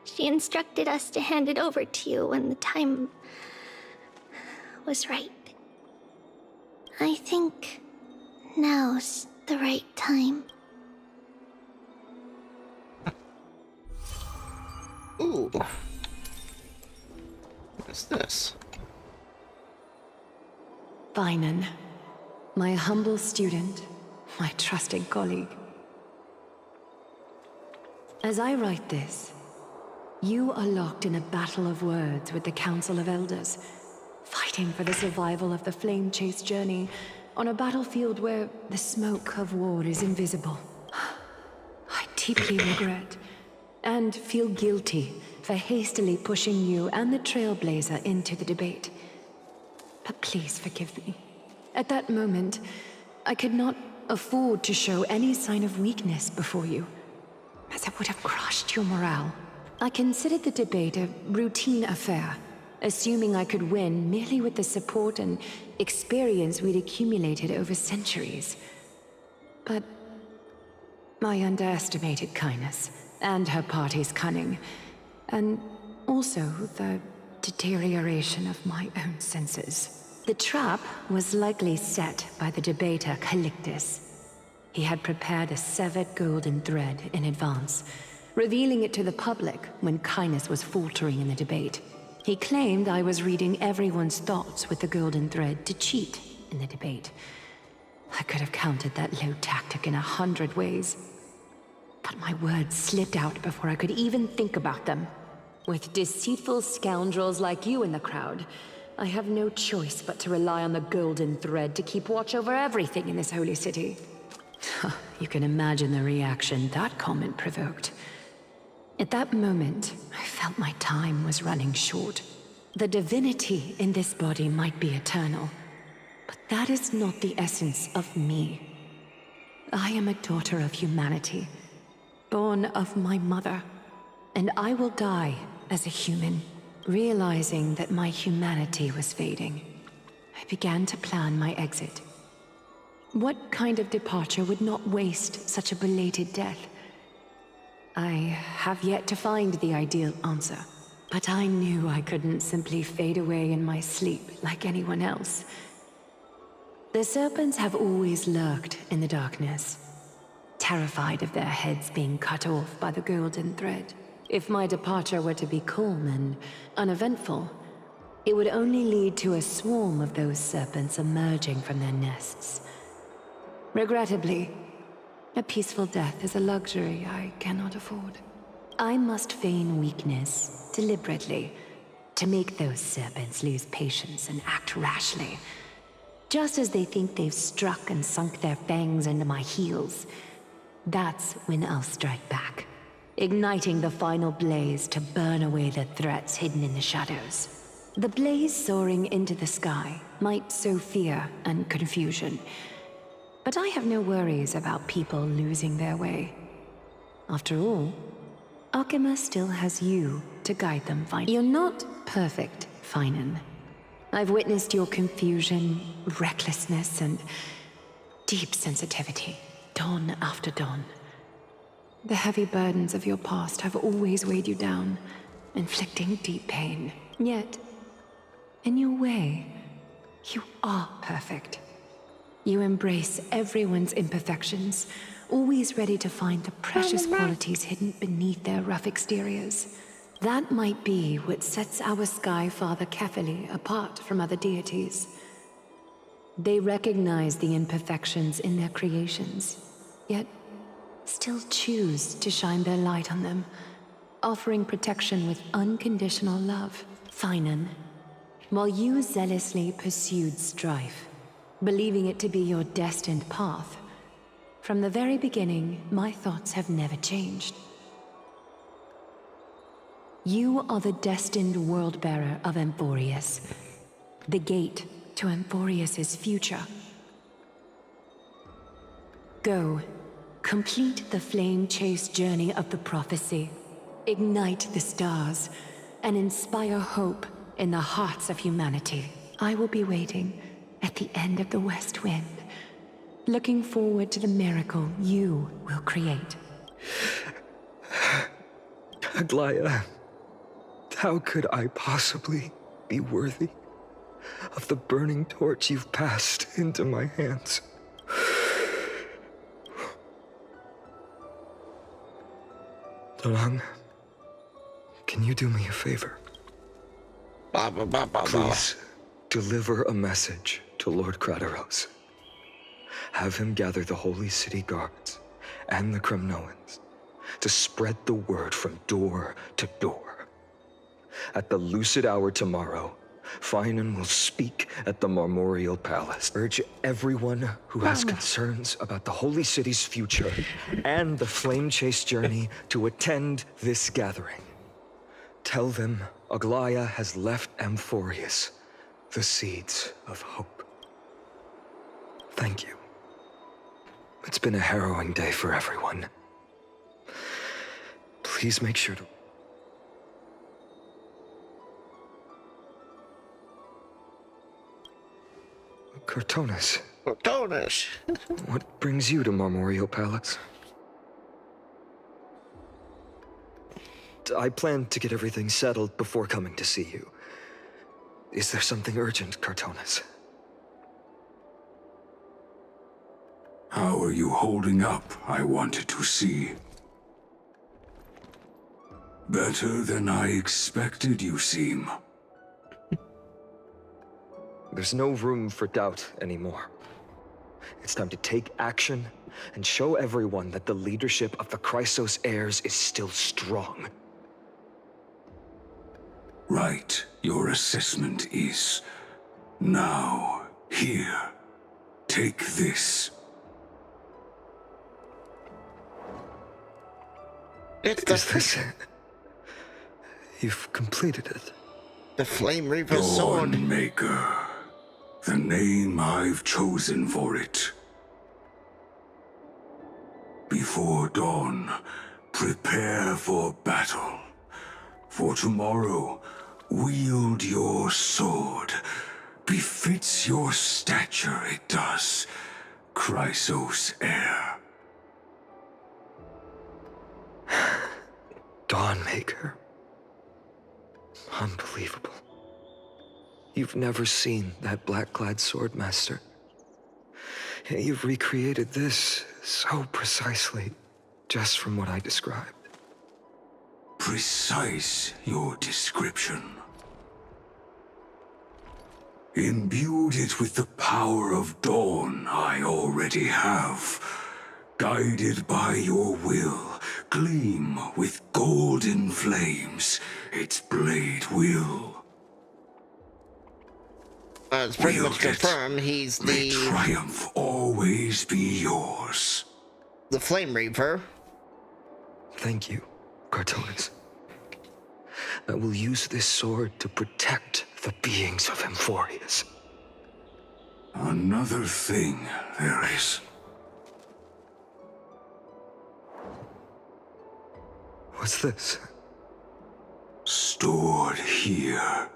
She instructed us to hand it over to you when the time was right. I think now's the right time. Ooh. What's this? Finan, my humble student, my trusted colleague. As I write this, you are locked in a battle of words with the Council of Elders, fighting for the survival of the Flame Chase journey on a battlefield where the smoke of war is invisible. I deeply regret and feel guilty for hastily pushing you and the Trailblazer into the debate. But please forgive me. At that moment, I could not afford to show any sign of weakness before you, as it would have crushed your morale. I considered the debate a routine affair, assuming I could win merely with the support and experience we'd accumulated over centuries. But I underestimated kindness and her party's cunning, and also the deterioration of my own senses. The trap was likely set by the debater Calictus. He had prepared a severed golden thread in advance, revealing it to the public when kindness was faltering in the debate. He claimed I was reading everyone's thoughts with the golden thread to cheat in the debate. I could have countered that low tactic in 100 ways, but my words slipped out before I could even think about them. With deceitful scoundrels like you in the crowd, I have no choice but to rely on the golden thread to keep watch over everything in this holy city. You can imagine the reaction that comment provoked. At that moment, I felt my time was running short. The divinity in this body might be eternal, but that is not the essence of me. I am a daughter of humanity, born of my mother, and I will die as a human. Realizing that my humanity was fading, I began to plan my exit. What kind of departure would not waste such a belated death? I have yet to find the ideal answer, but I knew I couldn't simply fade away in my sleep like anyone else. The serpents have always lurked in the darkness, terrified of their heads being cut off by the golden thread. If my departure were to be calm and uneventful, it would only lead to a swarm of those serpents emerging from their nests. Regrettably, a peaceful death is a luxury I cannot afford. I must feign weakness deliberately to make those serpents lose patience and act rashly. Just as they think they've struck and sunk their fangs into my heels, that's when I'll strike back, igniting the final blaze to burn away the threats hidden in the shadows. The blaze soaring into the sky might sow fear and confusion, but I have no worries about people losing their way. After all, Alchema still has you to guide them. You're not perfect, Finan. I've witnessed your confusion, recklessness, and deep sensitivity, dawn after dawn. The heavy burdens of your past have always weighed you down, inflicting deep pain. Yet, in your way, you are perfect. You embrace everyone's imperfections, always ready to find the precious qualities hidden beneath their rough exteriors. That might be what sets our Sky Father Kefili apart from other deities. They recognize the imperfections in their creations, yet still choose to shine their light on them, offering protection with unconditional love. Finan, while you zealously pursued strife, believing it to be your destined path, from the very beginning, my thoughts have never changed. You are the destined world-bearer of Amphorius, the gate to Amphorius's future. Go. Complete the flame-chased journey of the prophecy, ignite the stars, and inspire hope in the hearts of humanity. I will be waiting at the end of the West Wind, looking forward to the miracle you will create. Aglaya, how could I possibly be worthy of the burning torch you've passed into my hands? Dalang, can you do me a favor? Please deliver a message to Lord Krateros. Have him gather the Holy City guards and the Kremnoans to spread the word from door to door. At the lucid hour tomorrow, Finan will speak at the Marmorial Palace. Urge everyone who has concerns about the Holy City's future and the Flame Chase journey to attend this gathering. Tell them Aglaya has left Amphorius the seeds of hope. Thank you. It's been a harrowing day for everyone. Please make sure to... Cartonis. Cartonis. What brings you to Marmorial Palace? I plan to get everything settled before coming to see you. Is there something urgent, Cartonis? How are you holding up, I wanted to see. Better than I expected, you seem. There's no room for doubt anymore. It's time to take action and show everyone that the leadership of the Chrysos heirs is still strong. Right, your assessment is... Now, here. Take this. It's Is this it? You've completed it. The Flame Reaper sword. Dawnmaker. The name I've chosen for it. Before dawn, prepare for battle. For tomorrow, wield your sword. Befits your stature, it does. Chrysos heir. Dawnmaker. Unbelievable. You've never seen that black-clad swordmaster. Yet you've recreated this so precisely, just from what I described. Precise, your description. Imbued it with the power of dawn I already have. Guided by your will, gleam with golden flames, its blade will. It's pretty much confirmed he's the... May triumph always be yours. The Flame Reaper. Thank you, Cartonis. I will use this sword to protect the beings of Amphorius. Another thing there is. What's this? Stored here,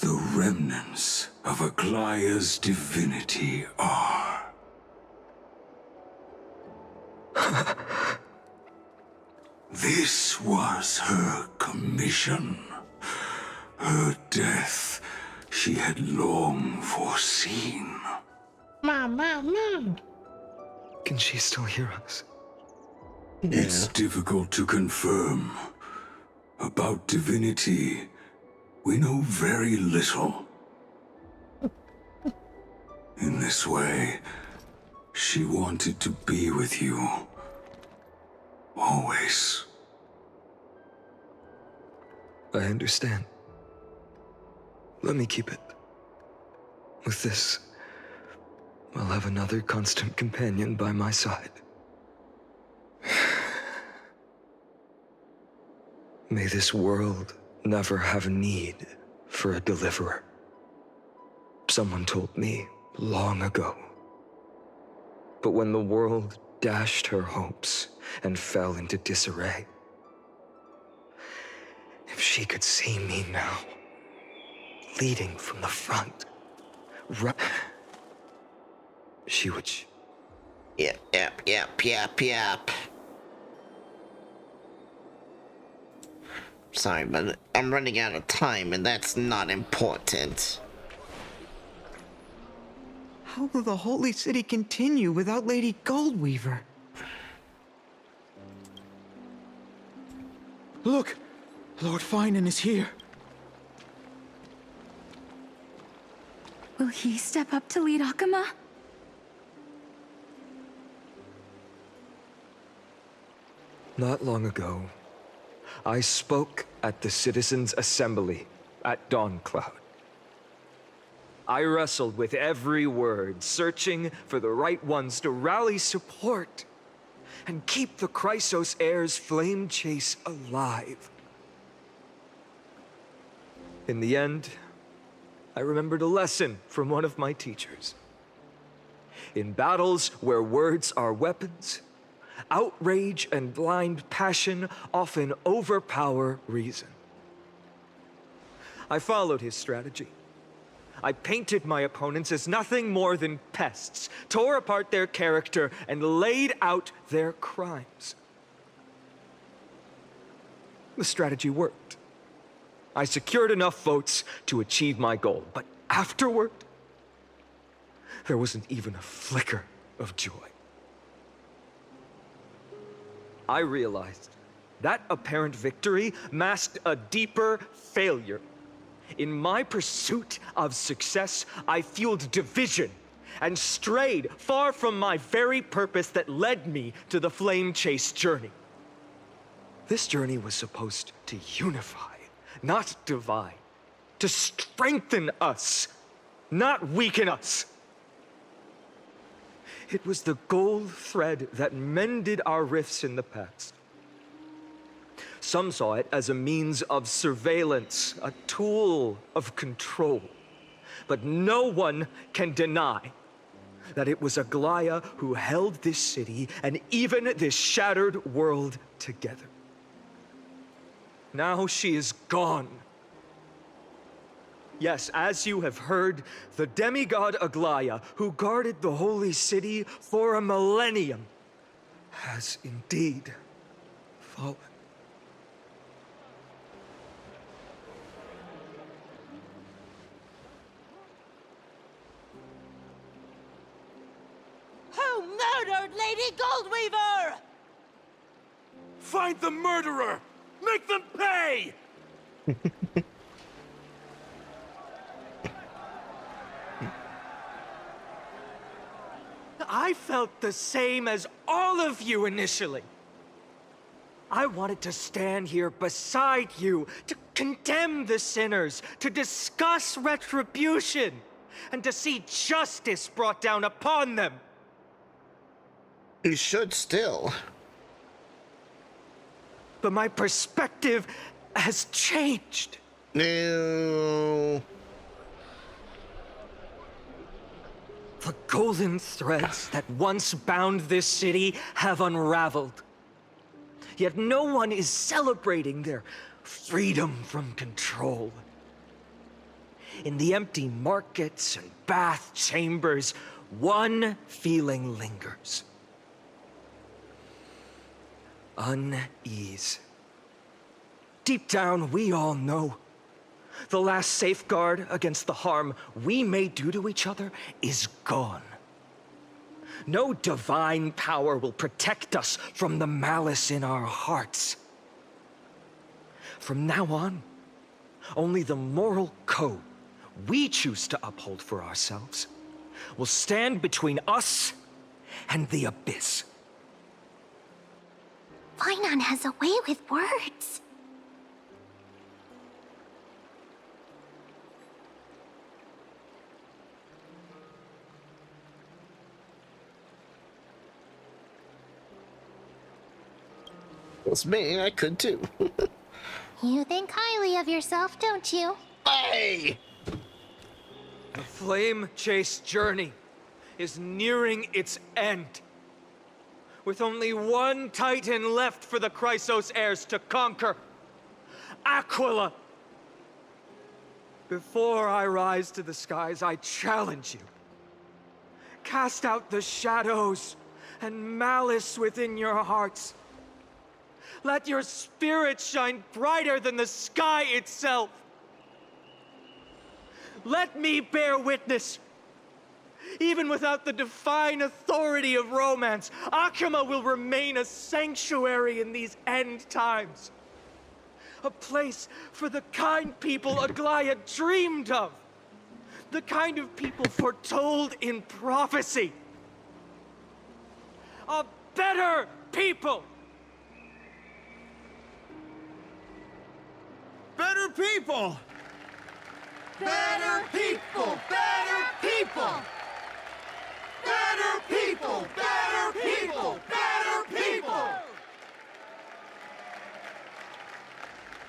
the remnants of Aglaya's divinity are. This was her commission. Her death she had long foreseen. Mom. Can she still hear us? It's difficult to confirm. About divinity, we know very little. In this way, she wanted to be with you. Always. I understand. Let me keep it. With this, I'll have another constant companion by my side. May this world never have need for a deliverer. Someone told me long ago. But when the world dashed her hopes and fell into disarray, if she could see me now, leading from the front, she would... Yep. Sorry, but I'm running out of time, and that's not important. How will the Holy City continue without Lady Goldweaver? Look! Lord Finan is here. Will he step up to lead Akama? Not long ago, I spoke at the Citizens' Assembly at Dawncloud. I wrestled with every word, searching for the right ones to rally support and keep the Chrysos heir's flame chase alive. In the end, I remembered a lesson from one of my teachers. In battles where words are weapons, outrage and blind passion often overpower reason. I followed his strategy. I painted my opponents as nothing more than pests, tore apart their character, and laid out their crimes. The strategy worked. I secured enough votes to achieve my goal, but afterward, there wasn't even a flicker of joy. I realized that apparent victory masked a deeper failure. In my pursuit of success, I fueled division and strayed far from my very purpose that led me to the flame chase journey. This journey was supposed to unify, not divide, to strengthen us, not weaken us. It was the gold thread that mended our rifts in the past. Some saw it as a means of surveillance, a tool of control. But no one can deny that it was Aglaya who held this city and even this shattered world together. Now she is gone. Yes, as you have heard, the demigod Aglaya, who guarded the holy city for a millennium, has indeed fallen. Who murdered Lady Goldweaver? Find the murderer! Make them pay! I felt the same as all of you initially. I wanted to stand here beside you, to condemn the sinners, to discuss retribution, and to see justice brought down upon them. You should still. But my perspective has changed. No. The golden threads that once bound this city have unraveled. Yet no one is celebrating their freedom from control. In the empty markets and bath chambers, one feeling lingers. Unease. Deep down, we all know the last safeguard against the harm we may do to each other is gone. No divine power will protect us from the malice in our hearts. From now on, only the moral code we choose to uphold for ourselves will stand between us and the abyss. Fainan has a way with words. It's me, I could too. You think highly of yourself, don't you? Hey! The flame chase journey is nearing its end. With only one Titan left for the Chrysos heirs to conquer. Aquila! Before I rise to the skies, I challenge you. Cast out the shadows and malice within your hearts. Let your spirit shine brighter than the sky itself. Let me bear witness. Even without the divine authority of romance, Akama will remain a sanctuary in these end times. A place for the kind people Aglaya dreamed of. The kind of people foretold in prophecy. A better people! Better people! Better people! Better people! Better people! Better people! Better people!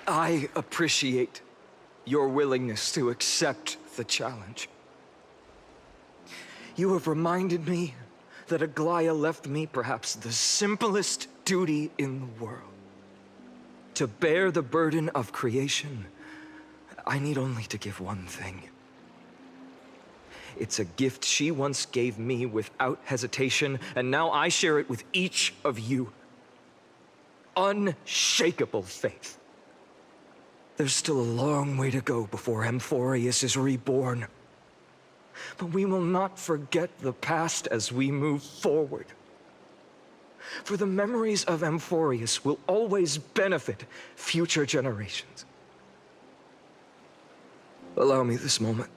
I appreciate your willingness to accept the challenge. You have reminded me that Aglaya left me perhaps the simplest duty in the world. To bear the burden of creation, I need only to give one thing. It's a gift she once gave me without hesitation, and now I share it with each of you. Unshakable faith. There's still a long way to go before Amphorius is reborn. But we will not forget the past as we move forward. For the memories of Amphorius will always benefit future generations. Allow me this moment.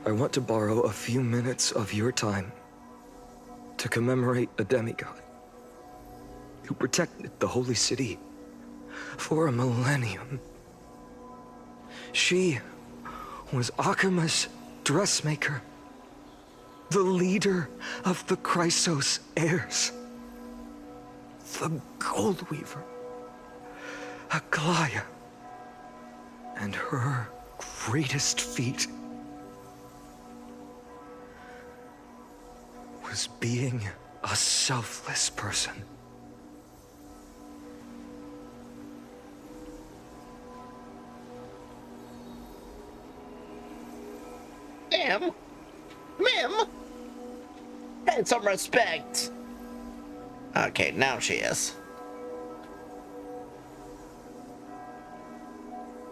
I want to borrow a few minutes of your time to commemorate a demigod who protected the Holy City for a millennium. She was Akima's dressmaker, the leader of the Chrysos heirs, the Gold Weaver, Aglaya, and her greatest feat was being a selfless person. Mim! Had some respect. Okay, now she is.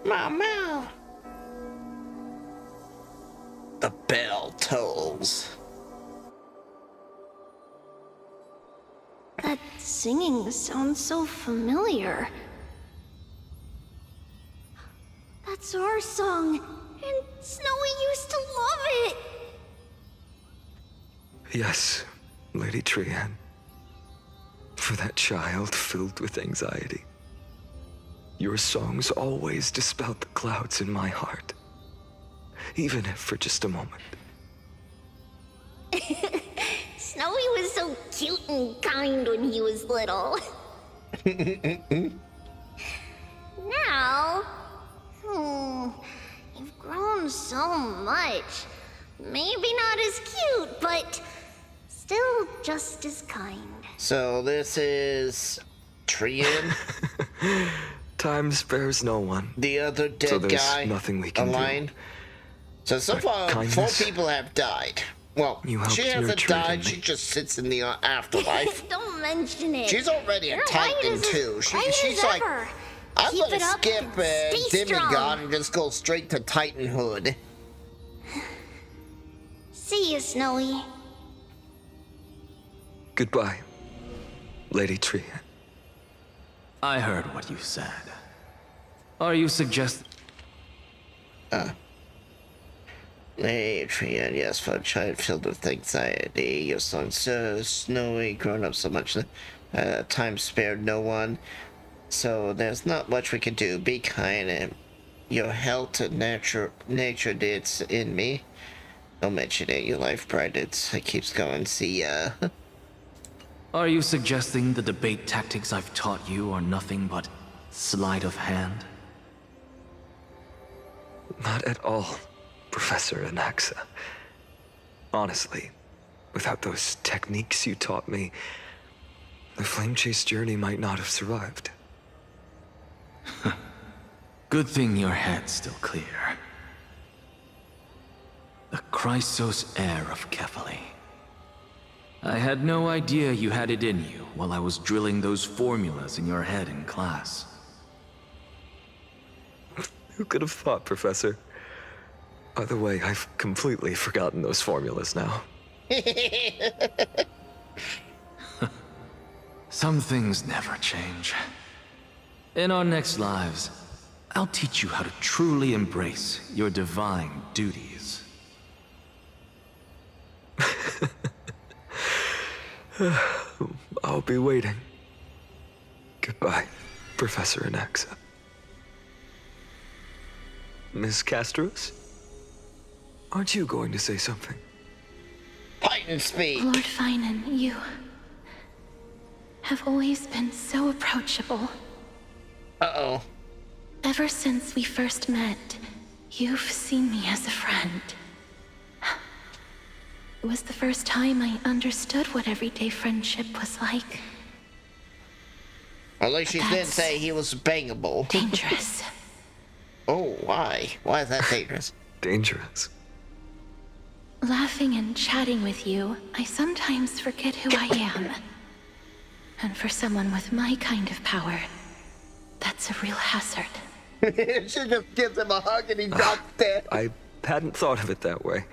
Mama! The bell tolls. That singing sounds so familiar. That's our song, and Snowy used to love it. Yes, Lady Trian. For that child filled with anxiety. Your songs always dispelled the clouds in my heart. Even if for just a moment. Snowy was so cute and kind when he was little. Now, you've grown so much. Maybe not as cute, but still just as kind. So this is Trian? Time spares no one. The other dead so there's guy? Nothing we can do. So far, kindness? 4 people have died. Well, she hasn't died, she just sits in the afterlife. Don't mention it. She's already a You're Titan, right too. right She's as like, ever. I'm Keep gonna it up skip and stay Demigod strong. and just go straight to Titanhood. See you, Snowy. Goodbye, Lady Trian. I heard what you said. Are you suggesting... Hey, Trian, yes, for a child filled with anxiety, your song so snowy, grown up so much, time spared no one. So there's not much we can do. Be kind, and your health and nature it's in me. Don't mention it, your life bright, it keeps going. See ya. Are you suggesting the debate tactics I've taught you are nothing but sleight of hand? Not at all, Professor Anaxa. Honestly, without those techniques you taught me, the Flame Chase journey might not have survived. Good thing your head's still clear. The Chrysos heir of Kefali. I had no idea you had it in you while I was drilling those formulas in your head in class. Who could have thought, Professor? By the way, I've completely forgotten those formulas now. Some things never change. In our next lives, I'll teach you how to truly embrace your divine duties. I'll be waiting. Goodbye, Professor Anaxa. Miss Castros? Aren't you going to say something? Fight and speak. Lord Finan, you have always been so approachable. Uh-oh. Ever since we first met, you've seen me as a friend. It was the first time I understood what everyday friendship was like. At least she didn't say he was bangable. Dangerous. Oh, why? Why is that dangerous? Dangerous. Laughing and chatting with you, I sometimes forget who I am. And for someone with my kind of power, that's a real hazard. She just gives him a hug and he drops dead. I hadn't thought of it that way.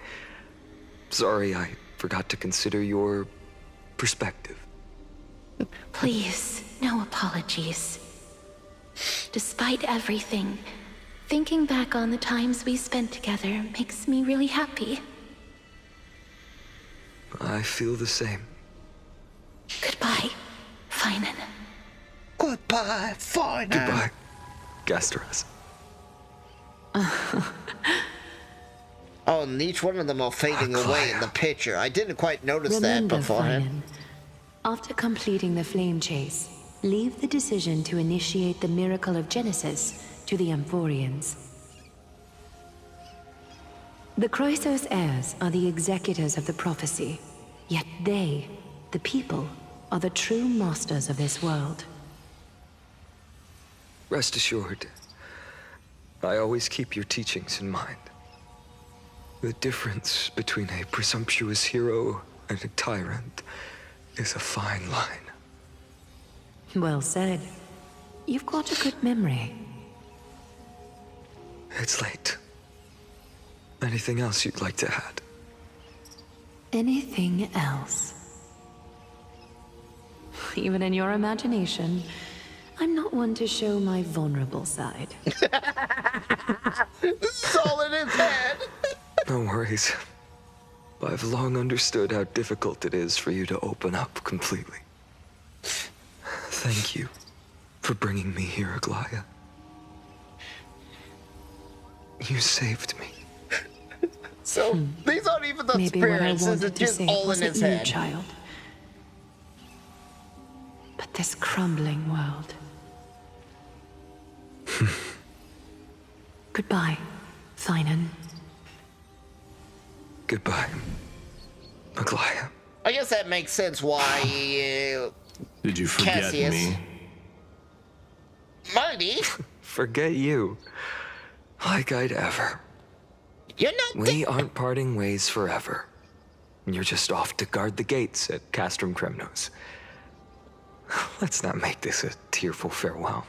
Sorry, I forgot to consider your perspective. Please, no apologies. Despite everything, thinking back on the times we spent together makes me really happy. I feel the same. Goodbye, Finan. Goodbye, Finan. Goodbye, Gasteros. Oh, and each one of them are fading away in the picture. I didn't quite notice that Remember, beforehand. Finan, after completing the flame chase, leave the decision to initiate the miracle of Genesis to the Amphorians. The Chrysos heirs are the executors of the prophecy, yet they, the people, are the true masters of this world. Rest assured, I always keep your teachings in mind. The difference between a presumptuous hero and a tyrant is a fine line. Well said. You've got a good memory. It's late. Anything else you'd like to add? Anything else? Even in your imagination, I'm not one to show my vulnerable side. This is all in his head. No worries. I've long understood how difficult it is for you to open up completely. Thank you for bringing me here, Aglaya. You saved me. So, these aren't even the Maybe what I spirits, wanted it's to just say all in wasn't his you, head. child. But this crumbling world. Goodbye, Finan. Goodbye, Aglaya. I guess that makes sense why Did you forget Cassius. me? Marty? Forget you. Like I'd ever. You're not We aren't parting ways forever. You're just off to guard the gates at Castrum Kremnos. Let's not make this a tearful farewell.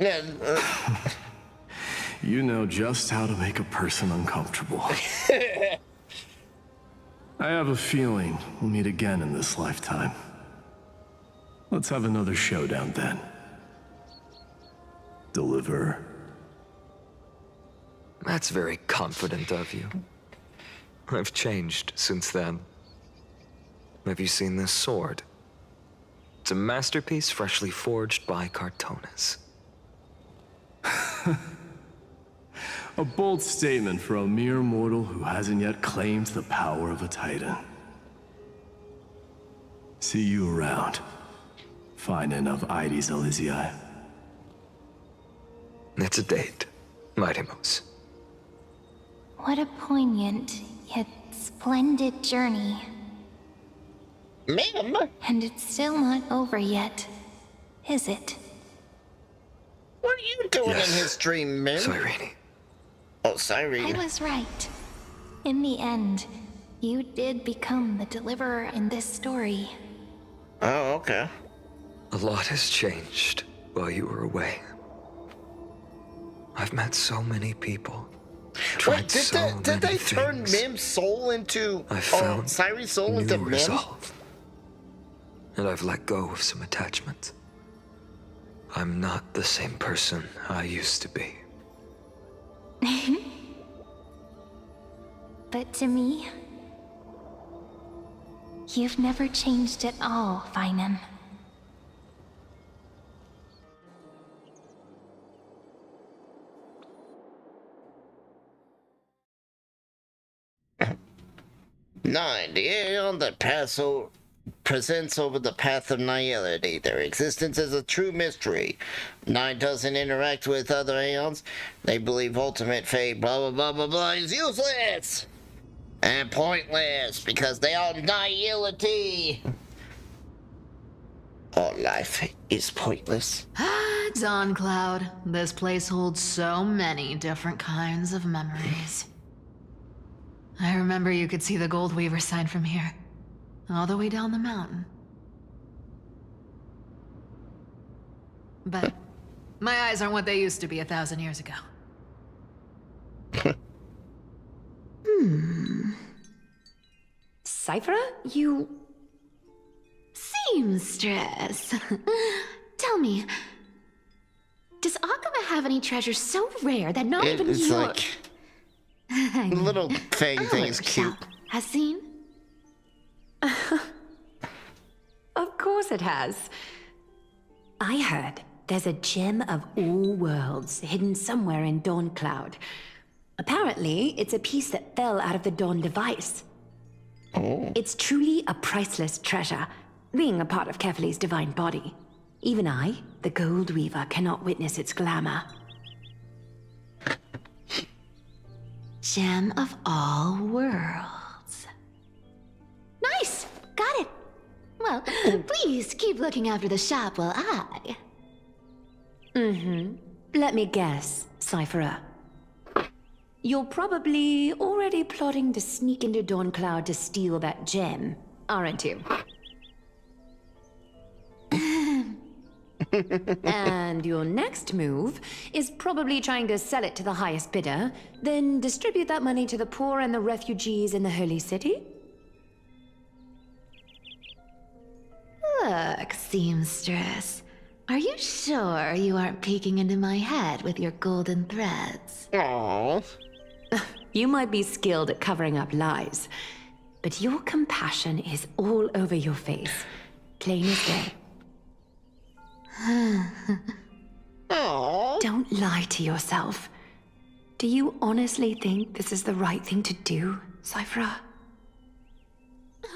Yeah, You know just how to make a person uncomfortable. I have a feeling we'll meet again in this lifetime. Let's have another showdown then. Deliver. That's very confident of you. I've changed since then. Have you seen this sword? It's a masterpiece freshly forged by Cartonis. A bold statement for a mere mortal who hasn't yet claimed the power of a titan. See you around. Finan of Ides Elysiae. It's a date, Mightimos. What a poignant, yet splendid journey. Ma'am? And it's still not over yet, is it? What are you doing Yes. in his dream, man? Cyrene. Oh, Cyrene. I was right. In the end, you did become the deliverer in this story. Oh, okay. A lot has changed while you were away. I've met so many people. Tried Wait, did they turn Mim's soul into... I found Cyrene's soul new into Mim? resolve. And I've let go of some attachments. I'm not the same person I used to be. But to me, you've never changed at all, Finan. 9. The Aeon that presents over the path of nihility. Their existence is a true mystery. 9 doesn't interact with other Aeons. They believe ultimate fate, blah blah blah blah blah, is useless! And pointless, because they are nihility! All life is pointless. Dawn Cloud, this place holds so many different kinds of memories. I remember you could see the Gold Weaver sign from here, all the way down the mountain. But my eyes aren't what they used to be 1,000 years ago. Cyphera, you... Seamstress. Tell me, does Akama have any treasures so rare that not even It's your... like... the little fang thing is cute. has seen? Of course it has. I heard there's a gem of all worlds hidden somewhere in Dawn Cloud. Apparently, it's a piece that fell out of the Dawn device. Oh. It's truly a priceless treasure, being a part of Kefali's divine body. Even I, the Gold Weaver, cannot witness its glamour. Gem of all worlds. Nice! Got it! Well, please keep looking after the shop while I... Let me guess, Cyphera. You're probably already plotting to sneak into Dawn Cloud to steal that gem, aren't you? And your next move is probably trying to sell it to the highest bidder, then distribute that money to the poor and the refugees in the Holy City? Look, seamstress. Are you sure you aren't peeking into my head with your golden threads? Aww. You might be skilled at covering up lies, but your compassion is all over your face, plain as day. Aww. Don't lie to yourself. Do you honestly think this is the right thing to do, Cyphera?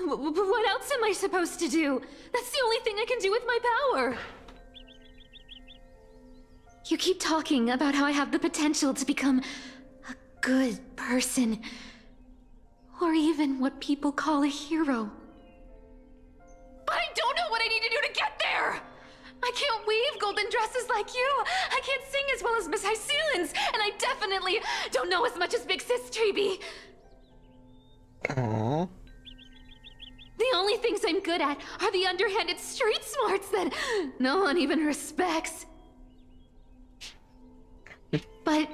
What else am I supposed to do? That's the only thing I can do with my power. You keep talking about how I have the potential to become a good person, or even what people call a hero. But I don't know what I need to do to get there! I can't weave golden dresses like you! I can't sing as well as Miss Hyceelens! And I definitely don't know as much as Big Sis Treeby! Aww. The only things I'm good at are the underhanded street smarts that no one even respects. But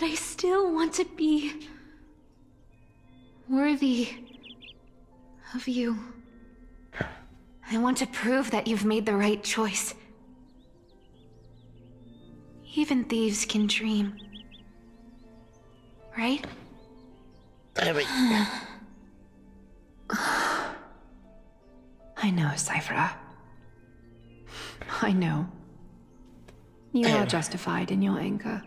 I still want to be worthy of you. I want to prove that you've made the right choice. Even thieves can dream. Right? There we go. I know, Cyphera. I know. You are justified in your anger.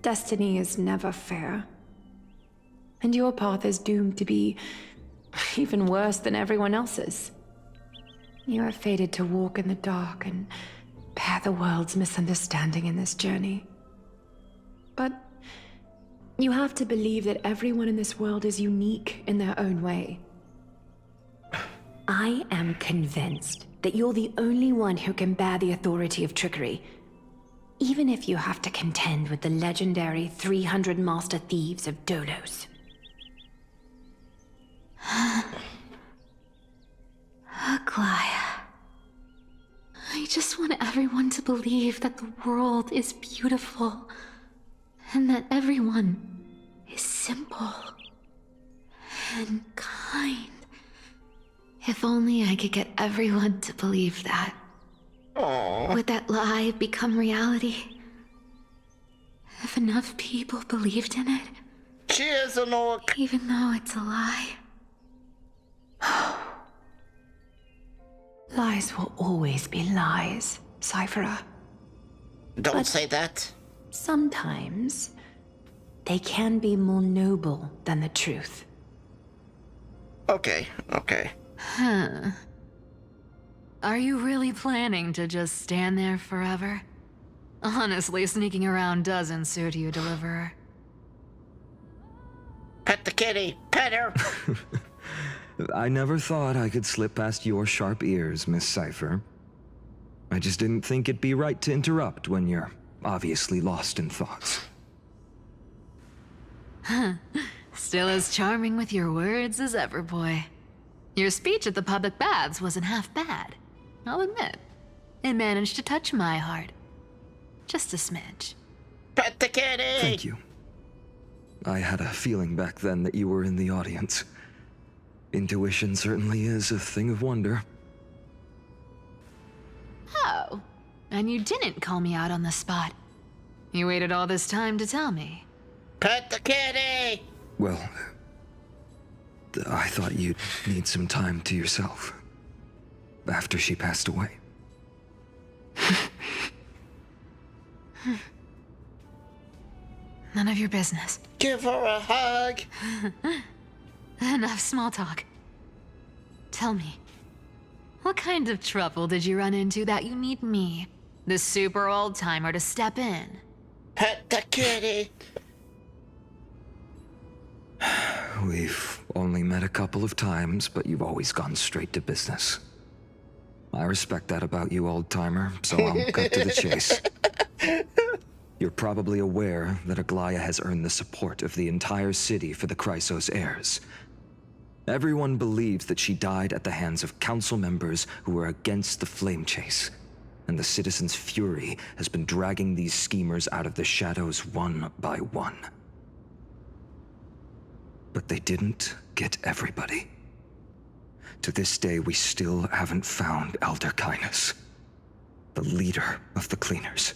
Destiny is never fair. And your path is doomed to be even worse than everyone else's. You are fated to walk in the dark and bear the world's misunderstanding in this journey. But you have to believe that everyone in this world is unique in their own way. I am convinced that you're the only one who can bear the authority of trickery, even if you have to contend with the legendary 300 master thieves of Dolos. Aglaya. I just want everyone to believe that the world is beautiful, and that everyone is simple and kind. If only I could get everyone to believe that. Aww. Would that lie become reality? If enough people believed in it? Cheers, Anok. Even though it's a lie. Lies will always be lies, Cyphera. Don't say that. Sometimes they can be more noble than the truth. Okay, okay. Huh. Are you really planning to just stand there forever? Honestly, sneaking around doesn't suit you, Deliverer. Pet the kitty! Pet her! I never thought I could slip past your sharp ears, Miss Cypher. I just didn't think it'd be right to interrupt when you're obviously lost in thoughts. Huh. Still as charming with your words as ever, boy. Your speech at the public baths wasn't half bad. I'll admit. It managed to touch my heart. Just a smidge. Pet the kitty! Thank you. I had a feeling back then that you were in the audience. Intuition certainly is a thing of wonder. Oh, and you didn't call me out on the spot. You waited all this time to tell me. Pet the kitty! Well, I thought you'd need some time to yourself. After she passed away. None of your business. Give her a hug! Enough small talk. Tell me, what kind of trouble did you run into that you need me, the super old-timer, to step in? Pet the kitty! We've only met a couple of times, but you've always gone straight to business. I respect that about you, old-timer, so I'll cut to the chase. You're probably aware that Aglaya has earned the support of the entire city for the Chrysos heirs. Everyone believes that she died at the hands of council members who were against the flame chase, and the citizens' fury has been dragging these schemers out of the shadows one by one. But they didn't get everybody. To this day, we still haven't found Elder Kynus, the leader of the Cleaners.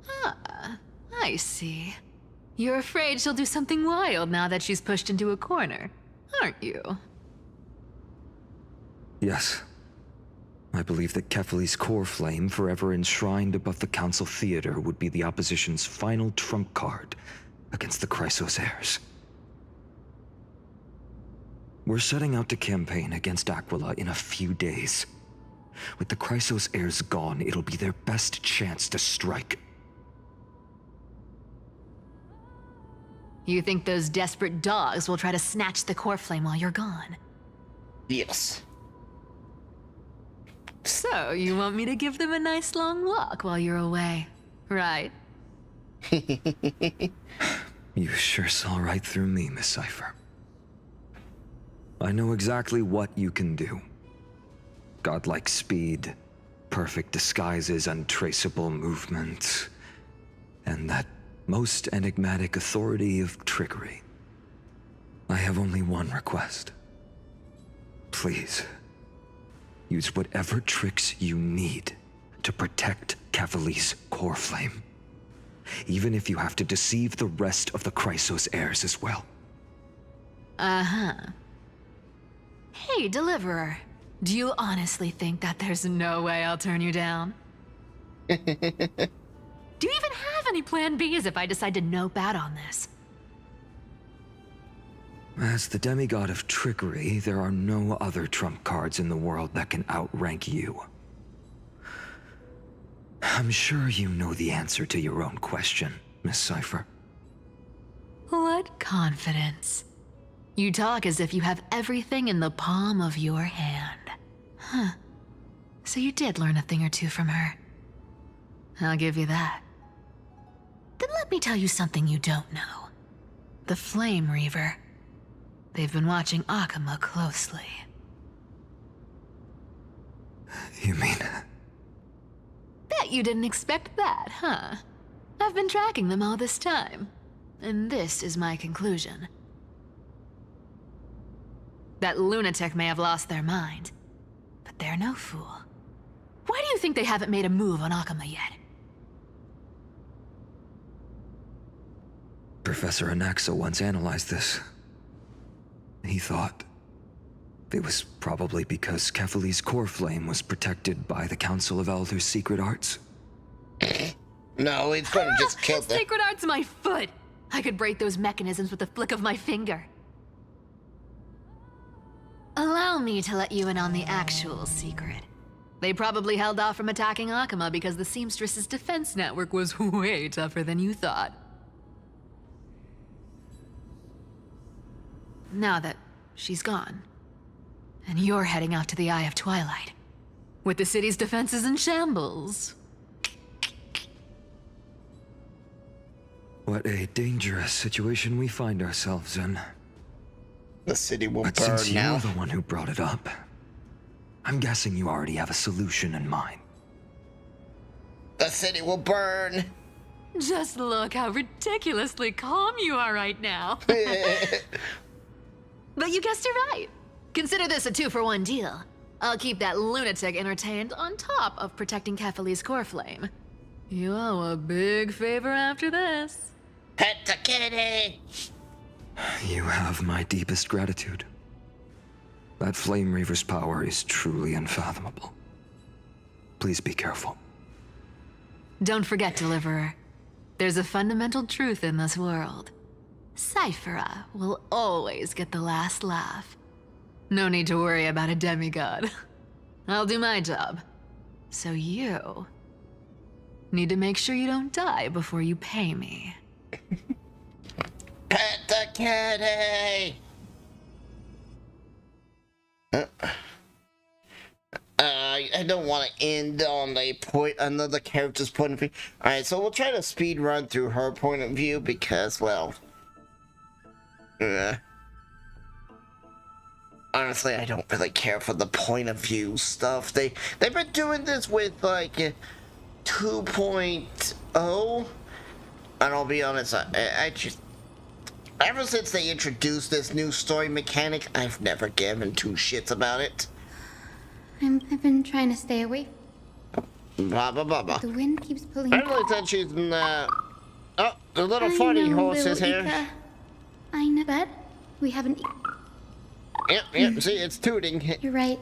Ah, I see. You're afraid she'll do something wild now that she's pushed into a corner, aren't you? Yes. I believe that Kefali's core flame, forever enshrined above the Council Theater, would be the opposition's final trump card against the Chrysos heirs. We're setting out to campaign against Aquila in a few days. With the Chrysos heirs gone, it'll be their best chance to strike. You think those desperate dogs will try to snatch the core flame while you're gone? Yes. So, you want me to give them a nice long walk while you're away, right? You sure saw right through me, Miss Cypher. I know exactly what you can do. Godlike speed, perfect disguises, untraceable movement, and that most enigmatic authority of trickery. I have only one request. Please, use whatever tricks you need to protect Kefali's core flame. Even if you have to deceive the rest of the Chrysos heirs as well. Uh-huh. Hey, Deliverer. Do you honestly think that there's no way I'll turn you down? Do you even have any plan Bs if I decide to nope out on this? As the demigod of trickery, there are no other trump cards in the world that can outrank you. I'm sure you know the answer to your own question, Miss Cypher. What confidence. You talk as if you have everything in the palm of your hand. Huh. So you did learn a thing or two from her. I'll give you that. Then let me tell you something you don't know. The Flame Reaver. They've been watching Akama closely. You mean... Bet you didn't expect that, huh? I've been tracking them all this time. And this is my conclusion. That lunatic may have lost their mind, but they're no fool. Why do you think they haven't made a move on Akama yet? Professor Anaxa once analyzed this. He thought it was probably because Kefali's core flame was protected by the Council of Elders' secret arts. No, he's gonna just kill them. Sacred art's my foot! I could break those mechanisms with the flick of my finger. Allow me to let you in on the actual secret. They probably held off from attacking Akama because the Seamstress's defense network was way tougher than you thought. Now that she's gone, and you're heading out to the Eye of Twilight, with the city's defenses in shambles. What a dangerous situation we find ourselves in. The city will But burn since now. you're the one who brought it up, I'm guessing you already have a solution in mind. The city will burn. Just look how ridiculously calm you are right now. But you guessed it right. Consider this a 2-for-1 deal. I'll keep that lunatic entertained on top of protecting Kefali's core flame. You owe a big favor after this. Pet the kitty! You have my deepest gratitude. That Flame Reaver's power is truly unfathomable. Please be careful. Don't forget, Deliverer. There's a fundamental truth in this world. Cyphera will always get the last laugh. No need to worry about a demigod. I'll do my job. So you need to make sure you don't die before you pay me. Pet the kitty! I don't want to end on another character's point of view. Alright, so we'll try to speed run through her point of view because, well... honestly, I don't really care for the point of view stuff. They've been doing this with, like, 2.0. And I'll be honest, I just... ever since they introduced this new story mechanic, I've never given two shits about it. I've been trying to stay away. Blah, blah, blah, blah. The wind keeps pulling. Emily said she's in, oh, the little I funny know, horse is little here. Ika. I know that. We haven't. Yep, see, it's tooting. You're right.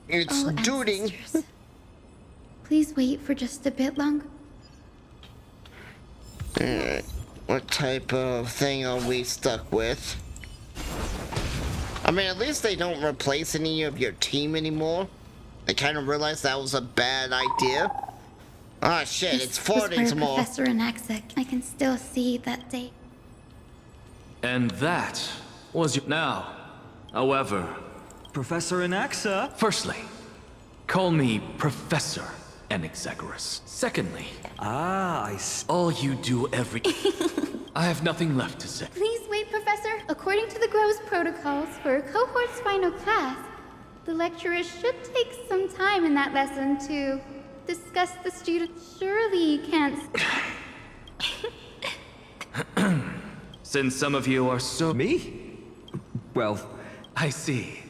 It's tooting. ancestors. Please wait for just a bit longer. What type of thing are we stuck with? I mean, at least they don't replace any of your team anymore. They kind of realized that was a bad idea. Ah, shit, it's farting some more. Professor Anaxic. I can still see that day. And that was your... Now, however... Professor Anaxa? Firstly, call me Professor Anaxagoras. Secondly... I see. All you do every... I have nothing left to say. Please wait, Professor. According to the Grove's protocols for a cohort's final class, the lecturer should take some time in that lesson to discuss the student. Surely you can't... Since some of you are so... Me? Well... I see.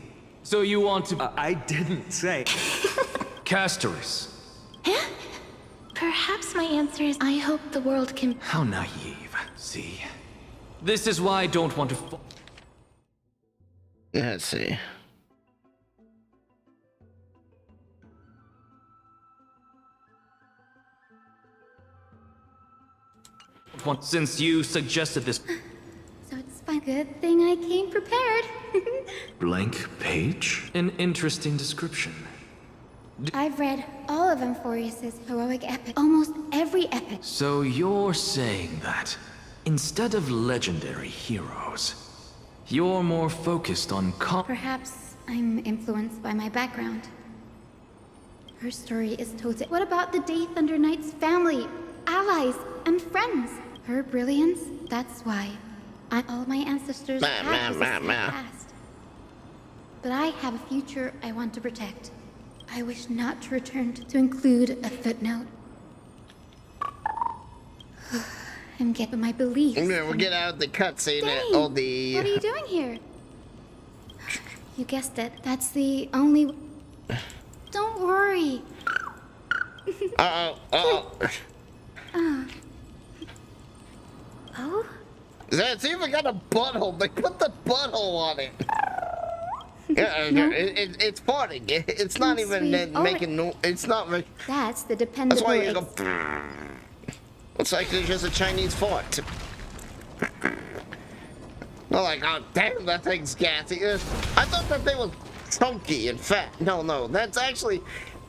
So you want to... I didn't say... Castorus. Perhaps my answer is I hope the world can... How naive. See? This is why I don't want to... Let's see. Since you suggested this... So it's fine. Good thing I came prepared. Blank page? An interesting description. I've read all of Amphorius's heroic epic. Almost every epic. So you're saying that, instead of legendary heroes, you're more focused on Perhaps I'm influenced by my background. Her story is told. What about the Day Thunder Knight's family, allies, and friends? Her brilliance, that's why. All my ancestors have resisted the past. But I have a future I want to protect. I wish not to return to include a footnote. I'm getting my beliefs. Yeah, we'll get out of the cutscene. Dang, All the... What are you doing here? You guessed it. That's the only... Don't worry. Uh-oh. Oh? It's even got a butthole. They put the butthole on it. Yeah, No. it's farting. It's not even making no... It's not... That's the That's dependable... why you go... Looks like it's just a Chinese fart. They're like, oh, damn, that thing's gassy. I thought that thing was chunky and fat. No, that's actually,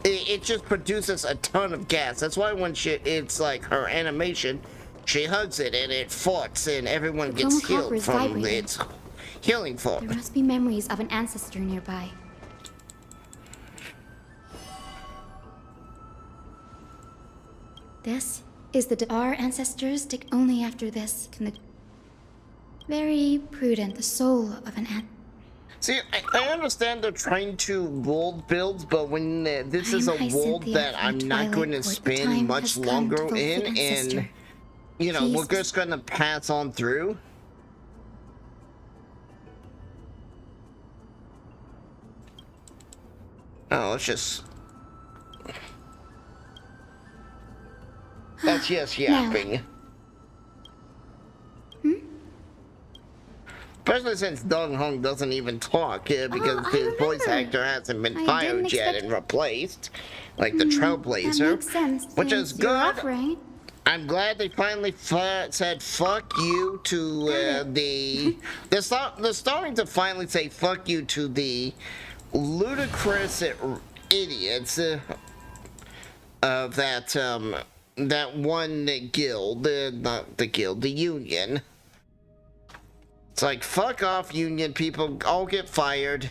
it just produces a ton of gas. That's why when it's like her animation, she hugs it and it farts and everyone gets healed from its healing form. There must be memories of an ancestor nearby. This is our ancestors dig only after this can the very prudent, the soul of an ant. See, I understand they're trying to world build, but when this is a world that I'm not going to spend much longer in, and you know, we're just going to pass on through. Oh, let's just. That's just yapping. Especially since Dong Hong doesn't even talk, because his voice actor hasn't been fired yet and replaced, like the Trailblazer, which is good. I'm glad they finally said fuck you to they're starting to finally say fuck you to the ludicrous idiots of that one guild, not the guild, the union. It's like, fuck off, union people, all get fired.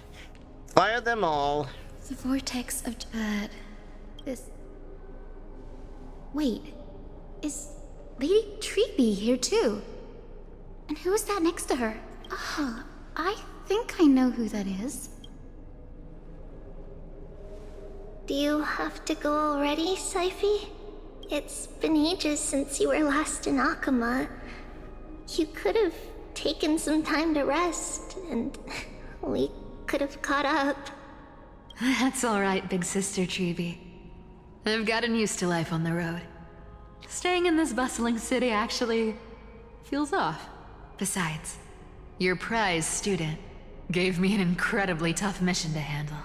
Fire them all. The vortex of this. Wait, is Lady Treeby here too? And who is that next to her? Ah, I think I know who that is. Do you have to go already, Saifi? It's been ages since you were last in Akama. You could have taken some time to rest, and we could have caught up. That's all right, big sister Treeby. I've gotten used to life on the road. Staying in this bustling city actually feels off. Besides, your prize student gave me an incredibly tough mission to handle.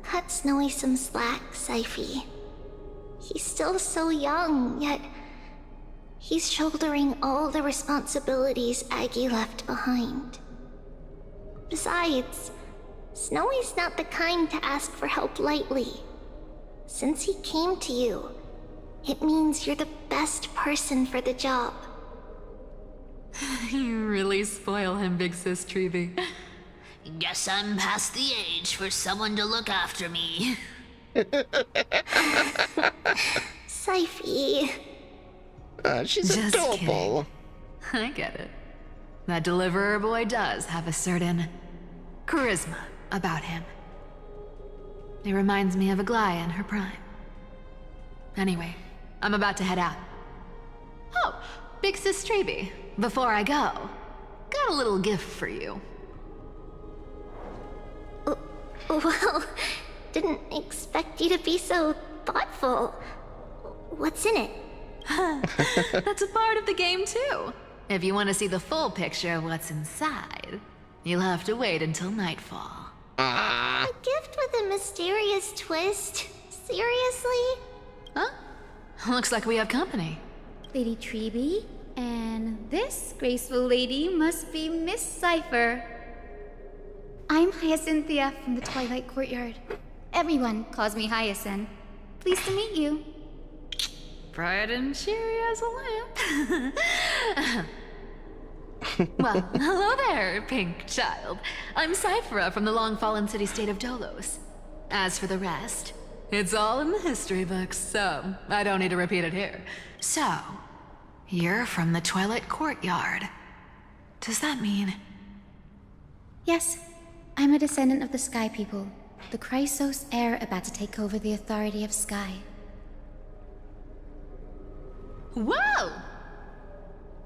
Cut Snowy some slack, Saifi. He's still so young, yet he's shouldering all the responsibilities Aggie left behind. Besides, Snowy's not the kind to ask for help lightly. Since he came to you, it means you're the best person for the job. You really spoil him, big sis Treeby. Guess I'm past the age for someone to look after me. Saifi. She's just adorable. Kidding. I get it. That deliverer boy does have a certain charisma about him. It reminds me of Aglaia in her prime. Anyway, I'm about to head out. Oh, big sis Treeby, before I go, got a little gift for you. Well, didn't expect you to be so thoughtful. What's in it? That's a part of the game, too. If you want to see the full picture of what's inside, you'll have to wait until nightfall. A gift with a mysterious twist? Seriously? Huh? Looks like we have company. Lady Treeby, and this graceful lady must be Miss Cypher. I'm Hyacinthia from the Twilight Courtyard. Everyone calls me Hyacinth. Pleased to meet you. Bright and cheery as a lamp. Well, hello there, pink child. I'm Cyphera from the long-fallen city-state of Dolos. As for the rest, it's all in the history books, so I don't need to repeat it here. So, you're from the Twilight Courtyard. Does that mean... Yes, I'm a descendant of the Sky People, the Chrysos heir about to take over the authority of Sky. Whoa!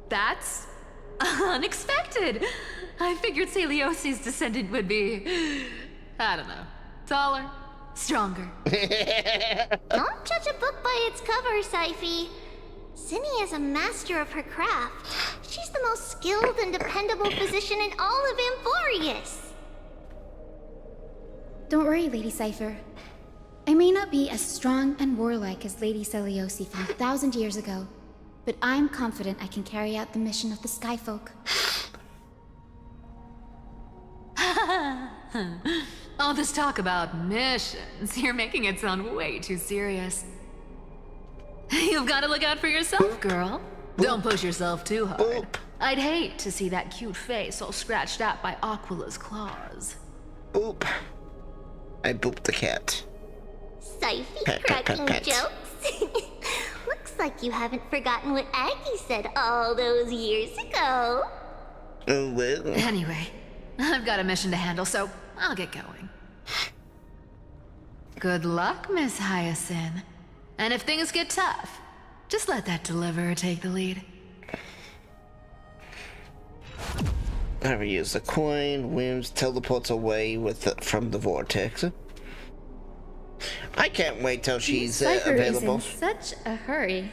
That's unexpected. I figured Celiosi's descendant would be, I don't know, taller, stronger. Don't judge a book by its cover, Saifi. Zinni is a master of her craft. She's the most skilled and dependable physician in all of Amphorius. Don't worry, Lady Cypher. I may not be as strong and warlike as Lady Celiosi from 1,000 years ago, but I'm confident I can carry out the mission of the Skyfolk. All this talk about missions, you're making it sound way too serious. You've got to look out for yourself, girl. Don't push yourself too hard. I'd hate to see that cute face all scratched out by Aquila's claws. Boop. I booped the cat. Sophie Pet, pet, cracking pet, pet. jokes. Looks like you haven't forgotten what Aggie said all those years ago. Oh, well. Anyway, I've got a mission to handle, so I'll get going. Good luck, Miss Hyacinth. And if things get tough, just let that deliverer take the lead. Never use the coin. Wims teleports away from the vortex. I can't wait till she's Cypher available. is in such a hurry.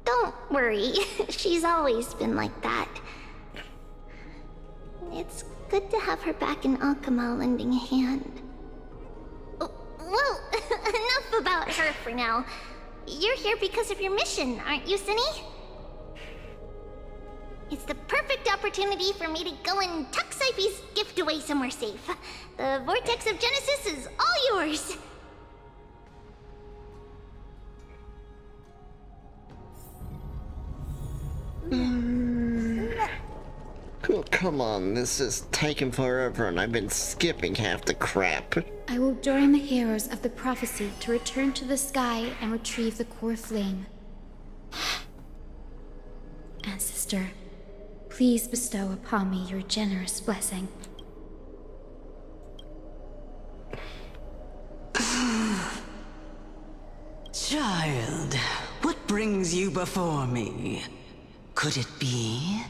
Don't worry, she's always been like that. It's good to have her back in Alchema lending a hand. Well, enough about her for now. You're here because of your mission, aren't you, Cinny? It's the perfect opportunity for me to go and tuck Sipey's gift away somewhere safe. The Vortex of Genesis is all yours. Cool, come on, this is taking forever and I've been skipping half the crap. I will join the heroes of the prophecy to return to the sky and retrieve the core flame. Ancestor, please bestow upon me your generous blessing. Child, what brings you before me? Could it be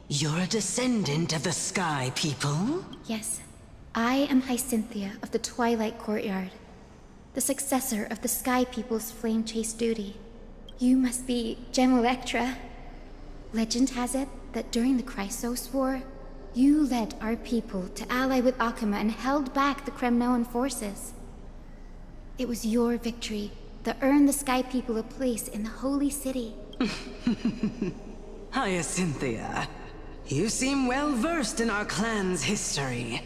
you're a descendant of the Sky People? Yes, I am Hyacinthia of the Twilight Courtyard, the successor of the Sky People's flame chase duty. You must be Gem Electra. Legend has it that during the Chrysos War, you led our people to ally with Akama and held back the Kremnoan forces. It was your victory that earned the Sky People a place in the Holy City. Hyacinthia, you seem well versed in our clan's history.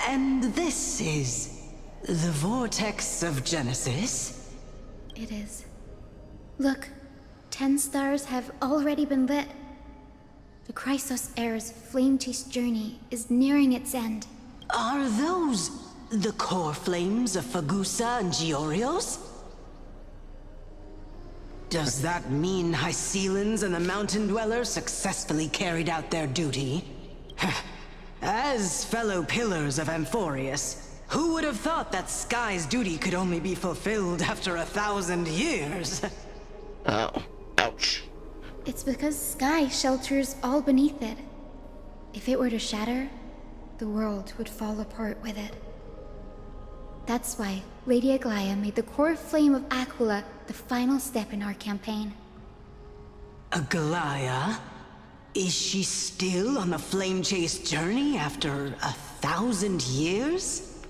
And this is the Vortex of Genesis? It is. Look, 10 stars have already been lit. The Chrysos heir's flame-chased journey is nearing its end. Are those the core flames of Fagusa and Giorios? Does that mean Hycelans and the Mountain Dwellers successfully carried out their duty? As fellow pillars of Amphorius, who would have thought that Sky's duty could only be fulfilled after 1,000 years? Oh, ouch. It's because Sky shelters all beneath it. If it were to shatter, the world would fall apart with it. That's why Lady Aglaia made the core flame of Aquila the final step in our campaign. Aglaia? Is she still on the flame chase journey after 1,000 years?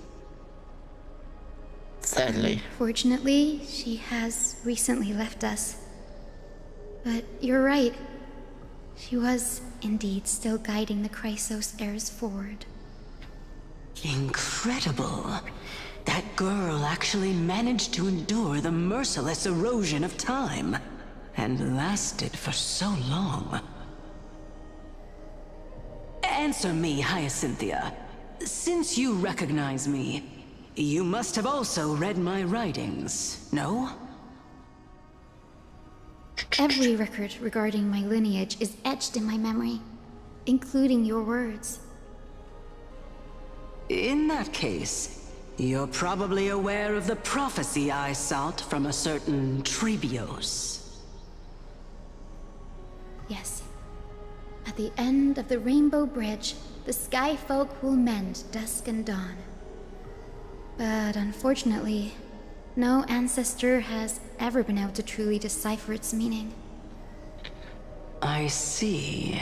Sadly. Fortunately, she has recently left us. But you're right. She was indeed still guiding the Chrysos heirs forward. Incredible. That girl actually managed to endure the merciless erosion of time, and lasted for so long. Answer me, Hyacinthia. Since you recognize me, you must have also read my writings, no? Every record regarding my lineage is etched in my memory, including your words. In that case, you're probably aware of the prophecy I sought from a certain Trebios. Yes. At the end of the Rainbow Bridge, the Sky Folk will mend dusk and dawn. But unfortunately, no ancestor has ever been able to truly decipher its meaning. I see.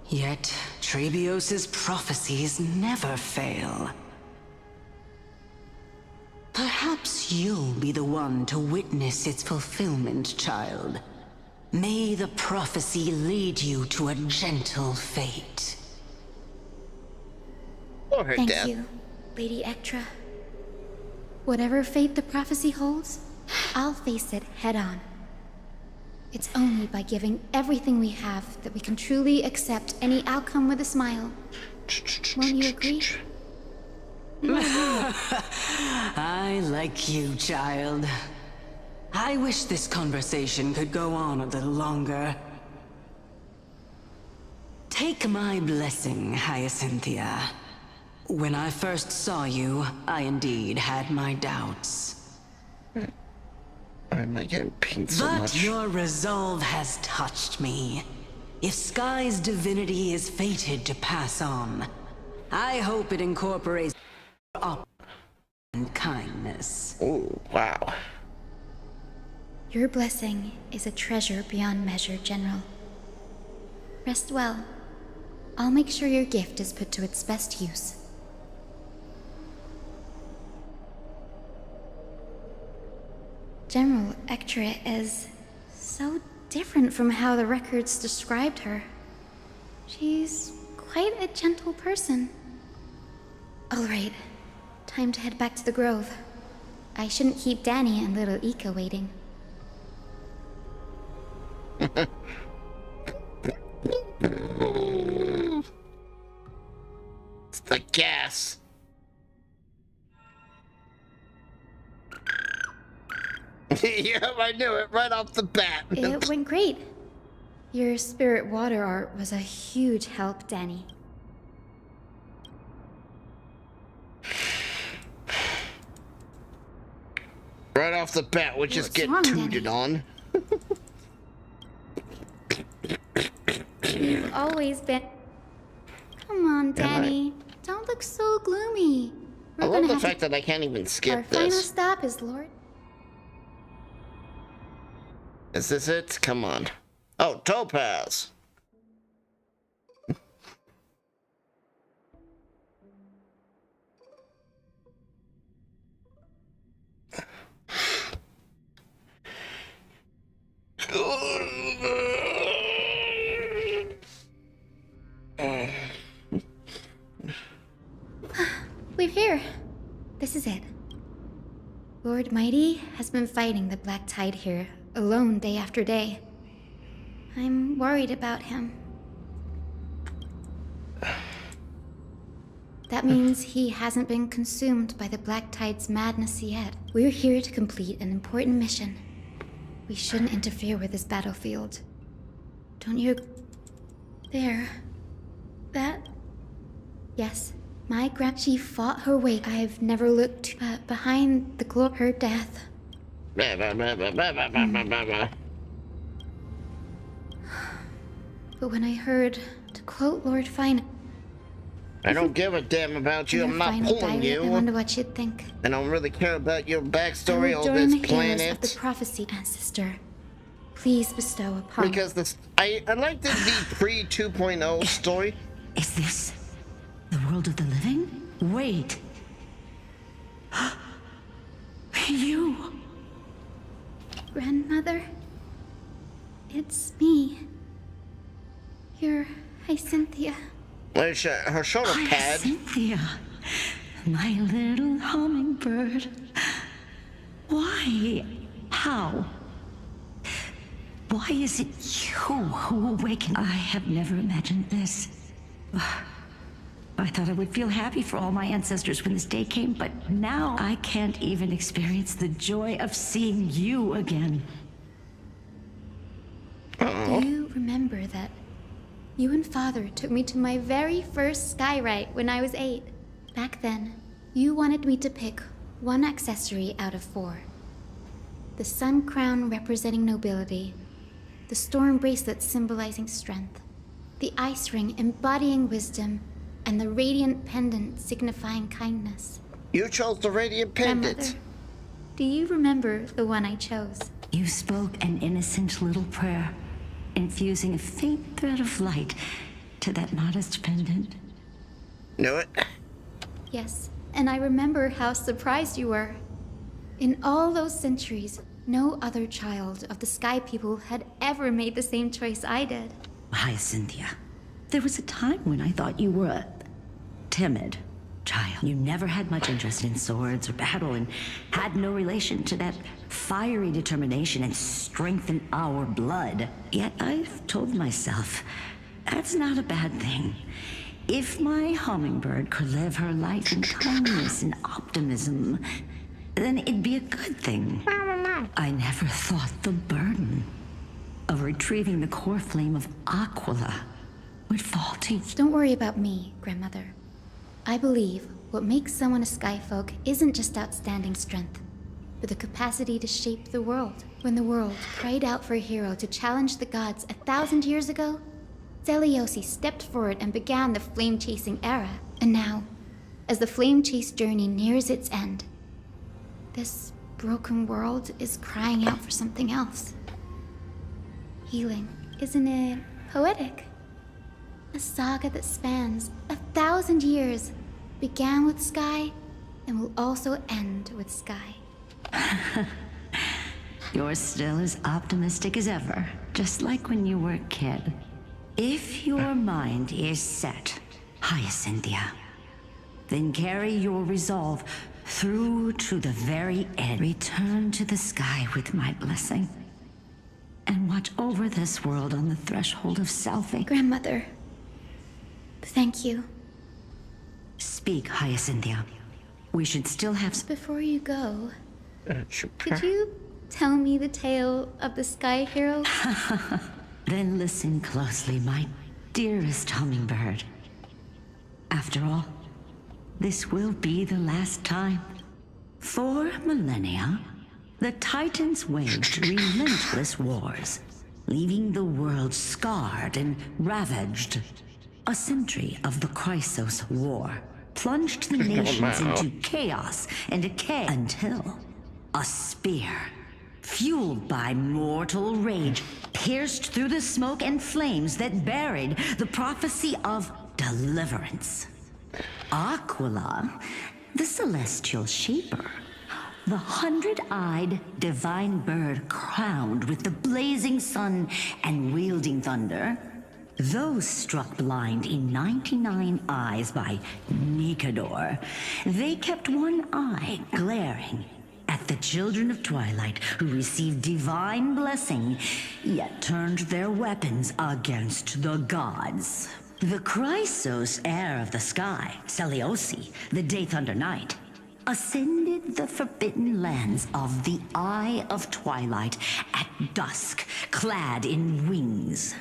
Yet, Trebios' prophecies never fail. Perhaps you'll be the one to witness its fulfillment, child. May the prophecy lead you to a gentle fate. before her death. Thank you, Lady Ectra. Whatever fate the prophecy holds, I'll face it head on. It's only by giving everything we have that we can truly accept any outcome with a smile. Won't you agree? I like you, child. I wish this conversation could go on a little longer. Take my blessing, Hyacinthia. When I first saw you, I indeed had my doubts. Why am I getting pinged so But much? your resolve has touched me. If Sky's divinity is fated to pass on, I hope it incorporates up and kindness. Oh, wow. Your blessing is a treasure beyond measure, General. Rest well. I'll make sure your gift is put to its best use. General Ectra is so different from how the records described her. She's quite a gentle person. All right, time to head back to the Grove. I shouldn't keep Danny and little Ika waiting. It's the gas. Yep, I knew it right off the bat. It went great. Your spirit water art was a huge help, Danny. Right off the bat, we just get wrong, tooted Danny? on. You've always been... Come on, Danny. Don't look so gloomy. I love the fact that I can't even Our skip final this. stop is Lord... Is this it? Come on. Oh, Topaz. We're here. This is it. Lord Mighty has been fighting the Black Tide here, alone day after day. I'm worried about him. That means he hasn't been consumed by the Black Tide's madness yet. We're here to complete an important mission. We shouldn't interfere with this battlefield. Don't you... There. That... Yes, my she fought her way. I've never looked behind the glow of her death. But when I heard, to quote Lord Fine... I don't give a damn about you. I'm not pulling you. I wonder what you'd think. I don't really care about your backstory I will or join this the heroes planet. of the prophecy, ancestor. Please bestow upon... Because this... I liked the pre 2.0 story. Is this the world of the living? Wait. You. Grandmother? It's me. You're Hyacinthia. Where's her shoulder pad? Cynthia, my little hummingbird. Why? How? Why is it you who awakened? I have never imagined this. I thought I would feel happy for all my ancestors when this day came, but now I can't even experience the joy of seeing you again. Do you remember that you and Father took me to my very first skyrite when I was 8? Back then, you wanted me to pick one accessory out of 4. The sun crown representing nobility, the storm bracelet symbolizing strength, the ice ring embodying wisdom, and the radiant pendant signifying kindness. You chose the radiant pendant. Grandmother, do you remember the one I chose? You spoke an innocent little prayer, infusing a faint thread of light to that modest pendant. Knew it. Yes, and I remember how surprised you were. In all those centuries, no other child of the Sky People had ever made the same choice I did. Hyacinthia, there was a time when I thought you were timid. child. You never had much interest in swords or battle and had no relation to that fiery determination and strength in our blood. Yet I've told myself, that's not a bad thing. If my hummingbird could live her life in kindness and optimism, then it'd be a good thing. I never thought the burden of retrieving the core flame of Aquila would fall to you. Don't worry about me, Grandmother. I believe what makes someone a skyfolk isn't just outstanding strength, but the capacity to shape the world. When the world cried out for a hero to challenge the gods 1,000 years ago, Zeliosi stepped forward and began the flame-chasing era. And now, as the flame-chase journey nears its end, this broken world is crying out for something else. Healing. Isn't it poetic? A saga that spans 1,000 years, began with Sky, and will also end with Sky. You're still as optimistic as ever, just like when you were a kid. If your mind is set, Hyacinthia, then carry your resolve through to the very end. Return to the sky with my blessing, and watch over this world on the threshold of selfing. Grandmother, thank you. Speak, Hyacinthia. We should still have... Before you go, could you tell me the tale of the Sky Hero? Then listen closely, my dearest hummingbird. After all, this will be the last time. For millennia, the Titans waged relentless wars, leaving the world scarred and ravaged. A century of the Chrysos War plunged the nations into chaos and decay until a spear, fueled by mortal rage, pierced through the smoke and flames that buried the prophecy of deliverance. Aquila, the celestial shaper, the 100-eyed divine bird crowned with the blazing sun and wielding thunder, those struck blind in 99 eyes by Nikador, they kept one eye glaring at the children of twilight who received divine blessing, yet turned their weapons against the gods. The Chrysos heir of the sky, Seliosi, the Day Thunder Knight, ascended the forbidden lands of the Eye of Twilight at dusk, clad in wings.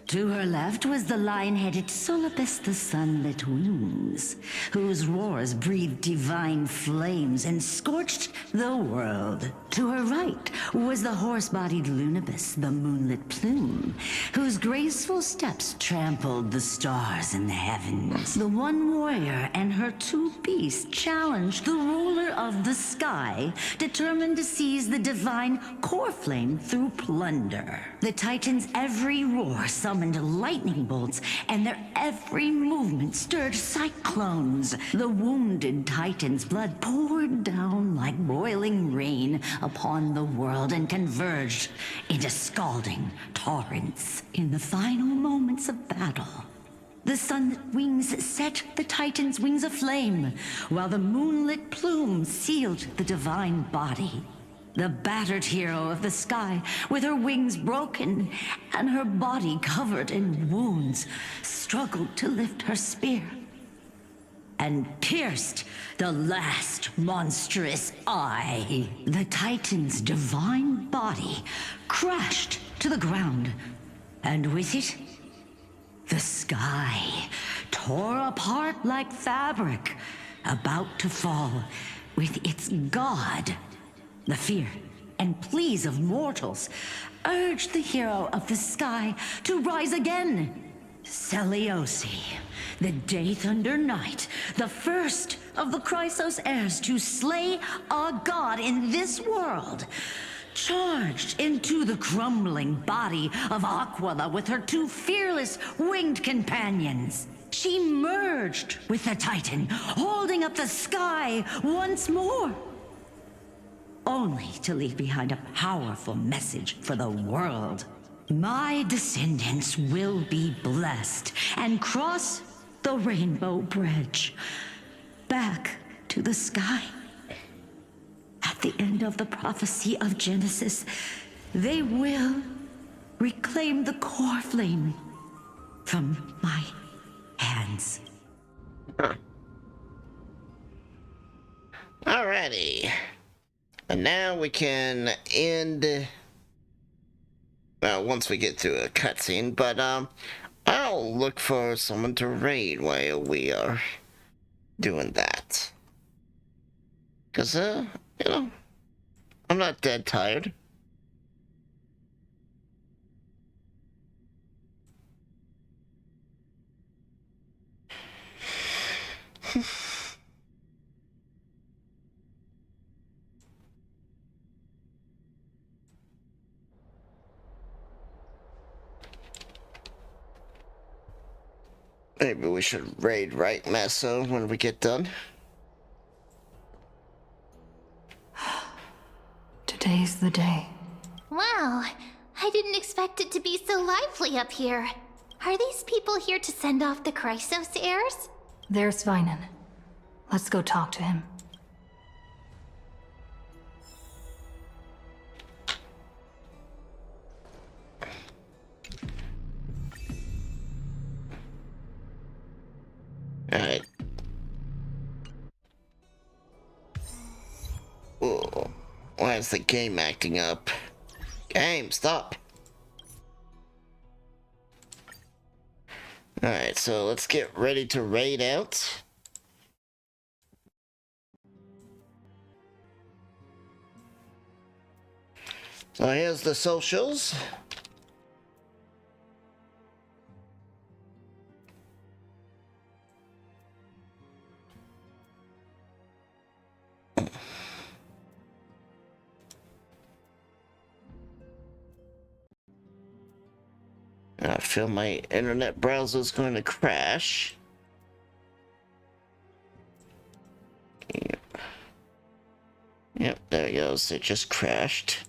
To her left was the lion-headed Solipus the Sunlit Wings, whose roars breathed divine flames and scorched the world. To her right was the horse-bodied Lunibus the Moonlit Plume, whose graceful steps trampled the stars in the heavens. The one warrior and her two beasts challenged the ruler of the sky, determined to seize the divine core flame through plunder. The Titans' every roar summoned lightning bolts, and their every movement stirred cyclones. The wounded Titan's blood poured down like boiling rain upon the world and converged into scalding torrents. In the final moments of battle, the sunlit wings set the Titan's wings aflame, while the moonlit plume sealed the divine body. The battered hero of the sky, with her wings broken and her body covered in wounds, struggled to lift her spear and pierced the last monstrous eye. The Titan's divine body crashed to the ground, and with it, the sky tore apart like fabric, about to fall with its god. The fear and pleas of mortals urged the hero of the sky to rise again. Seliosi, the Day Thunder Knight, the first of the Chrysos heirs to slay a god in this world, charged into the crumbling body of Aquila with her two fearless winged companions. She merged with the Titan, holding up the sky once more, only to leave behind a powerful message for the world. My descendants will be blessed and cross the Rainbow Bridge, back to the sky. At the end of the prophecy of Genesis, they will reclaim the core flame from my hands. Alrighty. And now we can end... Well, once we get to a cutscene, but, I'll look for someone to raid while we are doing that. Because, you know, I'm not dead tired. Maybe we should raid right Meso when we get done. Today's the day. Wow, I didn't expect it to be so lively up here. Are these people here to send off the Chrysos heirs? There's Svinen. Let's go talk to him. Alright. Whoa. Why is the game acting up? Game, stop! Alright, so let's get ready to raid out. So here's the socials. I feel my internet browser is going to crash. Yep, there it goes. It just crashed.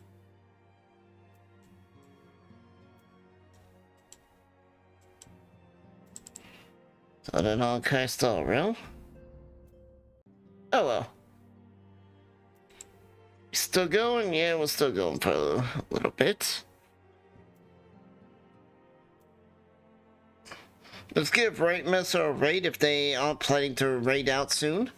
So then Honkai stall real. Oh well. Still going? Yeah, we're still going for a little bit. Let's give Right Mess a raid if they aren't planning to raid out soon.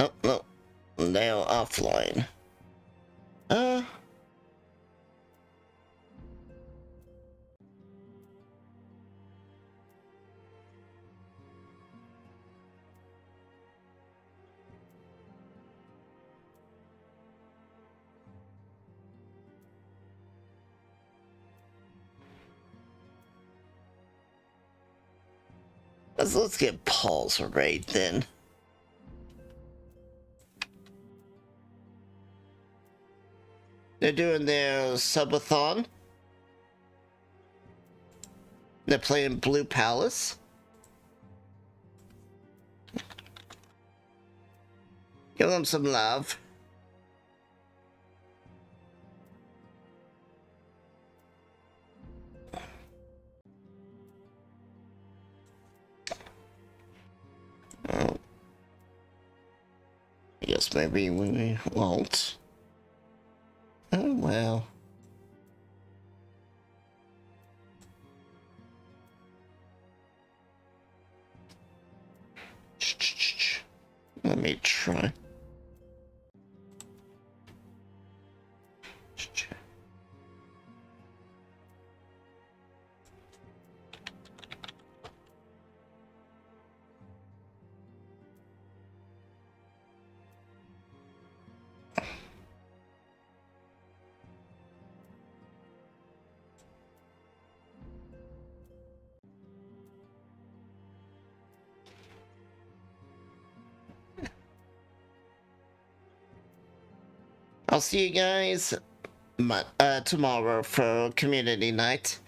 Oh, no. They're offline. Let's get Paul's raid then. They're doing their subathon. They're playing Blue Palace. Give them some love. Oh. I guess maybe we won't. Oh well. Let me try. I'll see you guys tomorrow for community night.